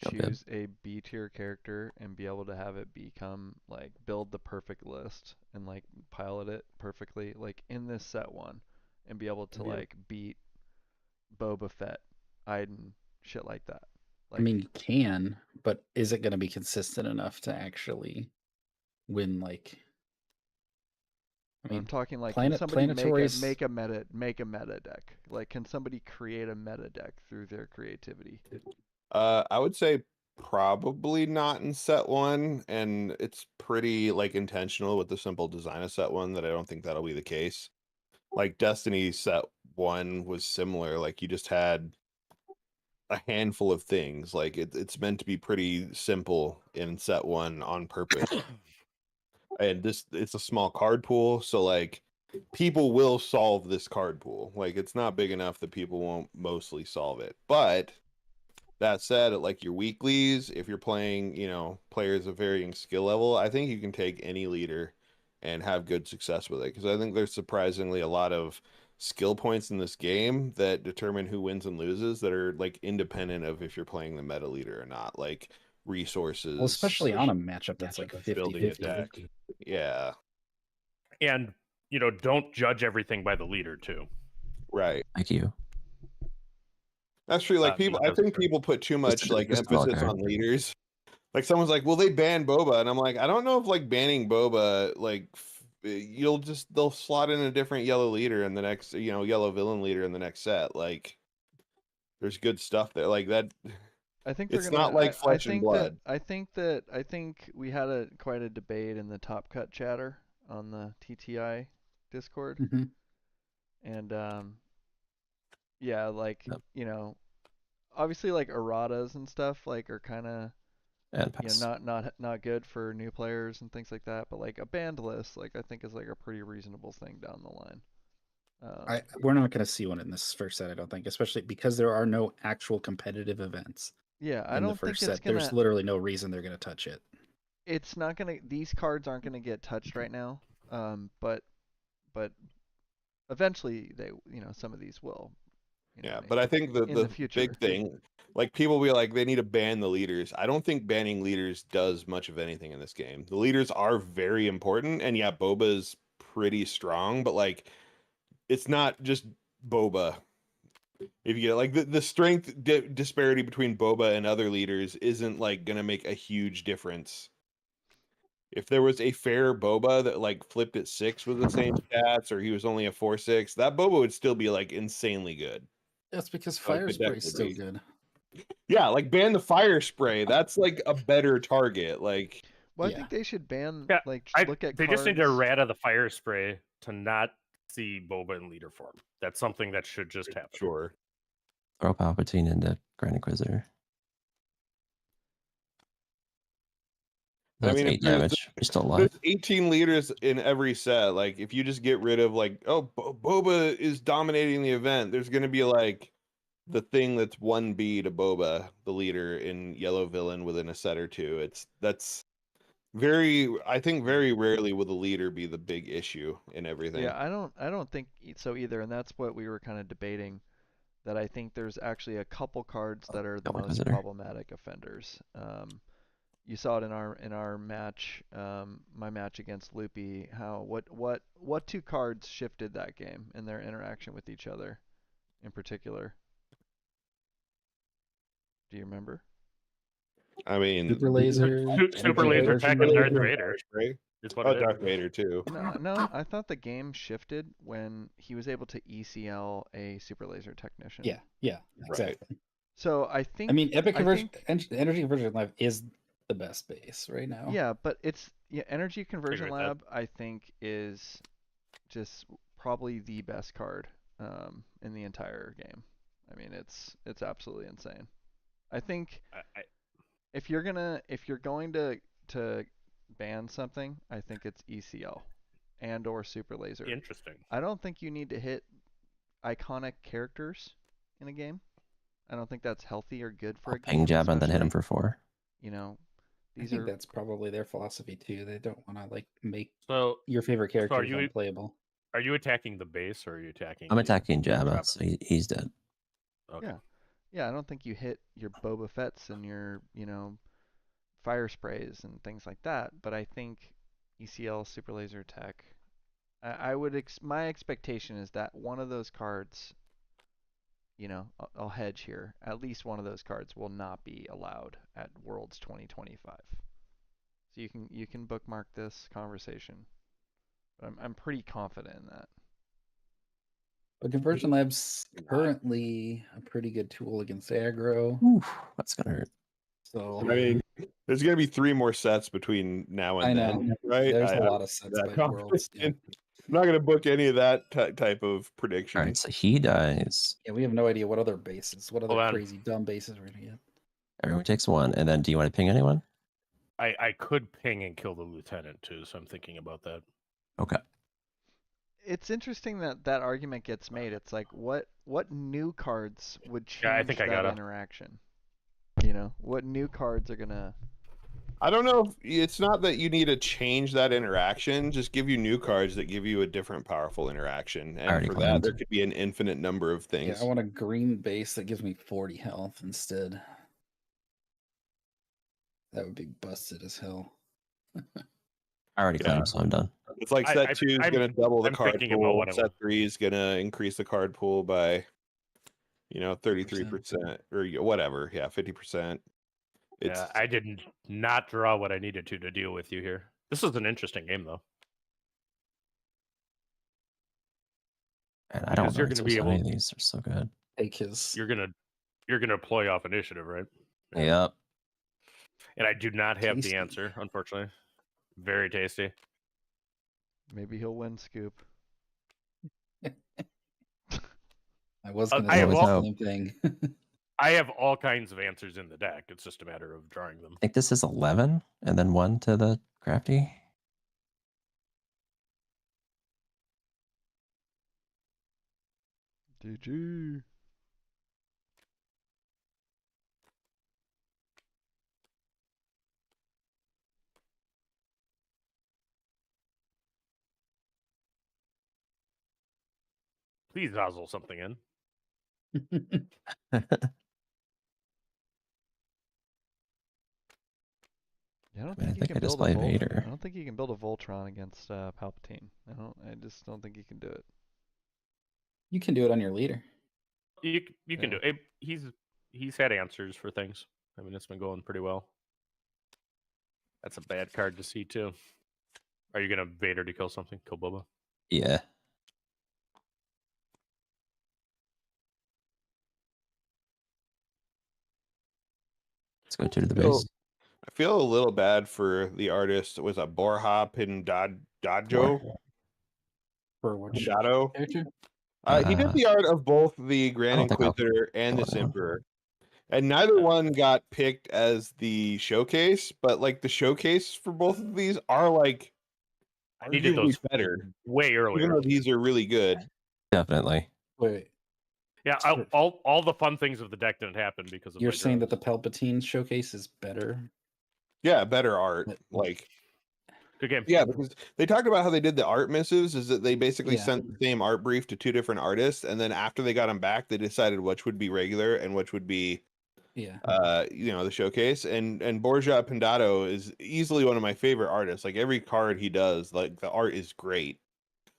choose a B tier character and be able to have it become like build the perfect list and like pilot it perfectly, like in this set 1, and be able to like beat Boba Fett, Iden, shit like that? Like, I mean, you can, but is it going to be consistent enough to actually win? Like, I'm talking like, can somebody make a meta deck? Like, can somebody create a meta deck through their creativity? I would say probably not in set 1, and it's pretty like intentional with the simple design of set 1 that I don't think that'll be the case. Like Destiny set 1 was similar. Like you just had a handful of things. Like it's meant to be pretty simple in set 1 on purpose. And it's a small card pool, so like people will solve this card pool. Like it's not big enough that people won't mostly solve it. But that said, at like your weeklies, if you're playing, players of varying skill level, I think you can take any leader and have good success with it. Because I think there's surprisingly a lot of skill points in this game that determine who wins and loses that are like independent of if you're playing the meta leader or not. Like resources. Well, especially on a matchup that's like 50-50. Yeah. And, don't judge everything by the leader too. Right. Thank you. That's true. Like people, I think people put too much like emphasis on leaders. like someone's like, "Well, they banned Boba," and I'm like, I don't know if like banning Boba, like they'll slot in a different yellow leader in the next, yellow villain leader in the next set. Like, there's good stuff there. Like that. I think It's not like flesh and blood. I think we had quite a debate in the Top Cut chatter on the TTI Discord, and yeah, like obviously like erratas and stuff like are kind of not good for new players and things like that. But like a banned list, like I think is like a pretty reasonable thing down the line. We're not going to see one in this first set, I don't think, especially because there are no actual competitive events. Yeah, I don't think it's gonna. There's literally no reason they're going to touch it. It's not gonna. These cards aren't gonna get touched right now. But eventually they, some of these will. But I think the big thing, like people be like, they need to ban the leaders. I don't think banning leaders does much of anything in this game. The leaders are very important, and yeah, Boba's pretty strong, but like, it's not just Boba. If you get it, like the strength disparity between Boba and other leaders isn't like gonna make a huge difference. If there was a fair Boba that like flipped at 6 with the same stats, or he was only a 4/6, that Boba would still be like insanely good. That's because fire spray is still good. Yeah, like ban the fire spray. That's like a better target. Like, well, I think they should ban look at. They just need to errata the fire spray to not see Boba in leader form. That's something that should just happen. Sure. Throw Palpatine into Grand Inquisitor. That's 8 damage. You're still alive. There's 18 leaders in every set. Like, if you just get rid of like, Boba is dominating the event, there's gonna be like the thing that's 1B to Boba, the leader in yellow villain within a set or two. That's I think very rarely will the leader be the big issue in everything. Yeah, I don't think so either, and that's what we were kind of debating. That I think there's actually a couple cards that are the most problematic offenders. You saw it in our match, my match against Loopy. What two cards shifted that game in their interaction with each other, in particular? Do you remember? I mean, super laser tech and Darth Vader. Darth Vader too. No, I thought the game shifted when he was able to ECL a super laser technician. Yeah, exactly. Right. So I think. I mean, Epic Conversion, Energy Conversion Lab is the best base right now. Yeah, but Energy Conversion Lab I think is just probably the best card in the entire game. I mean, it's absolutely insane. I think if you're going to ban something, I think it's ECL and or super laser. Interesting. I don't think you need to hit iconic characters in a game. I don't think that's healthy or good for a game. Ping jab and then hit him for 4. I think that's probably their philosophy too. They don't want to like make your favorite character unplayable. Are you attacking the base or are you attacking? I'm attacking Jabba, so he's dead. Okay. Yeah, I don't think you hit your Boba Fett's and your fire sprays and things like that. But I think ECL super laser tech. My expectation is that one of those cards. I'll hedge here. At least one of those cards will not be allowed at Worlds 2025. So you can bookmark this conversation. But I'm pretty confident in that. But Conversion Lab's currently a pretty good tool against aggro. Oof, that's gonna hurt. So I mean, there's gonna be 3 more sets between now and then, right? There's a lot of sets by Worlds. Yeah. I'm not going to book any of that type of prediction. All right, so he dies. Yeah, we have no idea what other crazy dumb bases we're going to get. Everyone takes 1, and then do you want to ping anyone? I could ping and kill the lieutenant too, so I'm thinking about that. Okay. It's interesting that argument gets made. It's like what new cards would change that interaction? What new cards are gonna? I don't know. It's not that you need to change that interaction. Just give you new cards that give you a different powerful interaction. And for that, there could be an infinite number of things. Yeah, I want a green base that gives me 40 health instead. That would be busted as hell. I already claimed, so I'm done. It's like set 2 is going to double the card pool. Set 3 is going to increase the card pool by, 33% or whatever. Yeah, 50%. It's Yeah, I did not draw what I needed to deal with you here. This is an interesting game, though. And I don't Because know you're going to be any able. of these are so good. Take his. You're gonna play off initiative, right? Yep. And I do not have Tasty. the answer, unfortunately. Very tasty. Maybe he'll win, Scoop. I was I going to say have the all- same thing. I have all kinds of answers in the deck. It's just a matter of drawing them. I think this is 11 and then 1 to the crafty. GG. Please nozzle something in. Yeah, I don't I mean, I think you think can I just build a play Vader. I don't think you can build a Voltron against Palpatine. I just don't think you can do it. You can do it on your leader. You can do it. He's had answers for things. I mean, it's been going pretty well. That's a bad card to see too. Are you gonna Vader to kill something? Kill Boba? Yeah. Let's go 2 to the base. I feel a little bad for the artist. Was a Borja Pindajo? For which Pindato? character? He did the art of both the I Grand don't think I'll- Inquisitor and the Hold on. Emperor. And neither one got picked as the showcase, but like the showcase for both of these are like I needed arguably those better. way Even earlier. though these are really good. Definitely. Wait, Yeah, all the fun things of the deck didn't happen because of you're my saying that draws. the Palpatine showcase is better? Yeah, better art. But- Like Good game. yeah, because they talked about how they did the art missives is that they basically Yeah. sent the same art brief to 2 different artists, and then after they got them back, they decided which would be regular and which would be Yeah. the showcase. And Borja Pindato is easily one of my favorite artists. Like every card he does, like the art is great.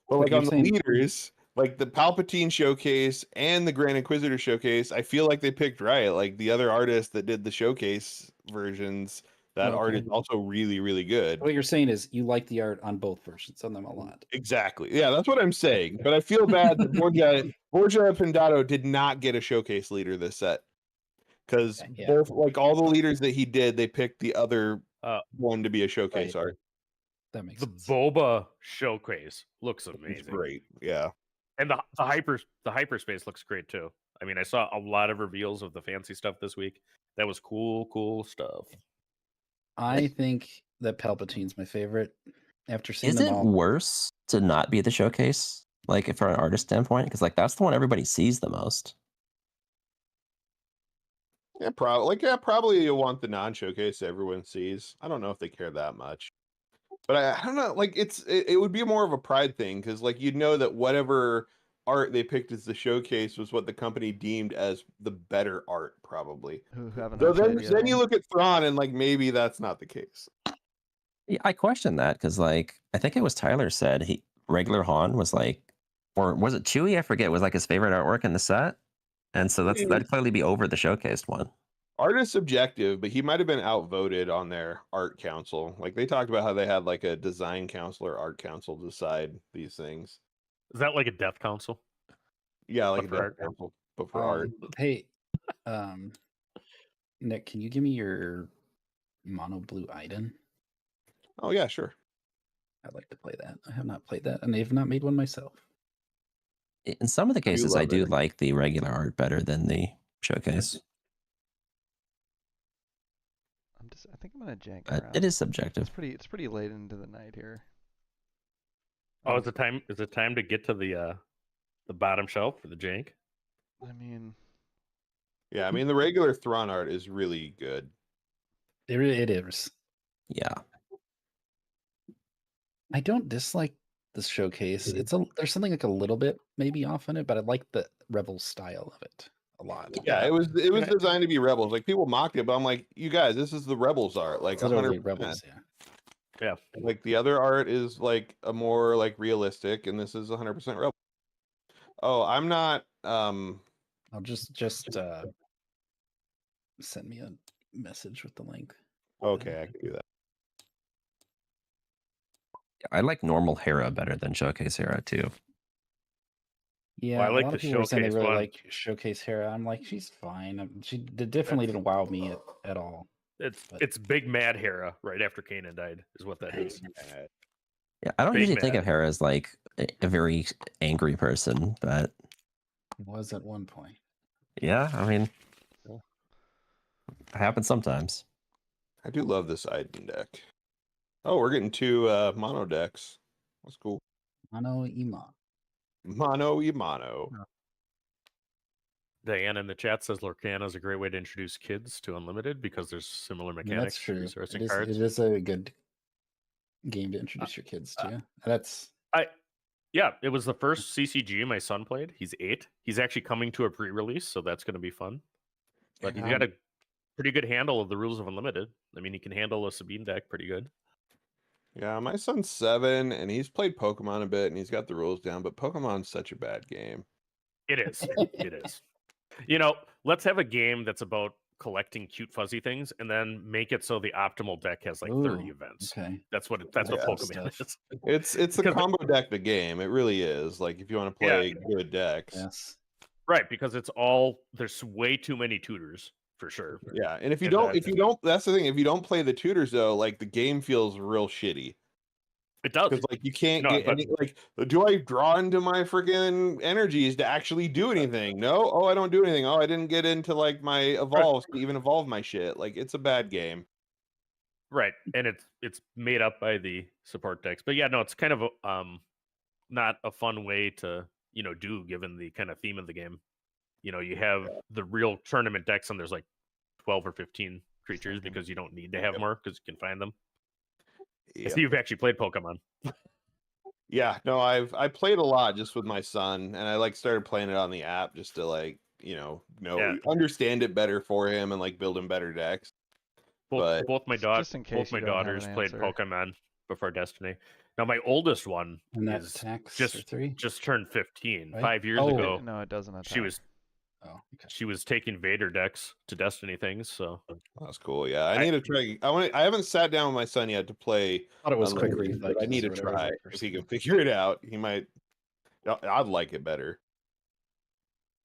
But like you're on the saying- leaders, like the Palpatine showcase and the Grand Inquisitor showcase, I feel like they picked right. Like the other artists that did the showcase versions, that art Okay. is also really, really good. What you're saying is you like the art on both versions, on them a lot. Exactly. Yeah, that's what I'm saying. But I feel bad that Borja Pindato did not get a showcase leader this set. Because Yeah. both like all the leaders that he did, they picked the other one to be a showcase Right. art. That makes The sense. Boba showcase looks It's amazing. great. Yeah. And the hyperspace looks great too. I mean, I saw a lot of reveals of the fancy stuff this week. That was cool stuff. I think that Palpatine's my favorite. After seeing Is them it all, worse to not be the showcase? Like, from an artist standpoint? Because, like, that's the one everybody sees the most. Yeah, probably you'll want the non-showcase everyone sees. I don't know if they care that much. But I don't know, like it would be more of a pride thing because like you'd know that whatever art they picked as the showcase was what the company deemed as the better art, probably. Who haven't So heard idea. then you look at Thrawn and like maybe that's not the case. Yeah, I question that because, like, I think it was Tyler said regular Han was like, or was it Chewie? I forget. Was like his favorite artwork in the set, and so that'd clearly be over the showcased one. Art is subjective, but he might have been outvoted on their art council. Like they talked about how they had like a design council or art council decide these things. Is that like a death council? Yeah, like But a for death art. council, but for art. Hey, Nick, can you give me your mono blue Iden? Oh yeah, sure. I'd like to play that. I have not played that, and they've not made one myself. In some of the cases, I love do it. like the regular art better than the showcase. I think I'm gonna jank But around. it is subjective. It's pretty late into the night here. Oh, is it time to get to the bottom shelf for the jank? I mean, Yeah, I mean the regular Thrawn art is really good. It is. Yeah. I don't dislike the showcase. There's something like a little bit maybe off on it, but I like the Rebel style of it a lot. Yeah, it was designed to be Rebels. Like people mocked it, but I'm like, you guys, this is the Rebels art. Like It's literally 100%. Rebels, yeah. Yeah. Like the other art is like a more like realistic, and this is 100% Rebel. Oh, I'm not. I'll just send me a message with the link. Okay, I can do that. I like normal Hera better than Showcase Hera too. Yeah, Well, I like a lot the of people were saying they Showcase really one. like Showcase Hera. I'm like, she's fine. She definitely didn't wow me at all. It's Big Mad Hera right after Kanan died is what that is. Yeah, I don't Big usually think mad. of Hera as like a very angry person, but It was at one point. yeah, I mean, it happens sometimes. I do love this Iden deck. Oh, we're getting 2 mono decks. That's cool. Mono Iman. Mono y mono. Diana in the chat says Lorcana is a great way to introduce kids to Unlimited because there's similar That's mechanics, true. resourcing It cards. is a good game to introduce your kids to. Yeah, it was the first CCG my son played. He's 8. He's actually coming to a pre-release, so that's going to be fun. But he's got a pretty good handle of the rules of Unlimited. I mean, he can handle a Sabine deck pretty good. Yeah, my son's 7, and he's played Pokemon a bit, and he's got the rules down, but Pokemon's such a bad game. It is. It is. You know, let's have a game that's about collecting cute fuzzy things and then make it so the optimal deck has like 30 events. Okay. That's what Pokemon is. It's a combo deck the game. It really is. Like if you want to play good decks. Yes. Right, because there's way too many tutors for sure. Yeah, and if you don't that's the thing, if you don't play the tutors though, like the game feels real shitty. It does. Because like you can't get any like, do I draw into my freaking energies to actually do anything? No? Oh, I don't do anything. Oh, I didn't get into like my evolves to even evolve my shit. Like it's a bad game. Right. And it's made up by the support decks. But yeah, no, it's kind of not a fun way to, do given the kind of theme of the game. You have the real tournament decks and there's like 12 or 15 creatures because you don't need to have more because you can find them. I see you've actually played Pokemon. Yeah, no, I played a lot just with my son, and I like started playing it on the app just to like understand it better for him and like build him better decks. Both my daughters answer. played Pokemon before Destiny. Now my oldest one is just turned 15. Right? 5 years ago. No, it doesn't attack. She was taking Vader decks to Destiny things, so that's cool. Yeah, I need to try. I haven't sat down with my son yet to play. I thought it was quick but I need to try. If he can figure it out, he might. I'd like it better.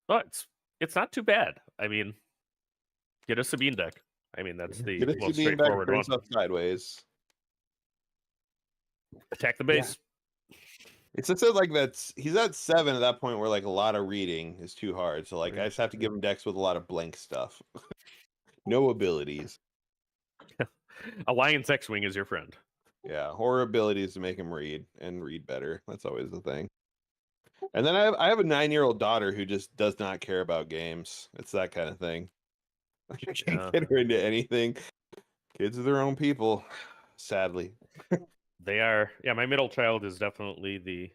But it's not too bad. I mean, get a Sabine deck. I mean, that's the most straightforward one. Sideways. Attack the base. Yeah. It's just like he's at 7 at that point where like a lot of reading is too hard. So like I just have to give him decks with a lot of blank stuff. No abilities. Alliance X-Wing is your friend. Yeah, horror abilities to make him read and read better. That's always the thing. And then I have a 9-year-old daughter who just does not care about games. It's that kind of thing. Like, I can't get her into anything. Kids are their own people, sadly. They are. Yeah, my middle child is definitely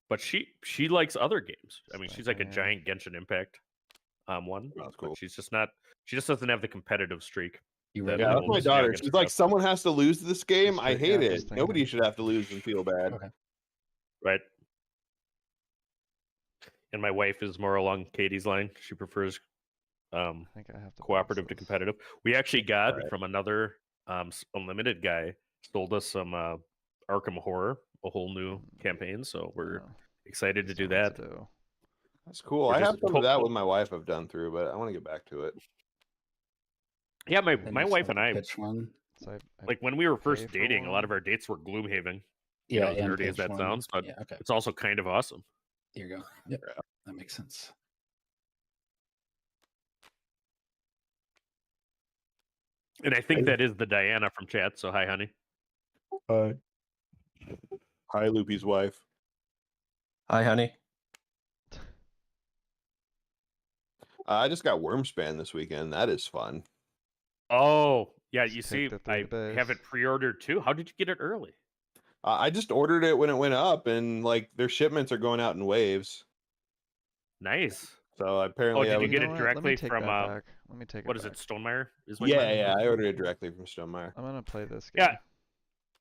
but she likes other games. I mean, she's like a giant Genshin Impact one. That's cool. But she's just not. She just doesn't have the competitive streak. Yeah, that's my daughter. She's like, someone has to lose this game. I hate it. Nobody should have to lose and feel bad. Okay. Right. And my wife is more along Katie's line. She prefers I think I have to cooperative to competitive. We actually got from another Unlimited guy sold us some Arkham Horror, a whole new campaign. So we're excited to do that. That's cool. I have some of that with my wife I've done through, but I want to get back to it. Yeah, my wife and I, So like when we were first dating, a lot of our dates were Gloomhaven. Yeah, as nerdy as that sounds, but it's also kind of awesome. Here you go. Yep, that makes sense. And I think that is the Diana from chat. So hi, honey. Hi, Loopy's wife. Hi, honey. I just got Wormspan this weekend. That is fun. Oh, yeah. You see, I have it pre-ordered too. How did you get it early? I just ordered it when it went up, and like their shipments are going out in waves. Nice. So apparently, did you get it directly from? Let me take. What is it? Stonemeyer? Yeah. I ordered it directly from Stonemeyer. I'm gonna play this game.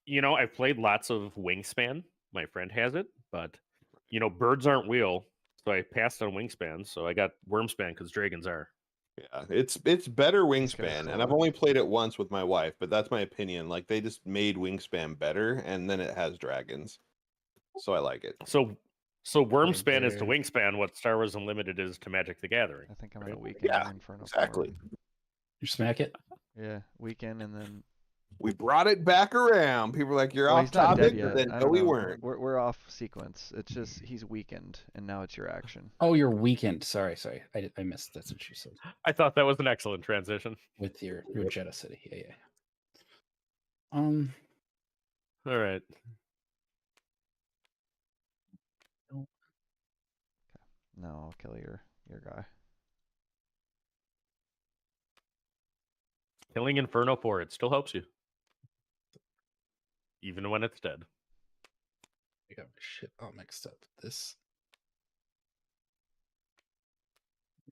Yeah. I've played lots of Wingspan. My friend has it, but birds aren't real. So I passed on Wingspan. So I got Wormspan because dragons are. Yeah, it's better This guy's Wingspan, and I've slower. only played it once with my wife, but that's my opinion. Like they just made Wingspan better, and then it has dragons, so I like it. So Wormspan is to Wingspan what Star Wars Unlimited is to Magic the Gathering. I think I'm gonna right? weaken Yeah, Inferno exactly. Form. You smack it. Yeah, weaken and then. We brought it back around. People are like, "You're Well, off he's not dead topic," yet. but then I no, don't we know. weren't. We're off sequence. It's just he's weakened, and now it's your action. Oh, you're weakened. Sorry. I missed. That's what you said. I thought that was an excellent transition. With your Jedha City. Yeah. All right. No, I'll kill your guy. Killing Inferno 4, it still helps you. Even when it's dead. I got my shit all mixed up. This.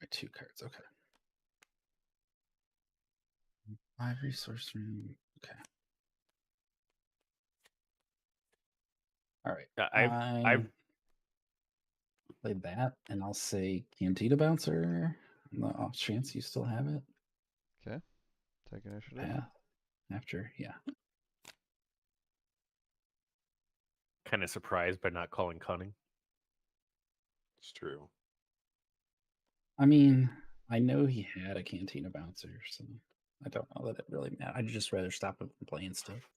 My 2 cards. Okay. 5 resource room. Okay. All right. I've played that, and I'll say Cantina Bouncer. On the off chance you still have it. Okay. Take initiative. Yeah. After, yeah. kind of surprised by not calling Cunning. It's true. I mean, I know he had a Cantina Bouncer, so I don't know that it really matters. I'd just rather stop him from playing stuff.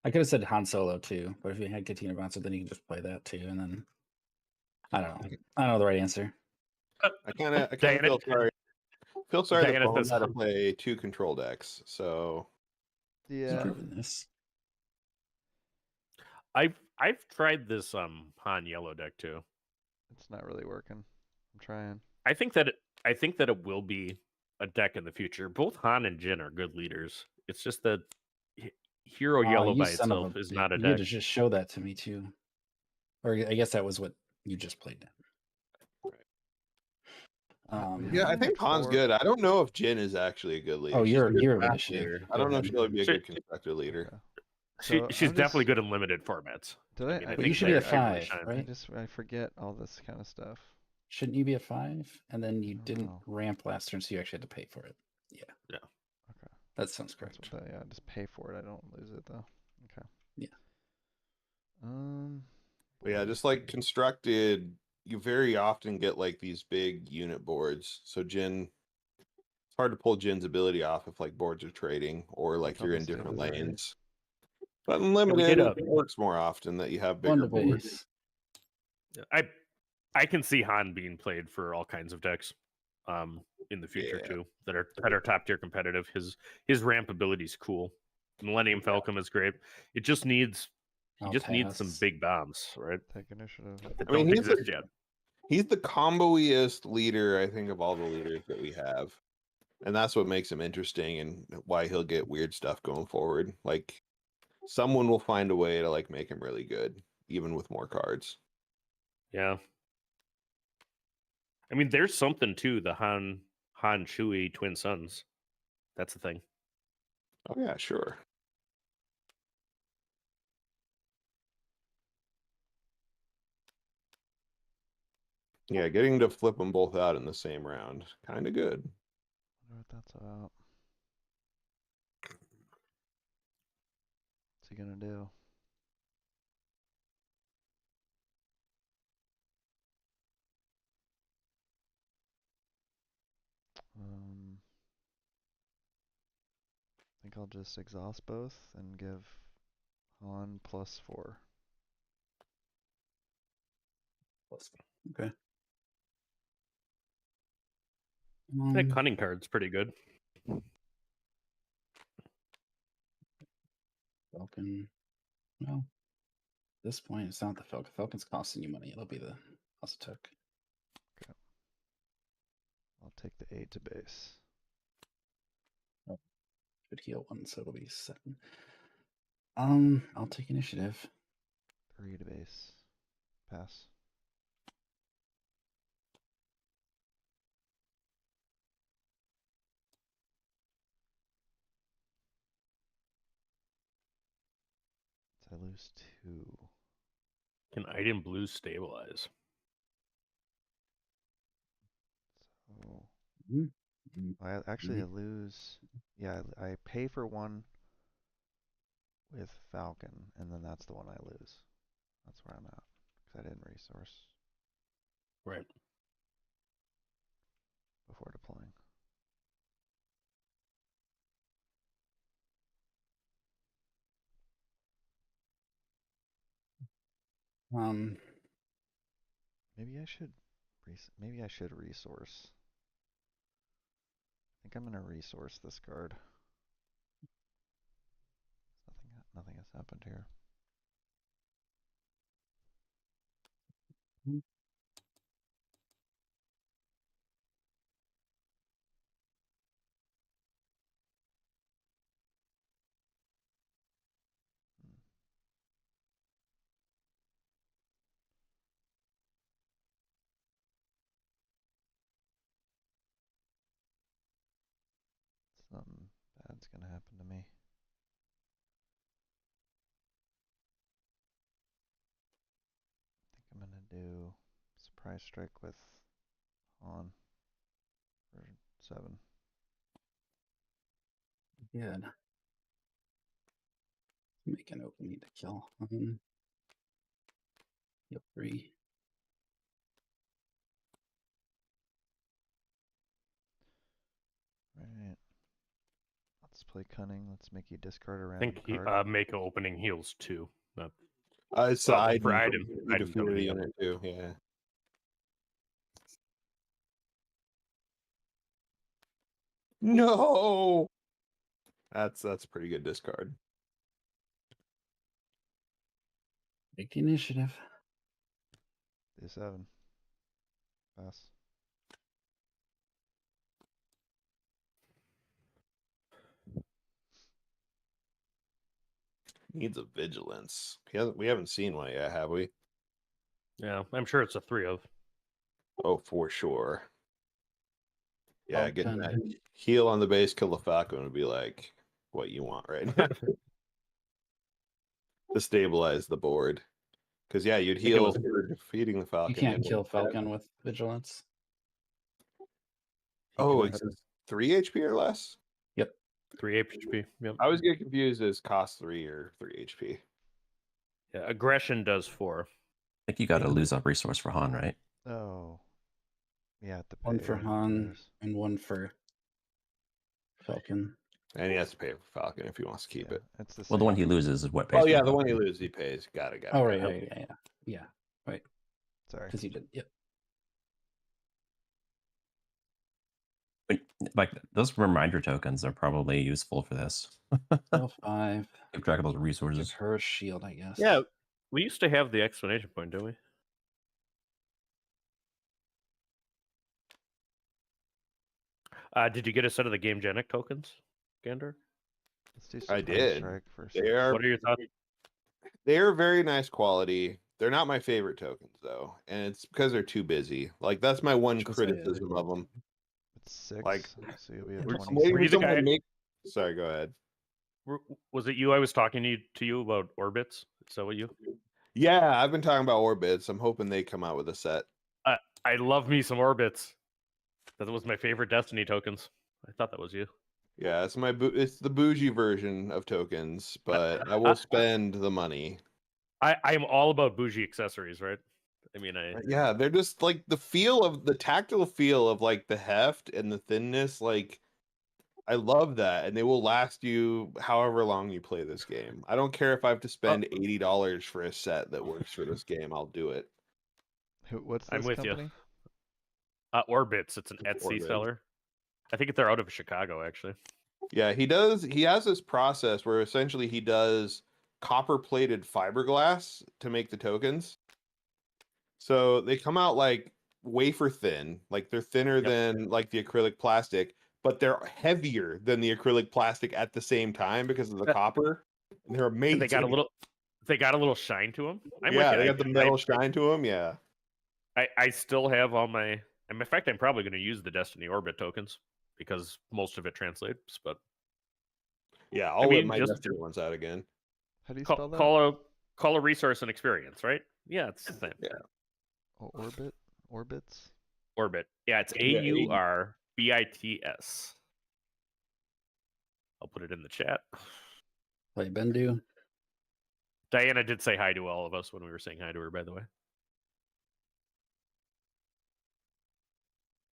I could have said Han Solo too, but if he had Cantina Bouncer, then you can just play that too, and then I don't know. I don't know the right answer. I kind of feel sorry. Feel sorry that Bones had to play 2 control decks. So yeah, improving this. I've tried this Han yellow deck too. It's not really working. I'm trying. I think that it will be a deck in the future. Both Han and Jin are good leaders. It's just that Hero Yellow by itself is not a deck. You had to just show that to me too. Or I guess that was what you just played. Yeah, I think Han's good. I don't know if Jin is actually a good leader. Oh, you're a good good leader. I don't know if she'll be a good constructed leader. So she's definitely good in limited formats. Did I? But you should be a 5, right? I forget all this kind of stuff. Shouldn't you be a 5? And then you didn't ramp last turn, so you actually had to pay for it. Yeah. Yeah. Okay. That sounds correct. Yeah, just pay for it. I don't lose it though. Okay. Yeah. Yeah, just like constructed, you very often get like these big unit boards. So Jin, it's hard to pull Jin's ability off if like boards are trading or like you're in different lanes. But in limited, it works more often that you have bigger boards. I can see Han being played for all kinds of decks in the future too that are top tier competitive. His ramp ability is cool. Millennium Falcon is great. It just needs needs some big bombs, right? Take initiative. I mean, he's the comboiest leader, I think, of all the leaders that we have. And that's what makes him interesting and why he'll get weird stuff going forward. Like someone will find a way to like make him really good, even with more cards. Yeah. I mean, there's something to the Han Chewie twin sons. That's the thing. Oh yeah, sure. Yeah, getting to flip them both out in the same round, kind of good. I wonder what that's about. What's he gonna do? I think I'll just exhaust both and give Han +4. Okay. That cunning card's pretty good. Falcon. Well, at this point, it's not the Falcon. Falcon's costing you money. It'll be the Ozatec. Okay. I'll take the 8 to base. Oh, should heal 1, so it'll be 7. I'll take initiative. 3 to base. Pass. I lose 2. Can Item Blue stabilize? So I lose. Yeah, I pay for one with Falcon, and then that's the one I lose. That's where I'm at because I didn't resource Right. before deploying. Maybe I should. Maybe I should resource. I think I'm gonna resource this card. Nothing has happened here. Something bad's gonna happen to me. I think I'm gonna do surprise strike with Han for 7. Good. Make an open need to kill. Yep, 3. Right. Let's play cunning. Let's make you discard a I random think card. make opening heals 2. Not It's the item for item. you Item defeated token, the yeah. unit too. Yeah. No. That's a pretty good discard. Take the initiative. Do 7. Pass. Needs a vigilance. We haven't seen one yet, have we? Yeah, I'm sure it's a 3 of. Oh, for sure. Yeah, Well getting that done. heal on the base, kill the Falcon would be like what you want right now to stabilize the board. Because yeah, you'd heal for defeating the Falcon. You can't kill Falcon with vigilance. Oh, it's 3 HP or less? Yep. 3 HP. Yep. I always get confused as cost 3 or 3 HP. Yeah, aggression does 4. I think you got to lose up resource for Han, right? Oh. Yeah, the 1 for Han and 1 for Falcon. And he has to pay for Falcon if he wants to keep it. It's the same. Well, the one he loses is what pays. Oh yeah, for the one Falcon. he loses, he pays. Got it. Oh right, yeah. Right. Sorry. Because you did. Yep. But, like those reminder tokens are probably useful for this. 5. Keep track of those resources. Give her a shield, I guess. Yeah, we used to have the explanation point, didn't we? Did you get a set of the Game Genic tokens, Gandork? Let's do I surprise did. strike first. They are, What are your thoughts? they're very nice quality. They're not my favorite tokens though, and it's because they're too busy. Like that's my one criticism of them. It's 6. Like, so you'll be at were 20. you the guy- Sorry, go ahead. Was it you I was talking to you about orbits? Is that what you? Yeah, I've been talking about orbits. I'm hoping they come out with a set. I love me some orbits. That was my favorite Destiny tokens. I thought that was you. Yeah, it's the bougie version of tokens, but I will spend the money. I'm all about bougie accessories, right? I mean, Yeah, they're just like the tactile feel of like the heft and the thinness. Like, I love that, and they will last you however long you play this game. I don't care if I have to spend $80 for a set that works for this game. I'll do it. What's this I'm with company? you. Orbits. It's an Etsy Orbit. seller. I think they're out of Chicago, actually. Yeah, he does. He has this process where essentially he does copper-plated fiberglass to make the tokens. So they come out like wafer thin, like they're thinner than like the acrylic plastic, but they're heavier than the acrylic plastic at the same time because of the copper. And they're amazing. They got a little shine to them. They got the metal shine to them. Yeah. I still have all my. In fact, I'm probably going to use the Destiny Orbit tokens because most of it translates. But yeah, I'll let my Destiny ones out again. How do you spell that? Call a resource and experience, right? Yeah, it's the same. Yeah. Oh, orbits. Orbit. Yeah, it's AUR BITS. I'll put it in the chat. Play Bendu. Diana did say hi to all of us when we were saying hi to her, by the way.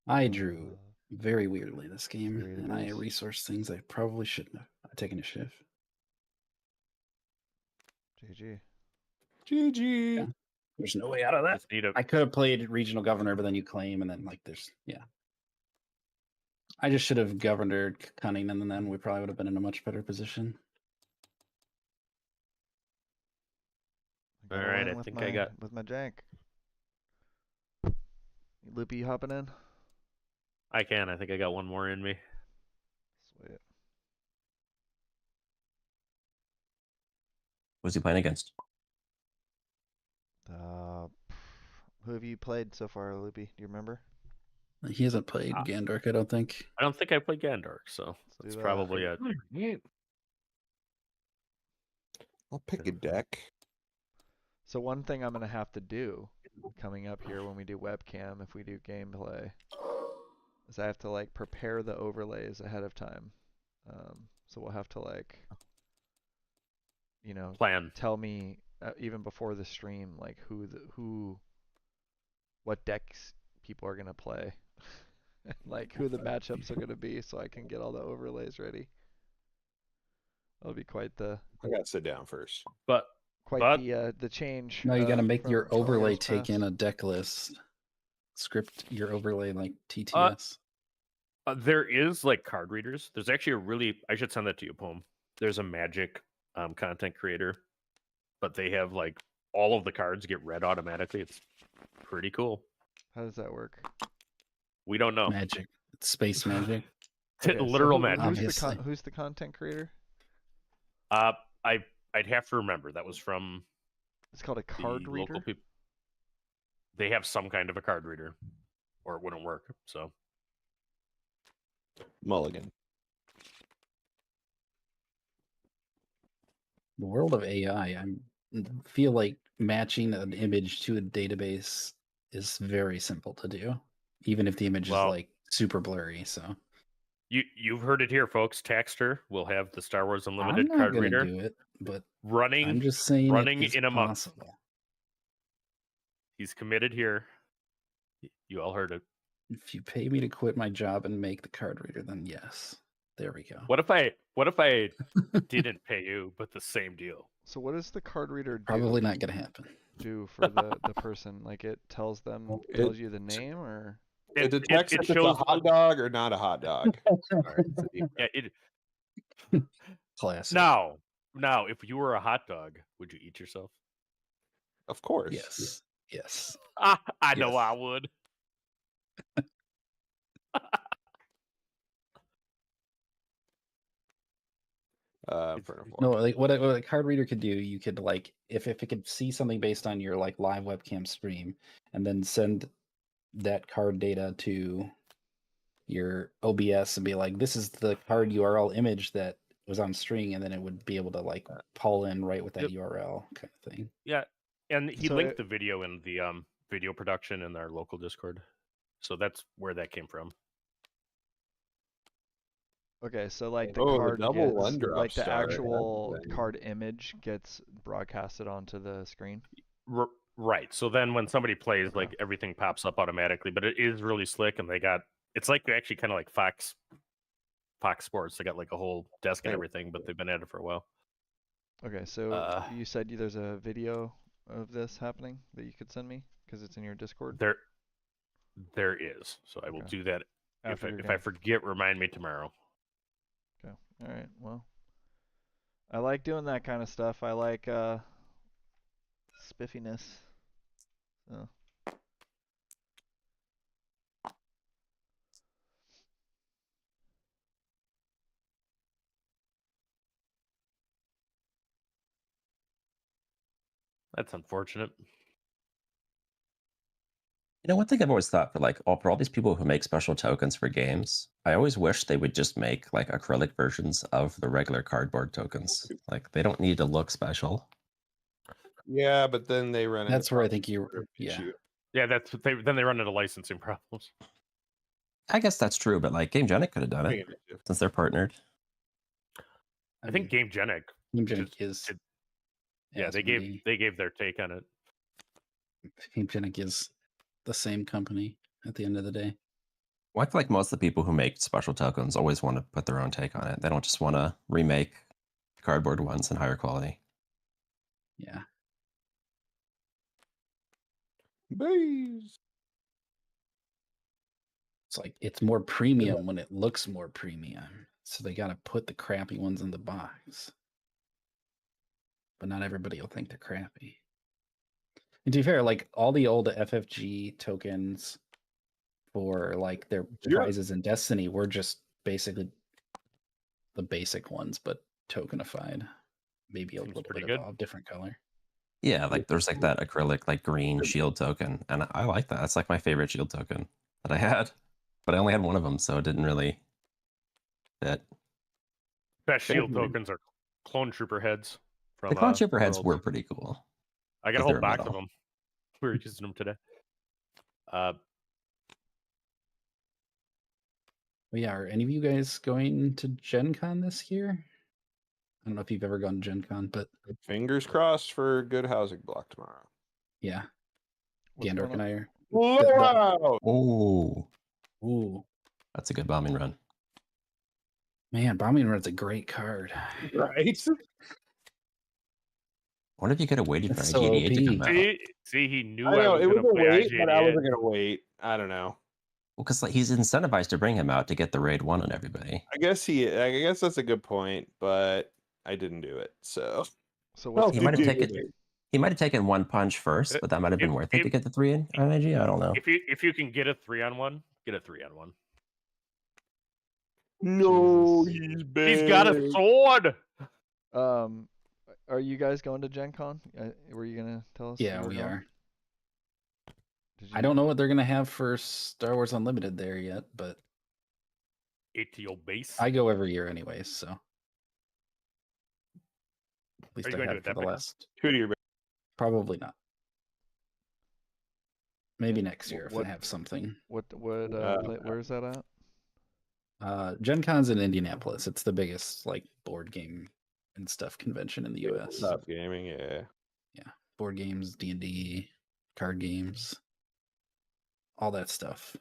I drew very weirdly this game, Weird and I is. resourced things I probably shouldn't have. I take initiative. GG. GG. Yeah. There's no way out of that. Just need a I could have played regional governor, but then you claim, and then like there's I just should have governed cunning, and then we probably would have been in a much better position. Got All a right, win I with think my, I got. with my jank. Loopy hopping in. I can. I think I got one more in me. Sweet. Who's he playing against? Who have you played so far, Loopy? Do you remember? He hasn't played Gandork, I don't think. I don't think I played Gandork, so Let's that's do that. probably it. I'll pick a deck. So one thing I'm gonna have to do coming up here when we do webcam, if we do gameplay, is I have to like prepare the overlays ahead of time. So we'll have to like, you know, Plan. tell me even before the stream like what decks people are gonna play, like who the matchups are gonna be, so I can get all the overlays ready. That'll be quite the. I gotta sit down first. But The change. No, you got to make from your overlay years take in past. a deck list. Script your overlay like TTS. there is like card readers. There's actually I should send that to you, Poem. There's a Magic content creator, but they have like all of the cards get read automatically. It's pretty cool. How does that work? We don't know. Magic. It's space magic. Okay, Literal so magic. Obviously. Who's the content creator? I'd have to remember. That was from It's called a card the reader. local people. They have some kind of a card reader, or it wouldn't work. So Mulligan. The world of AI, I feel like matching an image to a database is very simple to do, even if the image is like super blurry. So you've heard it here, folks. Taxter will have the Star Wars Unlimited I'm not card gonna reader. do it, but running. I'm just saying running it is in a month. possible. He's committed here. You all heard it. If you pay me to quit my job and make the card reader, then yes. There we go. What if I didn't pay you, but the same deal? So what does the card reader do? Probably not gonna happen. Do for the person? Like it tells you the name, or It detects if it's a shows hot dog or not a hot dog. Yeah, Classic. Now, if you were a hot dog, would you eat yourself? Of course. Yes. Yes. I know Yes. I would. No, like what a card reader could do, you could like if it could see something based on your like live webcam stream, and then send that card data to your OBS and be like, this is the card URL image that was on string, and then it would be able to like pull in right with that URL kind of thing. Yeah, and he So linked the video in the video production in our local Discord, so that's where that came from. okay, so like the Oh, the card double gets, one drop like the star, actual that's the thing. card image gets broadcasted onto the screen. Right. So then when somebody plays, like everything pops up automatically, but it is really slick, and it's like actually kind of like Fox Sports. They got like a whole desk and everything, but they've been at it for a while. Okay, so you said there's a video of this happening that you could send me because it's in your Discord. There is. So I will do that. After If I forget, remind me tomorrow. Okay. All right. Well, I like doing that kind of stuff. I like spiffiness. So. That's unfortunate. You know, one thing I've always thought for all these people who make special tokens for games, I always wish they would just make like acrylic versions of the regular cardboard tokens. Like they don't need to look special. Yeah, but then they run. That's where I think you. Yeah. issue. Yeah, then they run into licensing problems. I guess that's true, but like Game Genic could have done it since they're partnered. I think Game Genic. Game Genic is. Yeah, they gave their take on it. Game Genic is the same company at the end of the day. Well, I feel like most of the people who make special tokens always want to put their own take on it. They don't just want to remake cardboard ones in higher quality. Yeah. Bees. It's like it's more premium when it looks more premium. So they got to put the crappy ones in the box. But not everybody will think they're crappy. And to be fair, like all the old FFG tokens for like their prizes in Destiny were just basically the basic ones, but tokenified. Maybe a little bit of a different color. Yeah, like there's like that acrylic like green shield token, and I like that. That's like my favorite shield token that I had, but I only had one of them, so it didn't really fit. Best shield tokens are clone trooper heads. From, the clone trooper heads were pretty cool. I got a whole box of them. We were using them today. Well, yeah, are any of you guys going to Gen Con this year? I don't know if you've ever gone to Gen Con, but fingers crossed for good housing block tomorrow. Yeah. Gandork and I are. Wow. Ooh. That's a good bombing run. Man, bombing run's a great card. Right. I wonder if you could have waited for IGDA to come out. See, he knew I was going to play wait, IGDA. but I wasn't going to wait. I don't know. Well, because like he's incentivized to bring him out to get the raid 1 on everybody. I guess that's a good point, but I didn't do it. So what's he might have taken one punch first, but that might have been worth it to get the 3 on IG. I don't know. If you can get a 3-on-1, get a 3-on-1. No, he's big. He's got a sword. Are you guys going to Gen Con? Were you gonna tell us? Yeah, we are. I don't know what they're gonna have for Star Wars Unlimited there yet, but ATO base. I go every year anyways, so at least Are you I going have to for the last. Year. Probably not. Maybe next year if they have something. Where's that at? Gen Con's in Indianapolis. It's the biggest like board game and stuff convention in the US. Stop gaming, yeah. Yeah. Board games, D&D, card games, all that stuff.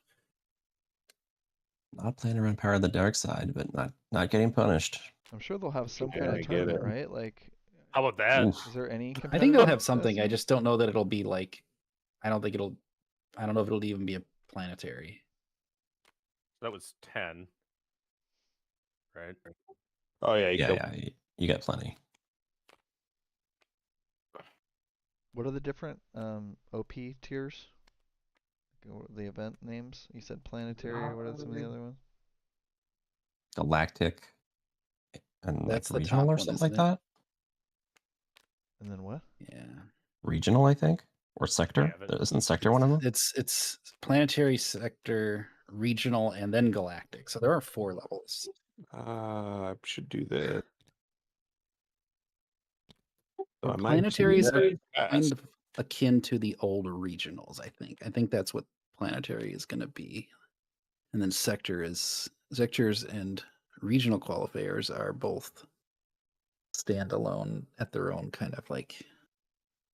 Not playing around Power of the Dark Side, but not getting punished. I'm sure they'll have some kind of tournament, right? Like, how about that? Is there any? I think they'll have something. I just don't know that it'll be like. I don't know if it'll even be a planetary. That was 10, right? Oh yeah, you got plenty. What are the different OP tiers? The event names? You said planetary. What are some of the other ones? Galactic, and that's like regional or something like that. And then what? Yeah, regional, I think, or sector. Yeah, isn't sector one of them? It's planetary, sector, regional, and then galactic. So there are 4 levels. I should do this. So planetaries are kind of akin to the old regionals, I think. I think that's what planetary is going to be. And then sectors and regional qualifiers are both standalone at their own kind of like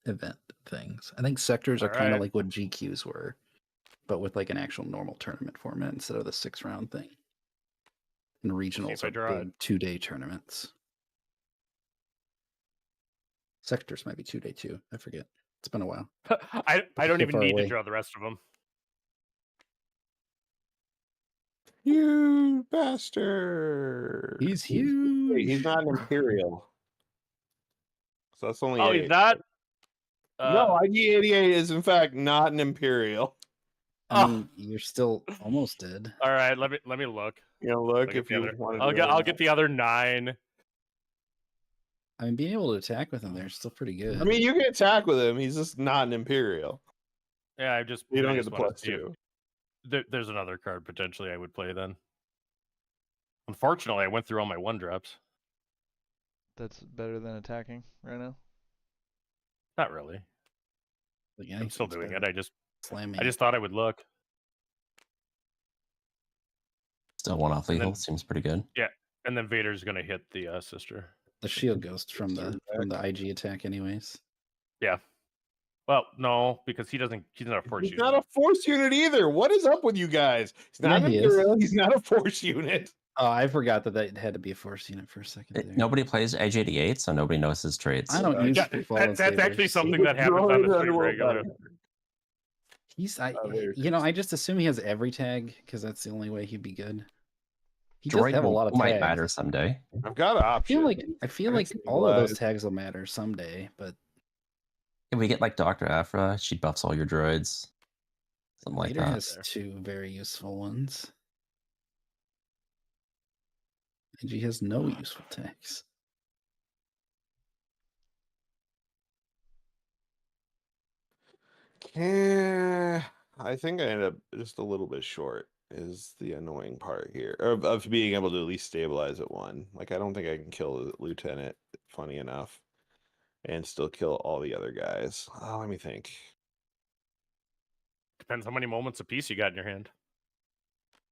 event things. I think sectors are kind of like what GQs were, but with like an actual normal tournament format instead of the 6-round thing. And regionals are big 2-day tournaments. Sectors might be 2-day too. I forget. It's been a while. I don't even need to draw the rest of them. You bastard! He's huge. Wait, he's not an Imperial. So that's only. Oh, 8. he's not. No, IG-88 is in fact not an Imperial. I mean, you're still almost dead. All right, let me look. Look if you want to. I'll get the other 9. I mean, being able to attack with him there is still pretty good. I mean, you can attack with him. He's just not an Imperial. Yeah, you don't get the +2. There's another card potentially I would play then. Unfortunately, I went through all my 1-drops. That's better than attacking right now. Not really. Yeah, I'm still doing it. I just slamming. I just thought I would look. Still one off And lethal. then- Seems pretty good. Yeah, and then Vader's gonna hit the sister. The shield ghost from the IG attack, anyways. Yeah. Well, no, because he's not a force He's unit. not a force unit either. What is up with you guys? He's not Yeah, a he is. Imperial. He's not a force unit. Oh, I forgot that had to be a force unit for a second there. Nobody plays IG-88, so nobody knows his traits. I don't use Yeah, fallen that's actually sabers. something that happens on the stream regularly. I just assume he has every tag because that's the only way he'd be good. He does Droid have a lot of might tags. matter someday. I've got an option. I feel like all of those tags will matter someday, but If we get like Dr. Aphra, she buffs all your droids. Something like Vader that. has two very useful ones. And he has no useful tags. Yeah, I think I ended up just a little bit short is the annoying part here. Of being able to at least stabilize at one. Like, I don't think I can kill the lieutenant, funny enough, and still kill all the other guys. Oh, let me think. Depends how many moments apiece you got in your hand.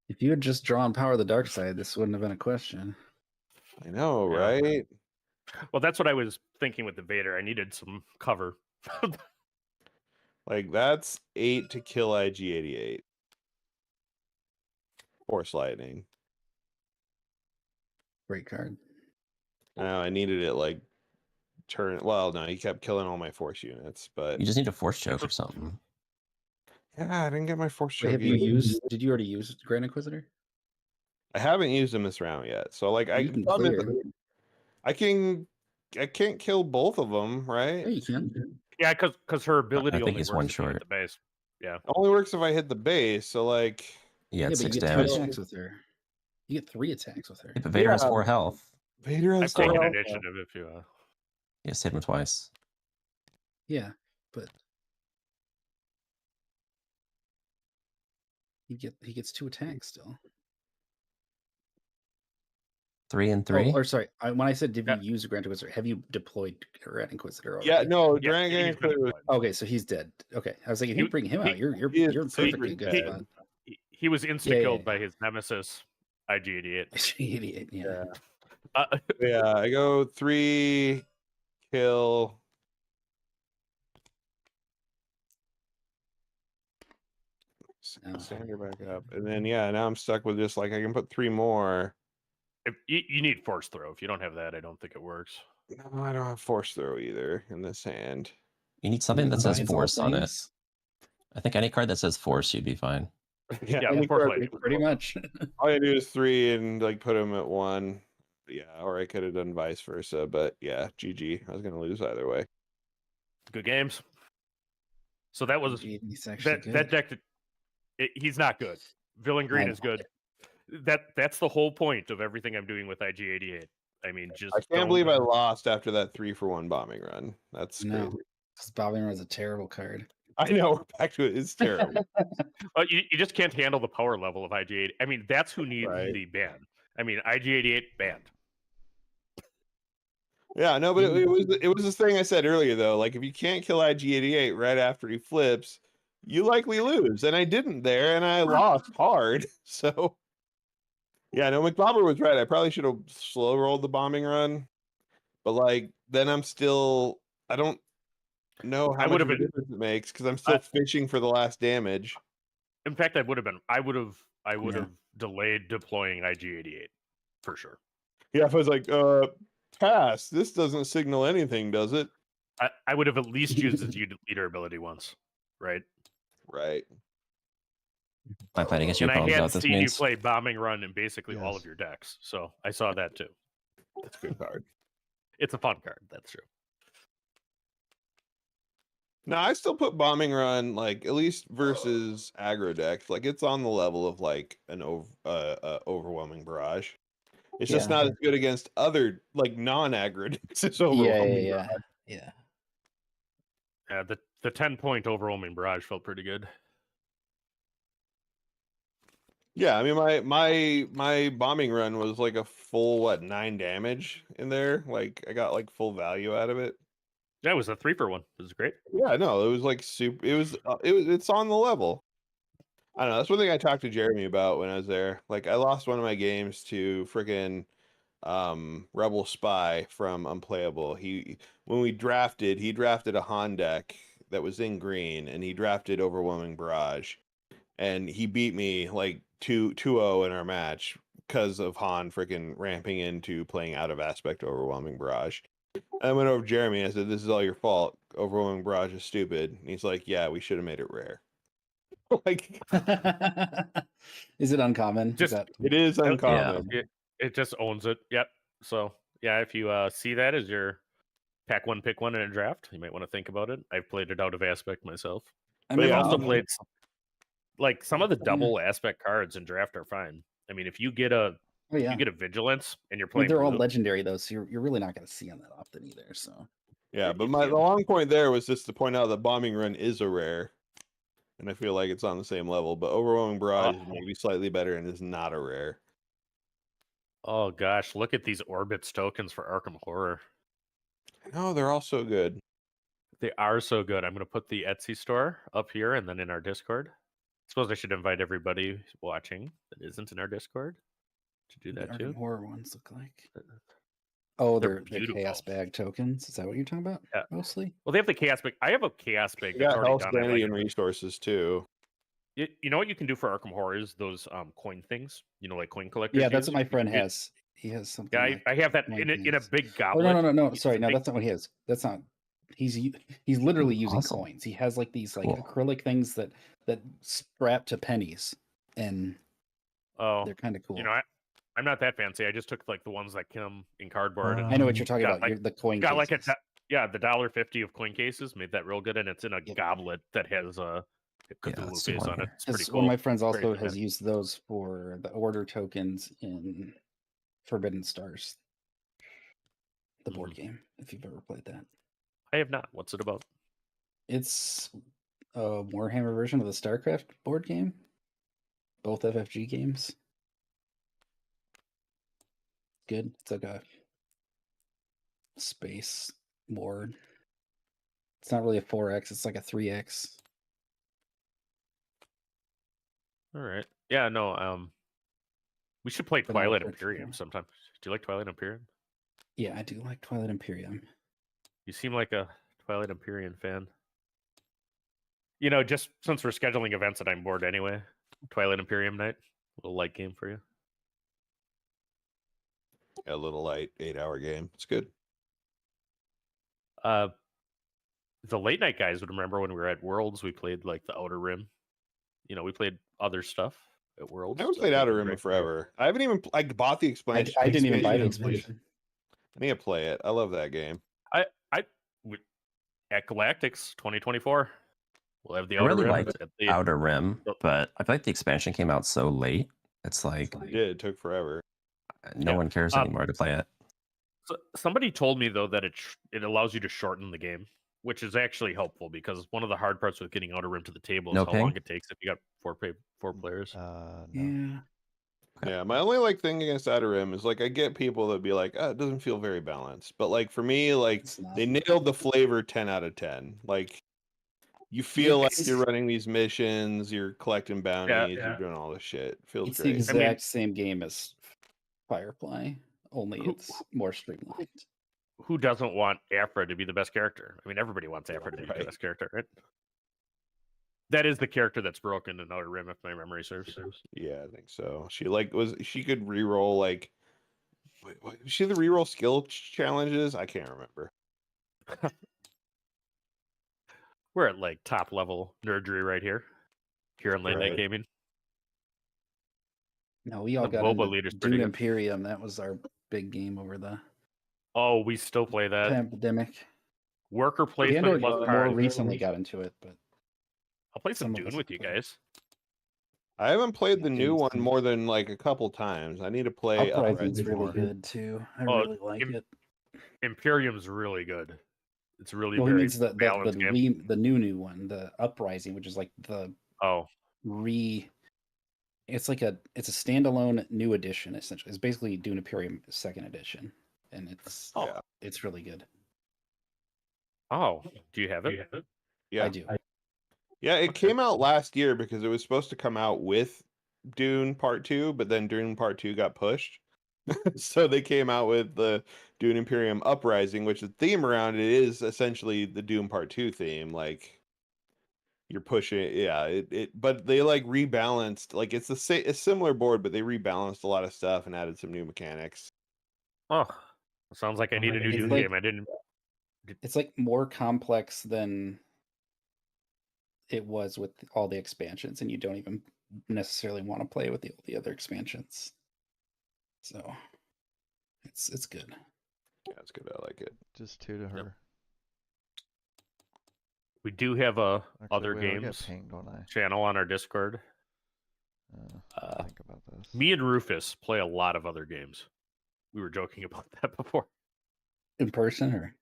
If you had just drawn Power of the Dark Side, this wouldn't have been a question. I know, Yeah. right? Well, that's what I was thinking with the Vader. I needed some cover. Like, that's 8 to kill IG-88. Force Lightning. Great card. I needed it, like, turn... Well, no, he kept killing all my force units, but... You just need a force choke or something. Yeah, I didn't get my force choke. Did you already use Grand Inquisitor? I haven't used him this round yet, so like You can clear. I can't kill both of them, right? Yeah, you can. Yeah, because her ability think only he's works one if you hit short. the base. Yeah. It only works if I hit the base, so like Yeah, it's but 6 you get damage. 2 attacks with her. You get 3 attacks with her. Yeah, but Vader has Yeah. 4 health. Vader has I've taken four initiative if you. Yeah, hit him twice. Yeah, but he gets 2 attacks still. 3 and 3. Oh, or sorry, when I said did Yeah. you use Grand Inquisitor, have you deployed Grand Inquisitor already? Yeah, no, Yeah, Dragon he's been Inquisitor was deployed. Okay, so he's dead. Okay, I was like, if you He- bring him out, you're he is perfectly good dead. spot. He was insta-killed yeah. by his nemesis, IG-88. Idiot. Yeah. yeah, I go 3 kill. Oh. Stand her back up. And then yeah, now I'm stuck with just like I can put 3 more. If you need force throw. If you don't have that, I don't think it works. No, I don't have force throw either in this hand. You need something that says Combines all force on it. things. I think any card that says force, you'd be fine. Yeah, any force card- lightning. Pretty much. all I do is 3 and like put him at 1. Yeah, or I could have done vice versa, but yeah, GG. I was gonna lose either way. Good games. So that was He's actually good. that deck. He's not good. Villain Green I is good. That's the whole point of everything I'm doing with IG-88. I mean, just I can't believe I lost after that 3-for-1 bombing run. That's No, crazy. because Bobbing Run is a terrible card. I know, we're back to it. It's terrible. You just can't handle the power level of IG-88. I mean, that's who needs Right. the ban. I mean, IG-88 banned. Yeah, no, but it was this thing I said earlier though. Like if you can't kill IG-88 right after he flips, you likely lose. And I didn't there, and I lost hard. So yeah, no, McBobber was right. I probably should have slow rolled the bombing run. But like then I don't know how much of a difference it makes because I'm still fishing for the last damage. In fact, I would have delayed deploying IG-88 for sure. Yeah, if I was like, pass, this doesn't signal anything, does it? I would have at least used his leader ability once, right? Right. I played against you And I opponents had out this seen means. you play bombing run in basically all Yes. of your decks, so I saw that too. That's a good card. It's a fun card, that's true. No, I still put bombing run like at least versus aggro decks. Like it's on the level of like an overwhelming barrage. It's just Yeah. not as good against other like non-aggro decks. It's overwhelming. Yeah. Yeah, the 10-point overwhelming barrage felt pretty good. Yeah, I mean my bombing run was like a full 9 damage in there. Like I got like full value out of it. Yeah, it was a 3-for-1. It was great. Yeah, no, it was like super. It's on the level. I don't know. That's one thing I talked to Jeremy about when I was there. Like, I lost one of my games to freaking Rebel Spy from Unplayable. When we drafted, he drafted a Han deck that was in green, and he drafted Overwhelming Barrage, and he beat me like 2-0 in our match because of Han freaking ramping into playing out of aspect Overwhelming Barrage. I went over to Jeremy and I said, "This is all your fault. Overwhelming Barrage is stupid." And he's like, "Yeah, we should have made it rare." Like, is it uncommon? it is uncommon. It just owns it. Yep. So yeah, if you see that as your pack one, pick one in a draft, you might want to think about it. I've played it out of aspect myself. I've also played like some of the double aspect cards in draft are fine. I mean, if you get a you get a vigilance and you're playing, they're all legendary though, so you're really not going to see them that often either. So yeah, but the long point there was just to point out that Bombing Run is a rare. And I feel like it's on the same level, but Overwhelming Barrage is maybe slightly better and is not a rare. Oh gosh, look at these Orbits tokens for Arkham Horror. No, they're all so good. They are so good. I'm going to put the Etsy store up here and then in our Discord. I suppose I should invite everybody watching that isn't in our Discord to do that too. Arkham Horror ones look like. Oh, they're beautiful. Chaos Bag tokens. Is that what you're talking about? Yeah. Mostly. Well, they have the Chaos Bag. I have a Chaos Bag that's already done. Sanity and resources too. You know what you can do for Arkham Horror is those coin things. You know, like coin collectors. Yeah, that's what my friend has. He has something. Yeah, like I have that in a big goblet. Oh, no. Sorry, no, that's not what he has. That's not. He's literally using coins. He has like these acrylic things that strap to pennies, and they're kind of cool. You know, I'm not that fancy. I just took like the ones that come in cardboard. And I know what you're talking about. Like, the coin. Got cases. like the $1.50 of coin cases. Made that real good, and it's in a goblet that has a Cthulhu face on it. It's pretty cool. One of my friends also has used those for the order tokens in Forbidden Stars, the board game. If you've ever played that, I have not. What's it about? It's a Warhammer version of the StarCraft board game. Both FFG games. Good. It's like a space board. It's not really a 4X. It's like a 3X. All right. Yeah. No. We should play Twilight Imperium sometime. Do you like Twilight Imperium? Yeah, I do like Twilight Imperium. You seem like a Twilight Imperium fan. You know, just since we're scheduling events and I'm bored anyway, Twilight Imperium night, a little light game for you. A little light 8-hour game. It's good. The late night guys would remember when we were at Worlds, we played like the Outer Rim. You know, we played other stuff at Worlds. I haven't played Outer Rim in forever. I haven't even bought the expansion. I didn't even buy the expansion. I need to play it. I love that game. At Galactics 2024, we'll have the Outer Rim. I really like like Outer Rim, but I feel like the expansion came out so late. It's like it took forever. No one cares anymore to play it. So somebody told me though that it allows you to shorten the game, which is actually helpful because one of the hard parts with getting Outer Rim to the table is how long it takes if you got four players. Yeah. Yeah, my only thing against Outer Rim is I get people that be like, it doesn't feel very balanced. But for me, they nailed the flavor 10 out of 10. You feel like you're running these missions, you're collecting bounties, you're doing all this shit. It feels it's great. It's the exact same game as Firefly, only it's more streamlined. Who doesn't want Afra to be the best character? I mean, everybody wants Afra to be the best character, right? That is the character that's broken in Outer Rim, if my memory serves. Yeah, I think so. She she could reroll was she the reroll skill challenges? I can't remember. We're at top level nerdery right here on Late Night Gaming. No, we all got into Dune Imperium. That was our big game over the. Oh, we still play that. Pandemic. Worker placement plus more recently got into it, but. I'll play some Dune with you guys. I haven't played the new one more than a couple times. I need to play. Uprising's really good too. I really like it. Imperium's really good. It's really very balanced game. The new one, the Uprising, which is the It's it's a standalone new edition essentially. It's basically Dune Imperium 2nd edition, and it's really good. Oh, do you have it? Yeah, I do. Yeah, it Okay. came out last year because it was supposed to come out with Dune Part 2, but then Dune Part 2 got pushed. So they came out with the Dune Imperium Uprising, which the theme around it is essentially the Doom Part 2 theme. Like you're pushing, yeah, but they like rebalanced, like it's a similar board, but they rebalanced a lot of stuff and added some new mechanics. Oh, sounds like I need a new It's Dune like- game. I didn't. It's like more complex than it was with all the expansions, and you don't even necessarily want to play with the other expansions. So it's good. Yeah, it's good. I like it. Just 2 to her. Yep. We do have other wait, I get games pinged, don't I? channel on our Discord. Think about this. Me and Rufus play a lot of other games. We were joking about that before. In person or?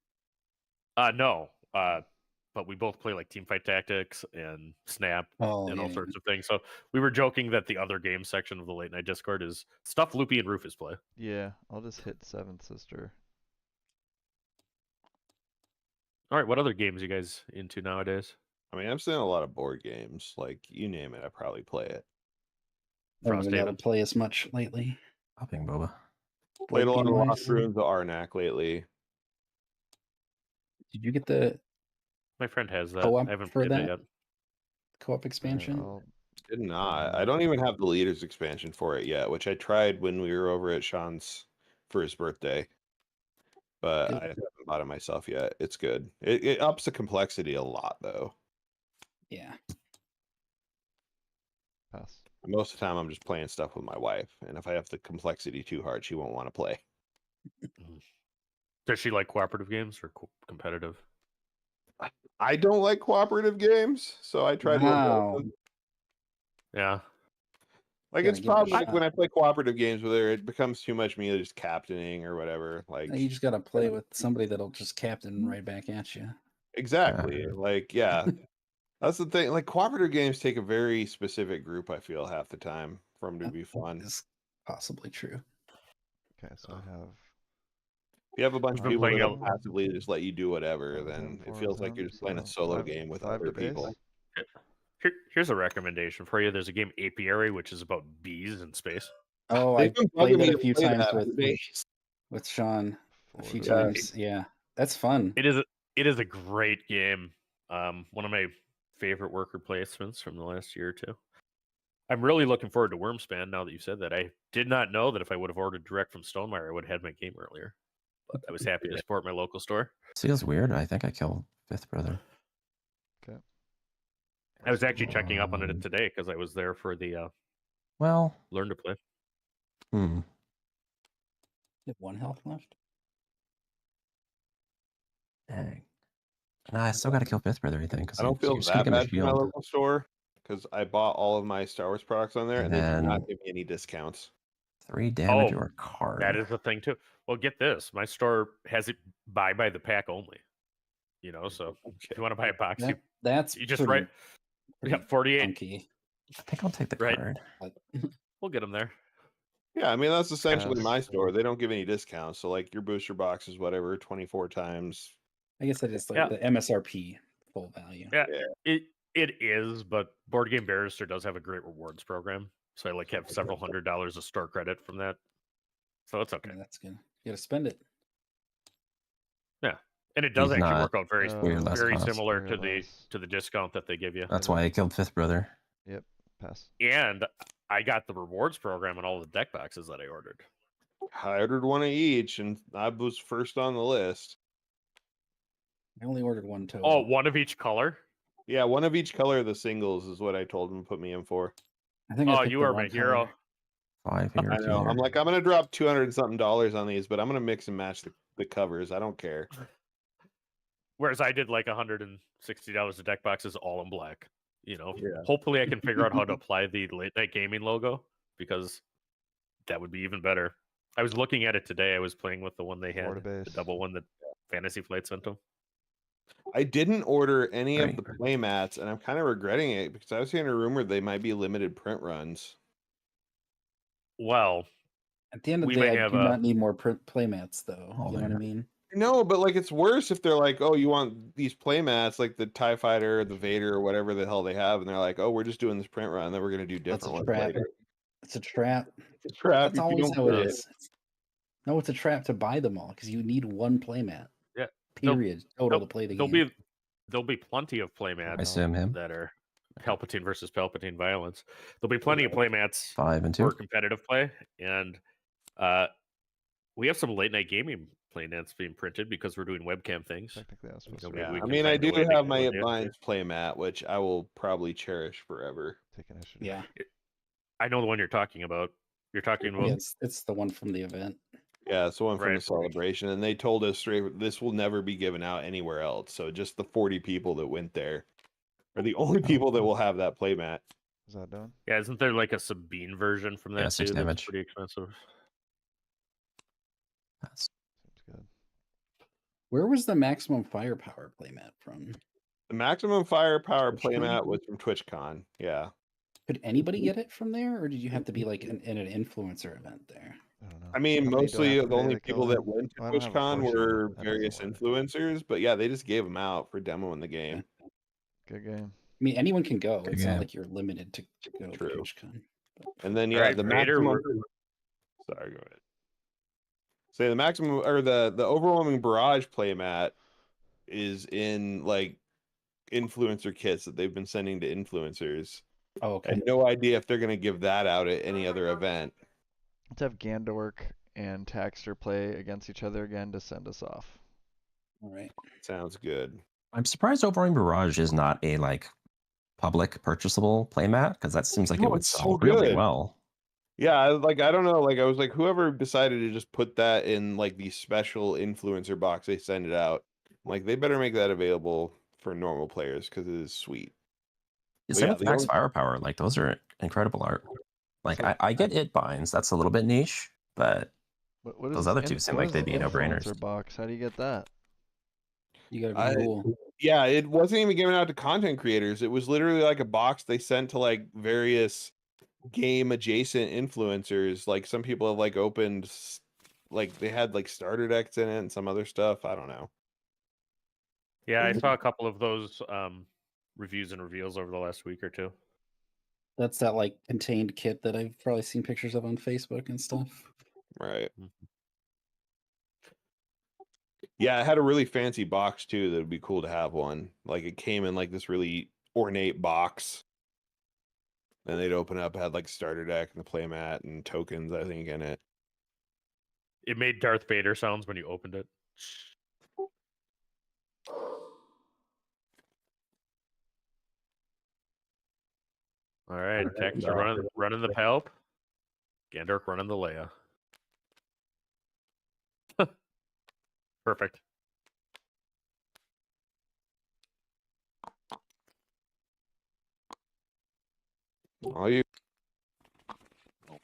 No. But we both play like Teamfight Tactics and Snap and all sorts of things. So we were joking that the other game section of the late night Discord is stuff Loopy and Rufus play. Yeah, I'll just hit Seventh Sister. All right, what other games you guys into nowadays? I mean, I've seen a lot of board games. Like you name it, I probably play it. I haven't been able to play as much lately. Hopping Boba. Played a lot of game-wise? Lost Ruins of Arnak lately. Did you get the My friend has that. Co-op I haven't for played that? it yet. co-op expansion? Did not. I don't even have the leaders expansion for it yet, which I tried when we were over at Sean's for his birthday. But Good. I haven't bought it myself yet. It's good. It ups the complexity a lot though. Yeah. Pass. Most of the time I'm just playing stuff with my wife, and if I have the complexity too hard, she won't want to play. Does she like cooperative games or competitive? I don't like cooperative games, so I try to avoid them. Yeah. Like Gotta it's give it a probably like shot. when I play cooperative games with her, it becomes too much me just captaining or whatever. Like You just gotta play with somebody that'll just captain right back at you. exactly. Like yeah. That's the thing. Like cooperative games take a very specific group, I feel, half the time for them to be fun. Is possibly true. Okay, so I have. If you have a bunch of been people playing that a- passively just let you do whatever, then Having it 4 feels like zones, you're just playing a so solo game with 5 other to base. people. Here's a recommendation for you. There's a game Apiary, which is about bees in space. Oh, I They've been played bugging me that a to few play times that for with days. Sean a 4 few to times. Yeah, that's fun. It is a great game. One of my favorite worker placements from the last year or two. I'm really looking forward to Wormspan now that you said that. I did not know that if I would have ordered direct from Stonemeyer, I would have had my game earlier. But I was happy to support my local store. Feels weird. I think I killed Fifth Brother. Okay. I was actually checking up on it today because I was there for the Well, Learn to Play. You have 1 health left. dang. Nah, I still got to kill Fifth Brother, I think. 'Cause I don't feel you're just that gonna bad for my shield. local store because I bought all of my Star Wars products on there, and they did not then- give me any discounts. 3 damage Oh, or a card. That is the thing too. Well, get this. My store has it buy by the pack only. You know, so if you want to buy a box, That's you just pretty, write. Yeah, 48. funky. I think I'll take the Right. card. We'll get them there. Yeah, I mean that's essentially my Yes. store. They don't give any discounts, so like your booster box is whatever 24 times. I guess that is like Yeah. the MSRP full value. Yeah, it is, but Board Game Barrister does have a great rewards program. So I like have several $100s of store credit from that. So it's okay. Yeah, that's good. You gotta spend it. Yeah. And it does He's actually not work out very Weird less very cost. similar Weird to the less. to the discount that they give you. That's why I killed Fifth Brother. Yep. Pass. And I got the rewards program on all the deck boxes that I ordered. I ordered one of each, and I was first on the list. I only ordered 1 total. Oh, one of each color? Yeah, one of each color of the singles is what I told them to put me in for. I think I Oh, picked you the are my wrong hero. color. 5 here. I 2 know. here. I'm like, I'm gonna drop $200 and something on these, but I'm gonna mix and match the covers. I don't care. Whereas I did like $160 of deck boxes all in black. You know, Yeah. hopefully I can figure out how to apply the late night gaming logo because that would be even better. I was looking at it today. I was playing with the one they had, Florida the base. double one that Fantasy Flight sent them. I didn't order any of Right. the play mats, and I'm kind of regretting it because I was hearing a rumor they might be limited print runs. Well, At the end of We the day, may I have do a- not need more playmats, though. Oh, You know what I there. mean? No, but like it's worse if they're like, oh, you want these playmats like the TIE Fighter, or the Vader, or whatever the hell they have, and they're like, oh, we're just doing this print run, and then we're gonna do That's a different ones trap. later. It's a trap. It's a trap That's if you always don't how it play is. No, it's a trap to buy them all because you need one playmat. Yeah. Period. Total to play the game. There'll be plenty of playmats I assume him. that are Palpatine versus Palpatine violence. There'll be plenty of playmats 5 and 2 for competitive play, and we have some late night gaming playmats being printed because we're doing webcam things. Technically, I was supposed So to. we Yeah, I can mean, I find a do way to have get my one It in. Binds playmat, which I will probably cherish forever. Take initiative. Yeah. I know the one you're talking about. You're talking about. Yeah, it's the one from the event. Yeah, it's the one from the Right. celebration, and they told us straight this will never be given out anywhere else. So just the 40 people that went there are the only people that will have that playmat. Is that done? Yeah, isn't there like a Sabine version from that Yeah, 6 too? damage. That's pretty expensive. That's Seems good. Where was the maximum firepower playmat from? The maximum firepower TwitchCon? playmat was from TwitchCon. Yeah. Could anybody get it from there, or did you have to be like in an influencer event there? I don't know. I mean, How many do I mostly have to the pay only to kill people that them? went to Well, I don't have a TwitchCon fortune. were That doesn't various work. influencers, but yeah, they just gave them out for demoing the game. Good game. I mean, anyone can go. Good It's game. not like you're limited to go to True. TwitchCon. And then All yeah, right, the Vader, maximum. Sorry, go ahead. Say the maximum or the overwhelming barrage playmat is in like influencer kits that they've been sending to influencers. Oh, I okay. have no idea if they're gonna give that out at any other event. Let's have Gandork and Taxter play against each other again to send us off. All right. Sounds good. I'm surprised Overwhelming Barrage is not a like public purchasable playmat because that seems like it No, would it's sell so really good. well. Yeah, I don't know. Like I was like, whoever decided to just put that in like the special influencer box, they send it out. Like they better make that available for normal players because it is sweet. Same yeah, with the Max only- Firepower. Like those are incredible art. Like So- I get It Binds. That's a little bit niche, but What those is other two seem what like is they'd be the no-brainers. influencer box? How do you get that? You gotta be cool. Yeah, it wasn't even given out to content creators. It was literally like a box they sent to like various game adjacent influencers. Like some people have like opened like they had like starter decks in it and some other stuff. I don't know. Yeah, I saw a couple of those reviews and reveals over the last week or two. That's that like contained kit that I've probably seen pictures of on Facebook and stuff. Right. Mhm. Yeah, it had a really fancy box too. That would be cool to have one. Like it came in like this really ornate box. And they'd open up, had like starter deck and the playmat and tokens, I think, in it. It made Darth Vader sounds when you opened it. All right, Tex are running the Palp. Gandork running the Leia. Perfect. All you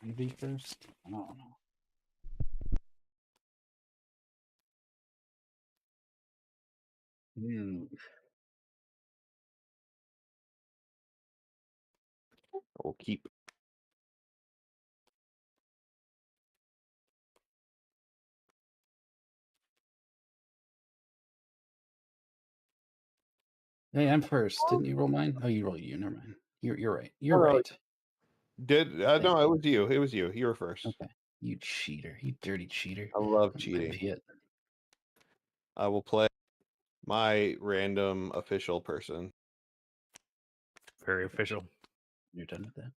Maybe first. I don't know. will keep. Hey, I'm first. Didn't you roll mine? Oh, you roll you. Never mind. You're right. You're Oh, right. Did no, it was you. It was you. You were first. Okay. You cheater. You dirty cheater. I love My cheating. pit. I will play my random official person. Very official. You're done with that.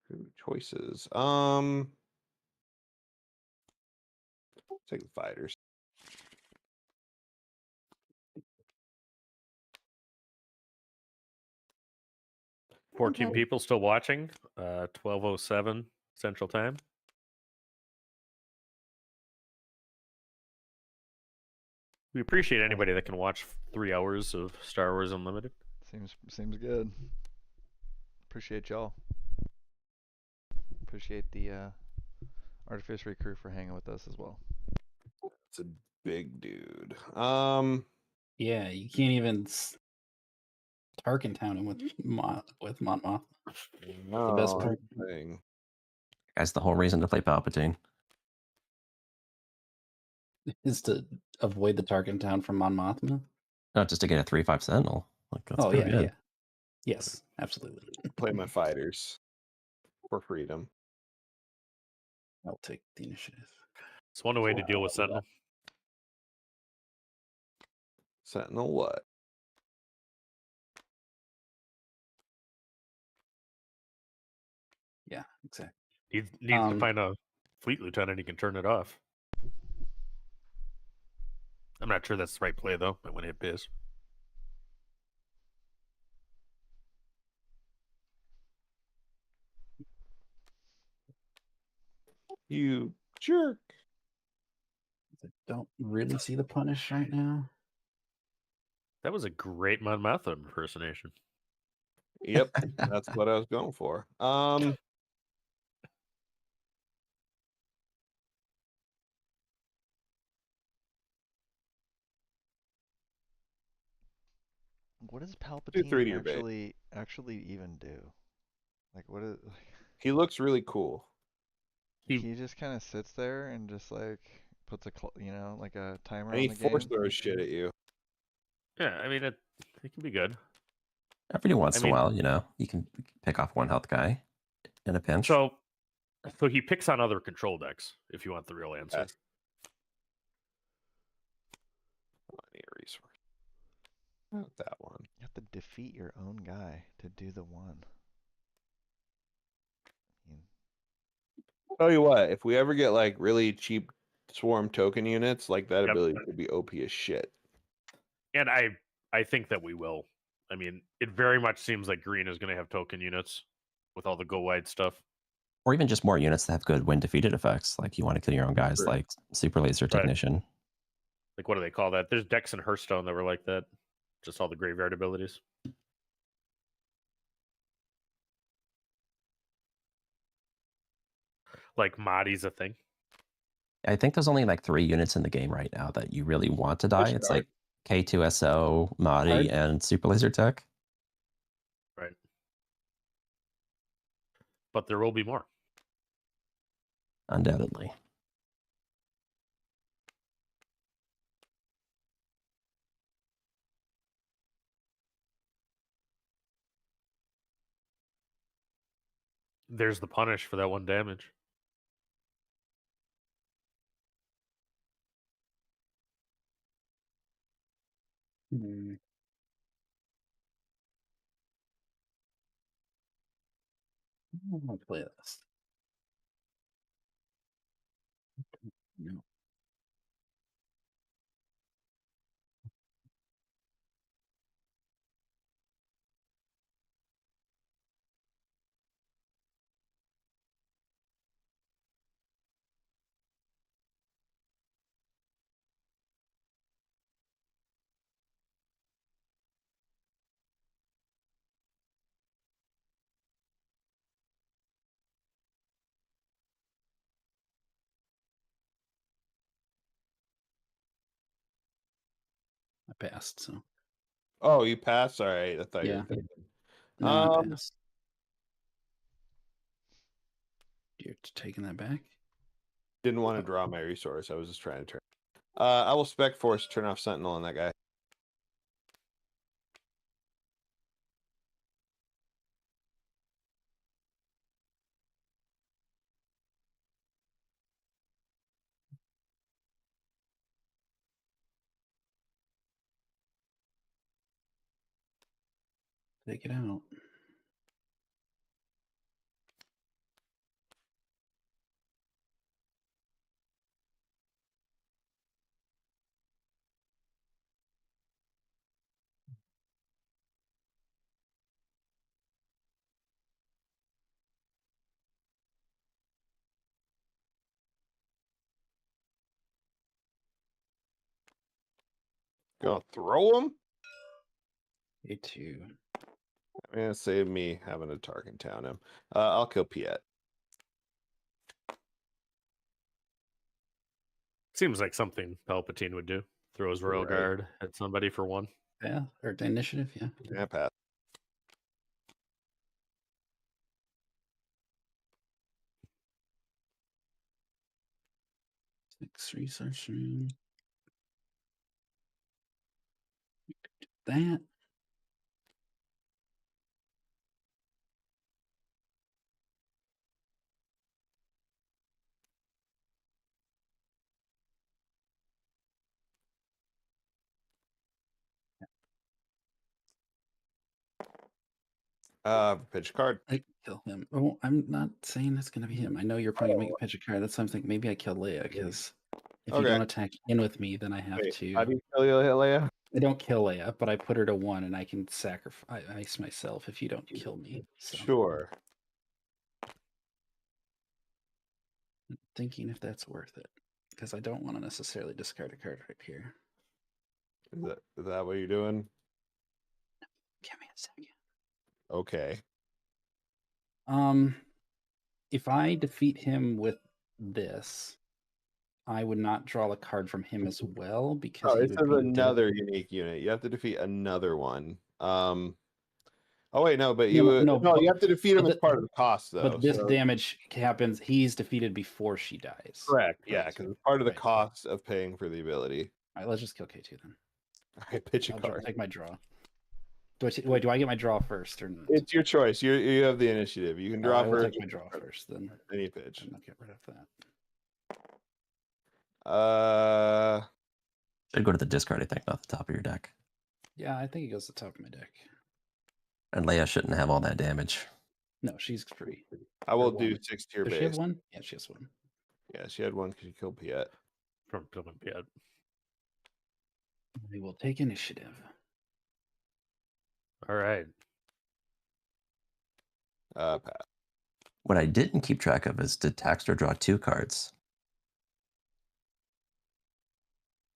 Good choices. Take the fighters. Oh, 14 people still watching. 12:07 Central Time. We appreciate anybody that can watch 3 hours of Star Wars Unlimited. Seems good. Appreciate y'all. Appreciate the Artificery crew for hanging with us as well. It's a big dude. Yeah, you can't even Tarkin town him with Mon Mothma. The best part thing. That's the whole reason to play Palpatine. is to avoid the Tarkin town from Mon Mothma. Not just to get a 3/5 Sentinel. Like, that's Oh, pretty yeah, good. yeah. Yes, absolutely. Play my fighters for freedom. I'll take the initiative. It's one way to deal with Sentinel. Sentinel what? Yeah, exactly. Needs to find a fleet lieutenant he can turn it off. I'm not sure that's the right play, though. But when it hit Biz. You jerk. I don't really see the punish right now. That was a great Mon Mothma impersonation. Yep, that's what I was going for. What does 3 Palpatine to your bait. actually even do? Like, what is? He looks really cool. He just kind of sits there and just like puts like a timer And on he the force game. throws shit at you. Yeah, I mean, it can be good. Every once in a while, you can pick off one health guy in a pinch. So he picks on other control decks, if you want the real answer. Yes. I need a resource. Not that one. You have to defeat your own guy to do the one. Tell you what, if we ever get like really cheap swarm token units, like that Yep. ability could be OP as shit. And I think that we will. I mean, it very much seems like green is going to have token units with all the go wide stuff. Or even just more units that have good when defeated effects. Like you want to kill your own guys, Sure. like Super Laser Technician. Like, what do they call that? There's decks in Hearthstone that were like that. Just all the graveyard abilities. Like Mahdi's a thing. I think there's only like 3 units in the game right now that you really want to die. Which It's are? like K2SO, Mahdi, and Super Laser Tech. Right. But there will be more. Undoubtedly. There's the punish for that 1 damage. I'm going to play this. No. I passed, so. Oh, you passed? All right. I thought you Yeah. were thinking. No, I passed. You're taking that back? Didn't want to draw my resource. I was just trying to turn. I will spec force turn off Sentinel on that guy. Take it out. Gonna throw him? A2. I'm gonna save me having to Tarkin town him. I'll kill Piet. Seems like something Palpatine would do. Throw his Royal Right. Guard at somebody for 1. Yeah, or the initiative, yeah. Yeah, pass. Researching that. Pitch a card. I kill him. Oh, I'm not saying it's gonna be him. I know you're probably gonna make a pitch a card. That's why I'm thinking maybe I kill Leia, because if you Okay. don't attack in with me, then I have Wait, to. how do you kill Leia? I don't kill Leia, but I put her to 1, and I can sacrifice myself if you don't kill me. So Sure. I'm thinking if that's worth it, because I don't want to necessarily discard a card right here. Is that what you're doing? Give me a second. Okay. If I defeat him with this, I would not draw a card from him as well, because he this would is be another unique unit. You have to defeat another one. Oh wait, no, but No, you have to defeat him as part of the cost, though. But this damage happens. He's defeated before she dies. Correct. Yeah, because it's part of the Right. cost of paying for the ability. All right, let's just kill K2 then. Okay, pitch a I'll card. take my draw. Wait, do I get my draw first or not? It's your choice. You have the initiative. You can draw I will first. take my draw first then. Any pitch. And I'll get rid of that. Should go to the discard, I think, not the top of your deck. Yeah, I think it goes to the top of my deck. And Leia shouldn't have all that damage. No, she's free. I will Or do one. 6 tier Does base. she have 1? Yeah, she has 1. Yeah, she had 1 because she killed Piet. From killing Piet. We will take initiative. All right. Pass. What I didn't keep track of is, did Taxter draw 2 cards?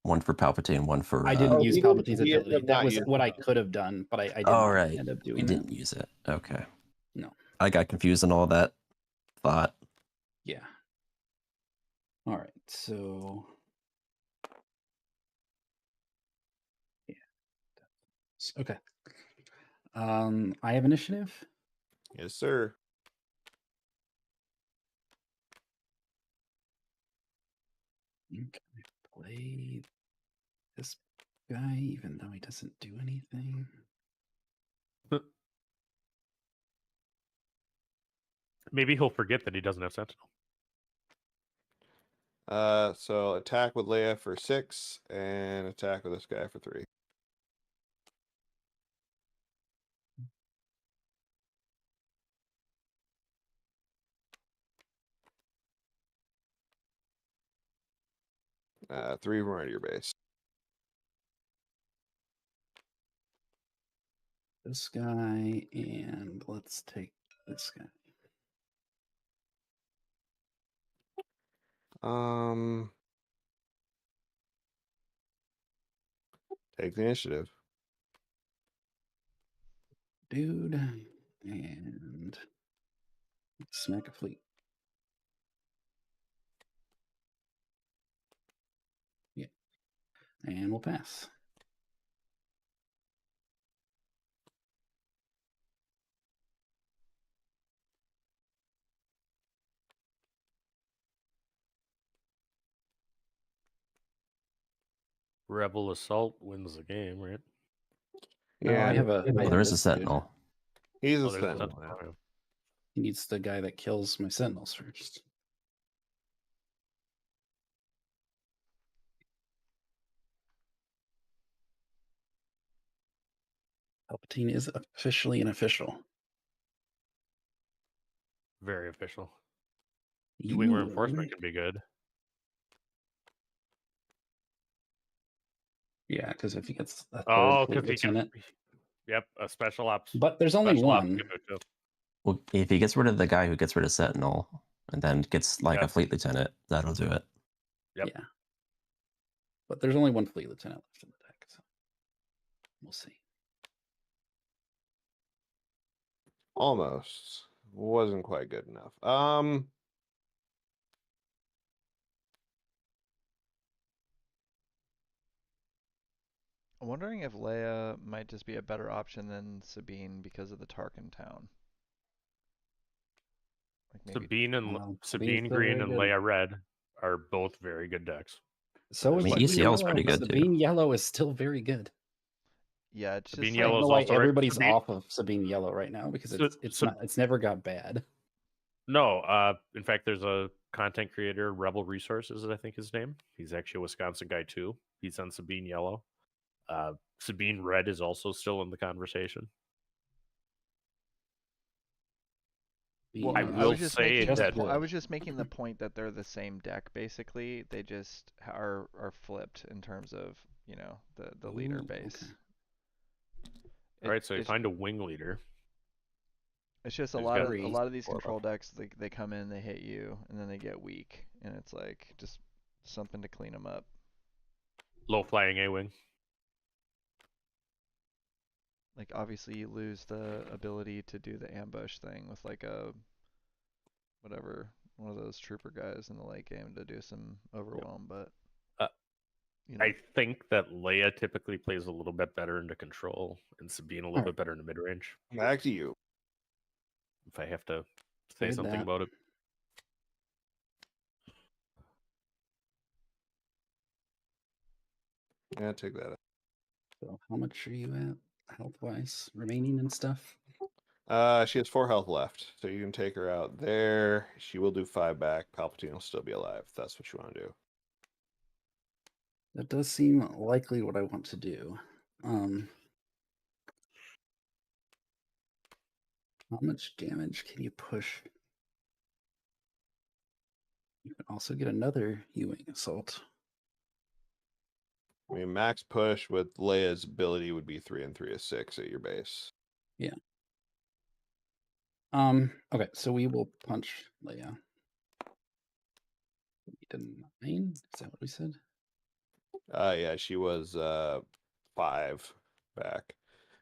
One for Palpatine, one for... I didn't use Palpatine's he ended ability. up That not was using what I it. could have done, but I didn't right. end up You doing that. didn't use it. Okay. No. I got confused in all that thought. Yeah. All right, so... Yeah. Okay. I have initiative. Yes, sir. Can I play this guy even though he doesn't do anything? Maybe he'll forget that he doesn't have Sentinel. So attack with Leia for 6 and attack with this guy for 3. Three more out of your base. This guy, and let's take this guy. Take the initiative. Dude, and smack a fleet. Yeah, and we'll pass. Rebel Assault wins the game, right? Yeah, I have a. Well, there is a Sentinel. He's a Oh, there's a Sentinel. Sentinel, yeah. He needs the guy that kills my sentinels first. Palpatine is officially an official. Very official. Wing reinforcement can be good. Yeah, because if he gets a Oh, third because he can. lieutenant. Yep, a special ops. But there's only special ops one. can do it too. Well, if he gets rid of the guy who gets rid of Sentinel, and then gets like Yep. a fleet lieutenant, that'll do it. Yep. Yeah. But there's only one fleet lieutenant left in the deck, so we'll see. Almost. Wasn't quite good enough. I'm wondering if Leia might just be a better option than Sabine because of the Tarkin town. Like maybe Sabine and Sabine's Sabine still green very and good. Leia red are both very good decks. So is ECL is pretty good too. Sabine Yellow is still very good. Yeah, it's Sabine just I don't Yellow know is why also everybody's Sabine, off of Sabine Yellow right now because it's never got bad. No, in fact, there's a content creator, Rebel Resources, I think his name. He's actually a Wisconsin guy too. He's on Sabine Yellow. Sabine Red is also still in the conversation. Well, I will say that I was just making the point that they're the same deck basically. They just are flipped in terms of, you know, the leader base. Okay. All right, so you find a wing leader. It's just a lot of these control decks. They come in, they hit you, and then they get weak, and it's like just something to clean them up. Low flying A-wing. Like obviously you lose the ability to do the ambush thing with like a whatever, one of those trooper guys in the late game to do some overwhelm, but you know. I think that Leia typically plays a little bit better into control and Sabine a little bit better into mid range. Back to you. If I have to say something about it. Yeah, take that. So how much are you at health wise, remaining and stuff? She has 4 health left, so you can take her out there. She will do 5 back. Palpatine will still be alive. If that's what you want to do. That does seem likely what I want to do. How much damage can you push? You can also get another U-wing assault. I mean, max push with Leia's ability would be 3 and 3 is 6 at your base. Yeah. Okay, so we will punch Leia. We did 9. Is that what we said? Yeah, she was 5 back.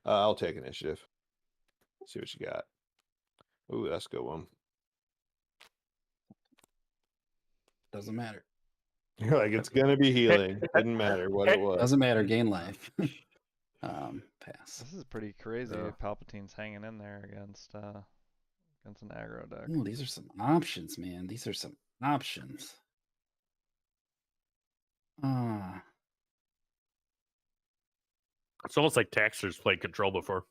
I'll take initiative. See what you got. Ooh, that's a good one. Doesn't matter. You're like, it's gonna be healing. Didn't matter what it was. Doesn't matter. Gain life. Pass. This is pretty crazy. Yeah. Palpatine's hanging in there against an aggro deck. Oh, these are some options, man. These are some options. It's almost like Taxer's played control before.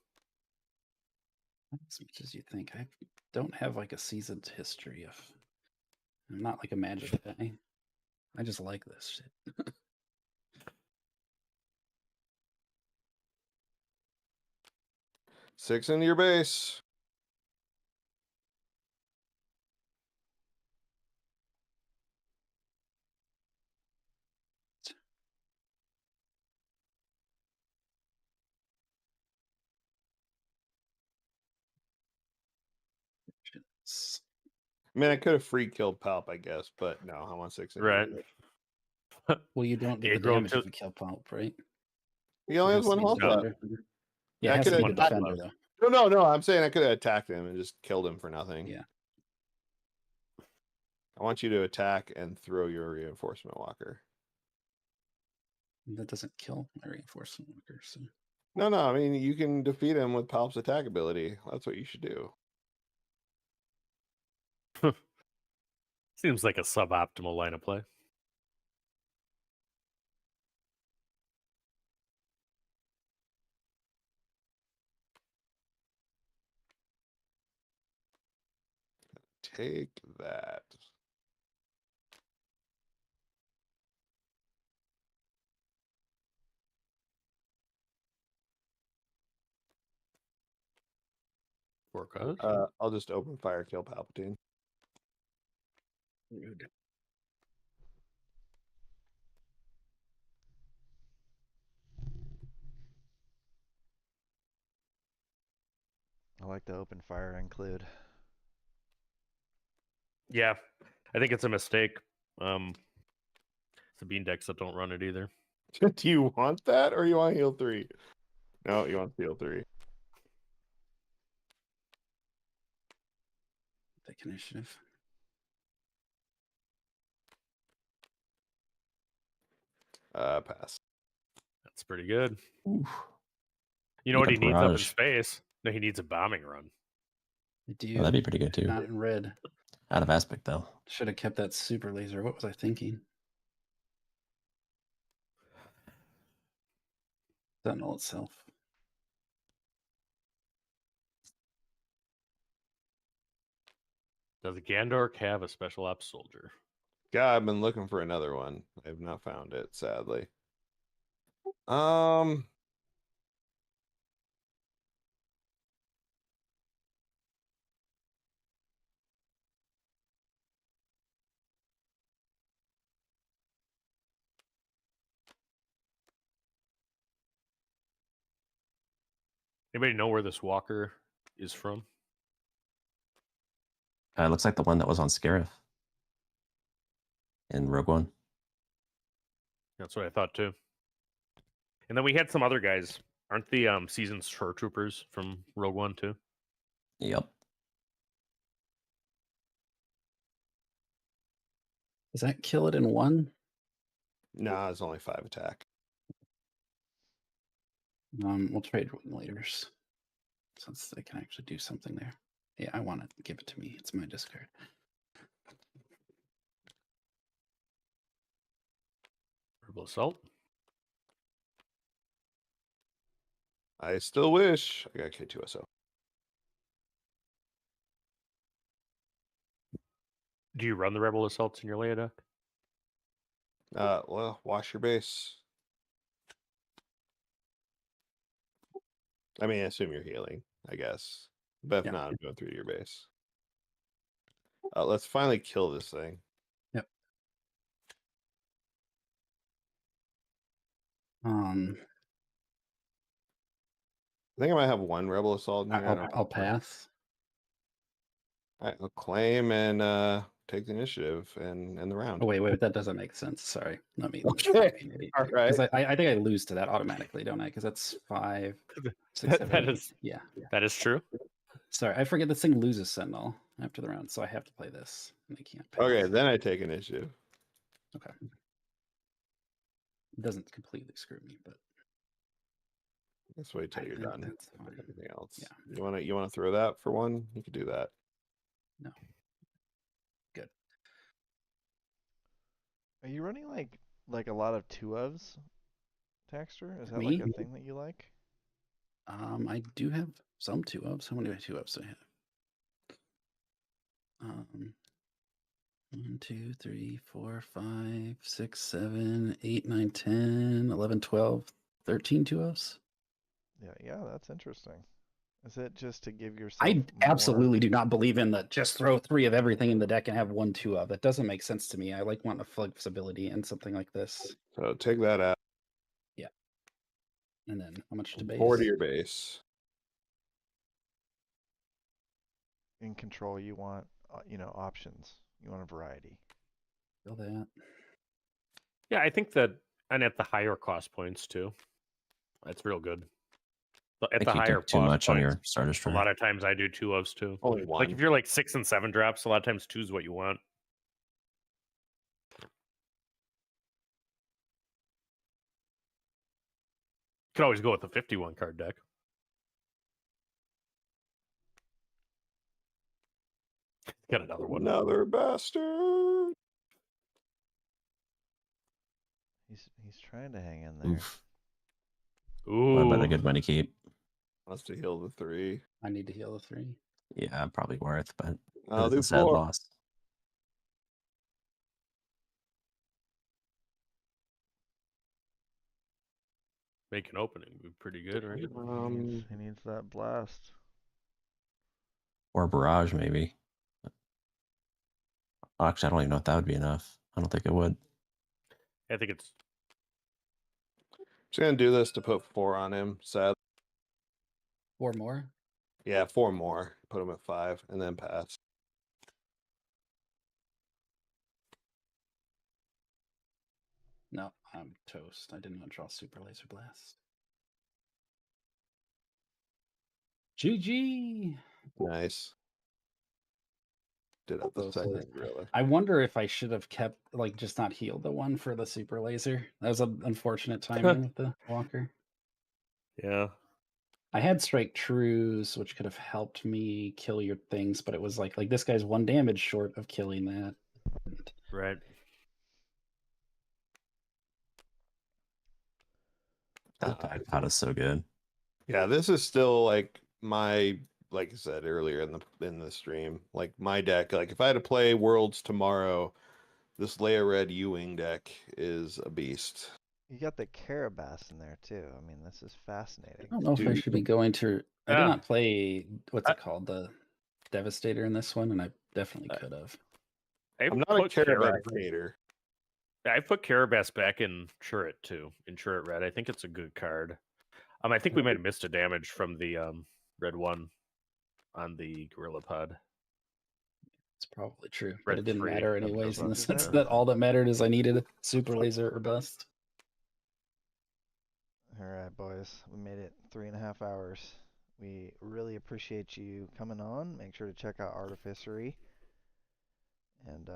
As much as you think. I don't have like a seasoned history of. I'm not like a magic guy. I just like this shit. 6 into your base. I mean, I could have free killed Palp, I guess, but no, I want 6 into Right. Well, you don't get the damage if you kill Palp, right? He only has 1 health left. Yeah, it has to be the defender, though. No, I'm saying I could have attacked him and just killed him for nothing. Yeah. I want you to attack and throw your reinforcement walker. That doesn't kill my reinforcement walker, so. No, I mean, you can defeat him with Palp's attack ability. That's what you should do. Seems like a suboptimal line of play. Take that. I'll just open fire, kill Palpatine. Rude. I like the open fire include. Yeah, I think it's a mistake. Sabine decks that don't run it either. Do you want that or you want heal 3? No, you want heal 3. Take initiative. Pass. That's pretty good. Oof. You know what he needs up in barrage. space? No, he needs a bombing run. I do. Oh, that'd be pretty good too. Not in red. Out of aspect, though. Should have kept that super laser. What was I thinking? Sentinel itself. Does Gandork have a special ops soldier? God, I've been looking for another one. I've not found it, sadly. Anybody know where this walker is from? It looks like the one that was on Scarif in Rogue One. That's what I thought too. And then we had some other guys. Aren't the seasoned shore troopers from Rogue One too? Yep. Does that kill it in one? Nah, it's only 5 attack. We'll trade wing leaders since they can actually do something there. Yeah, I want it. Give it to me. It's my discard. Rebel assault. I still wish I got K2SO. Do you run the rebel assaults in your Leia deck? Well, wash your base. I mean, I assume you're healing, I guess. But if not, I'm going through your base. Let's finally kill this thing. Yep. I think I might have one rebel assault in here. I'll pass. All right, I'll claim and take the initiative and the round. Oh wait, that doesn't make sense. Sorry, let me. Okay. All right. Because I think I lose to that automatically, don't I? Because that's 5, 6, 7, that 8. is that is true. Sorry, I forget this thing loses Sentinel after the round, so I have to play this, and I can't pass. Okay, then I take initiative. Okay. It doesn't completely screw me, but Let's wait till you're done. That's fine. Everything else. Yeah. You wanna throw that for one? You could do that. No. Good. Are you running like a lot of 2-ofs, Taxter? Is that Me? like a thing that you like? I do have some 2-ofs. How many 2-ofs do I have? 1, 2, 3, 4, 5, 6, 7, 8, 9, 10, 11, 12, 13 2-ofs. Yeah, that's interesting. Is it just to give yourself I more... absolutely do not believe in the just throw 3 of everything in the deck and have 1 2-of. That doesn't make sense to me. I like wanting a flexibility in something like this. So take that out. Yeah. And then how much to base? 4 to your base. In control, you want options. You want a variety. Feel that. Yeah, I think that, and at the higher cost points too. That's real good. But at the higher too much points, on your starter stream. a lot of times I do 2-ofs too. Only one. Like if you're like 6 and 7 drops, a lot of times 2 is what you want. You could always go with the 51 card deck. Got another one. Another bastard. He's trying to hang in there. Oof. Ooh. What about a good money keep? Wants to heal the 3. I need to heal the 3. Yeah, probably worth, but I'll it's do a sad 4. loss. Make an opening would be pretty good, right? He needs that blast. Or barrage, maybe. Actually, I don't even know if that would be enough. I don't think it would. I think it's... Just gonna do this to put 4 on him. Sad. 4 more? Yeah, 4 more. Put him at 5 and then pass. No, I'm toast. I didn't want to draw Super Laser Blast. GG! Nice. Did up the second gorilla. I wonder if I should have kept, just not healed the one for the Super Laser. That was an unfortunate timing with the Walker. Yeah. I had Strike Trues, which could have helped me kill your things, but it was like this guy's 1 damage short of killing that. Right. That pot is so good. Yeah, this is still like my, like I said earlier in the stream, like my deck. Like if I had to play Worlds tomorrow, this Leia Red U-Wing deck is a beast. You got the Carabas in there too. I mean, this is fascinating. I don't know if I should be going to. I did Yeah. not play what's it called, the Devastator in this one, and I definitely could have. I'm not a Carabas hater. I put Carabas back in Churret too, in Churret Red. I think it's a good card. I think we might have missed a damage from the red one on the Gorilla Pod. It's probably true, Red but it didn't 3, matter anyways, in the is sense there? that all that mattered is I needed a super laser or bust. All right, boys, we made it 3.5 hours. We really appreciate you coming on. Make sure to check out Artificery. And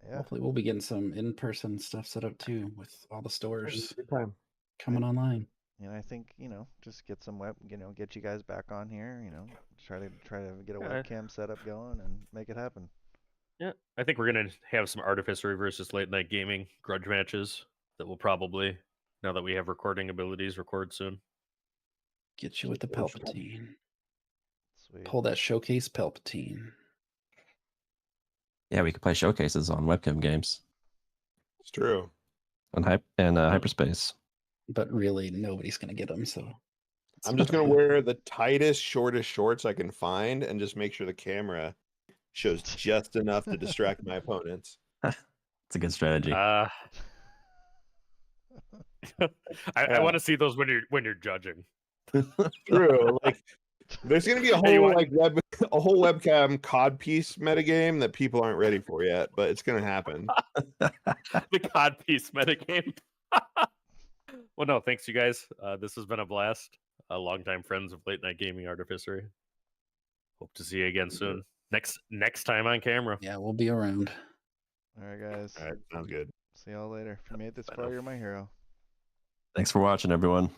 yeah, Hopefully we'll be getting some in-person stuff set up too with all the stores Good time. coming online. and I think just get some get you guys back on here. Try to get a webcam setup going and make it happen. Yeah, I think we're gonna have some Artificery versus late night gaming grudge matches that will probably, now that we have recording abilities, record soon. Get you with the Palpatine. Sweet. Pull that showcase Palpatine. Yeah, we could play showcases on webcam games It's true. on hyperspace. But really, nobody's gonna get them. So I'm just gonna wear the tightest, shortest shorts I can find, and just make sure the camera shows just enough to distract my opponents. It's a good strategy. I want to see those when you're judging. True. Like there's gonna be a Hey, whole a whole webcam codpiece metagame that people aren't ready for yet, but it's gonna happen. The codpiece metagame. Well, no, thanks you guys. This has been a blast. Longtime friends of late night gaming Artificery. Hope to see you again soon. Next time on camera. yeah, we'll be around. All right, guys. All right, sounds good. See y'all later. If you made it this Bye far, now. you're my hero. Thanks for watching, everyone.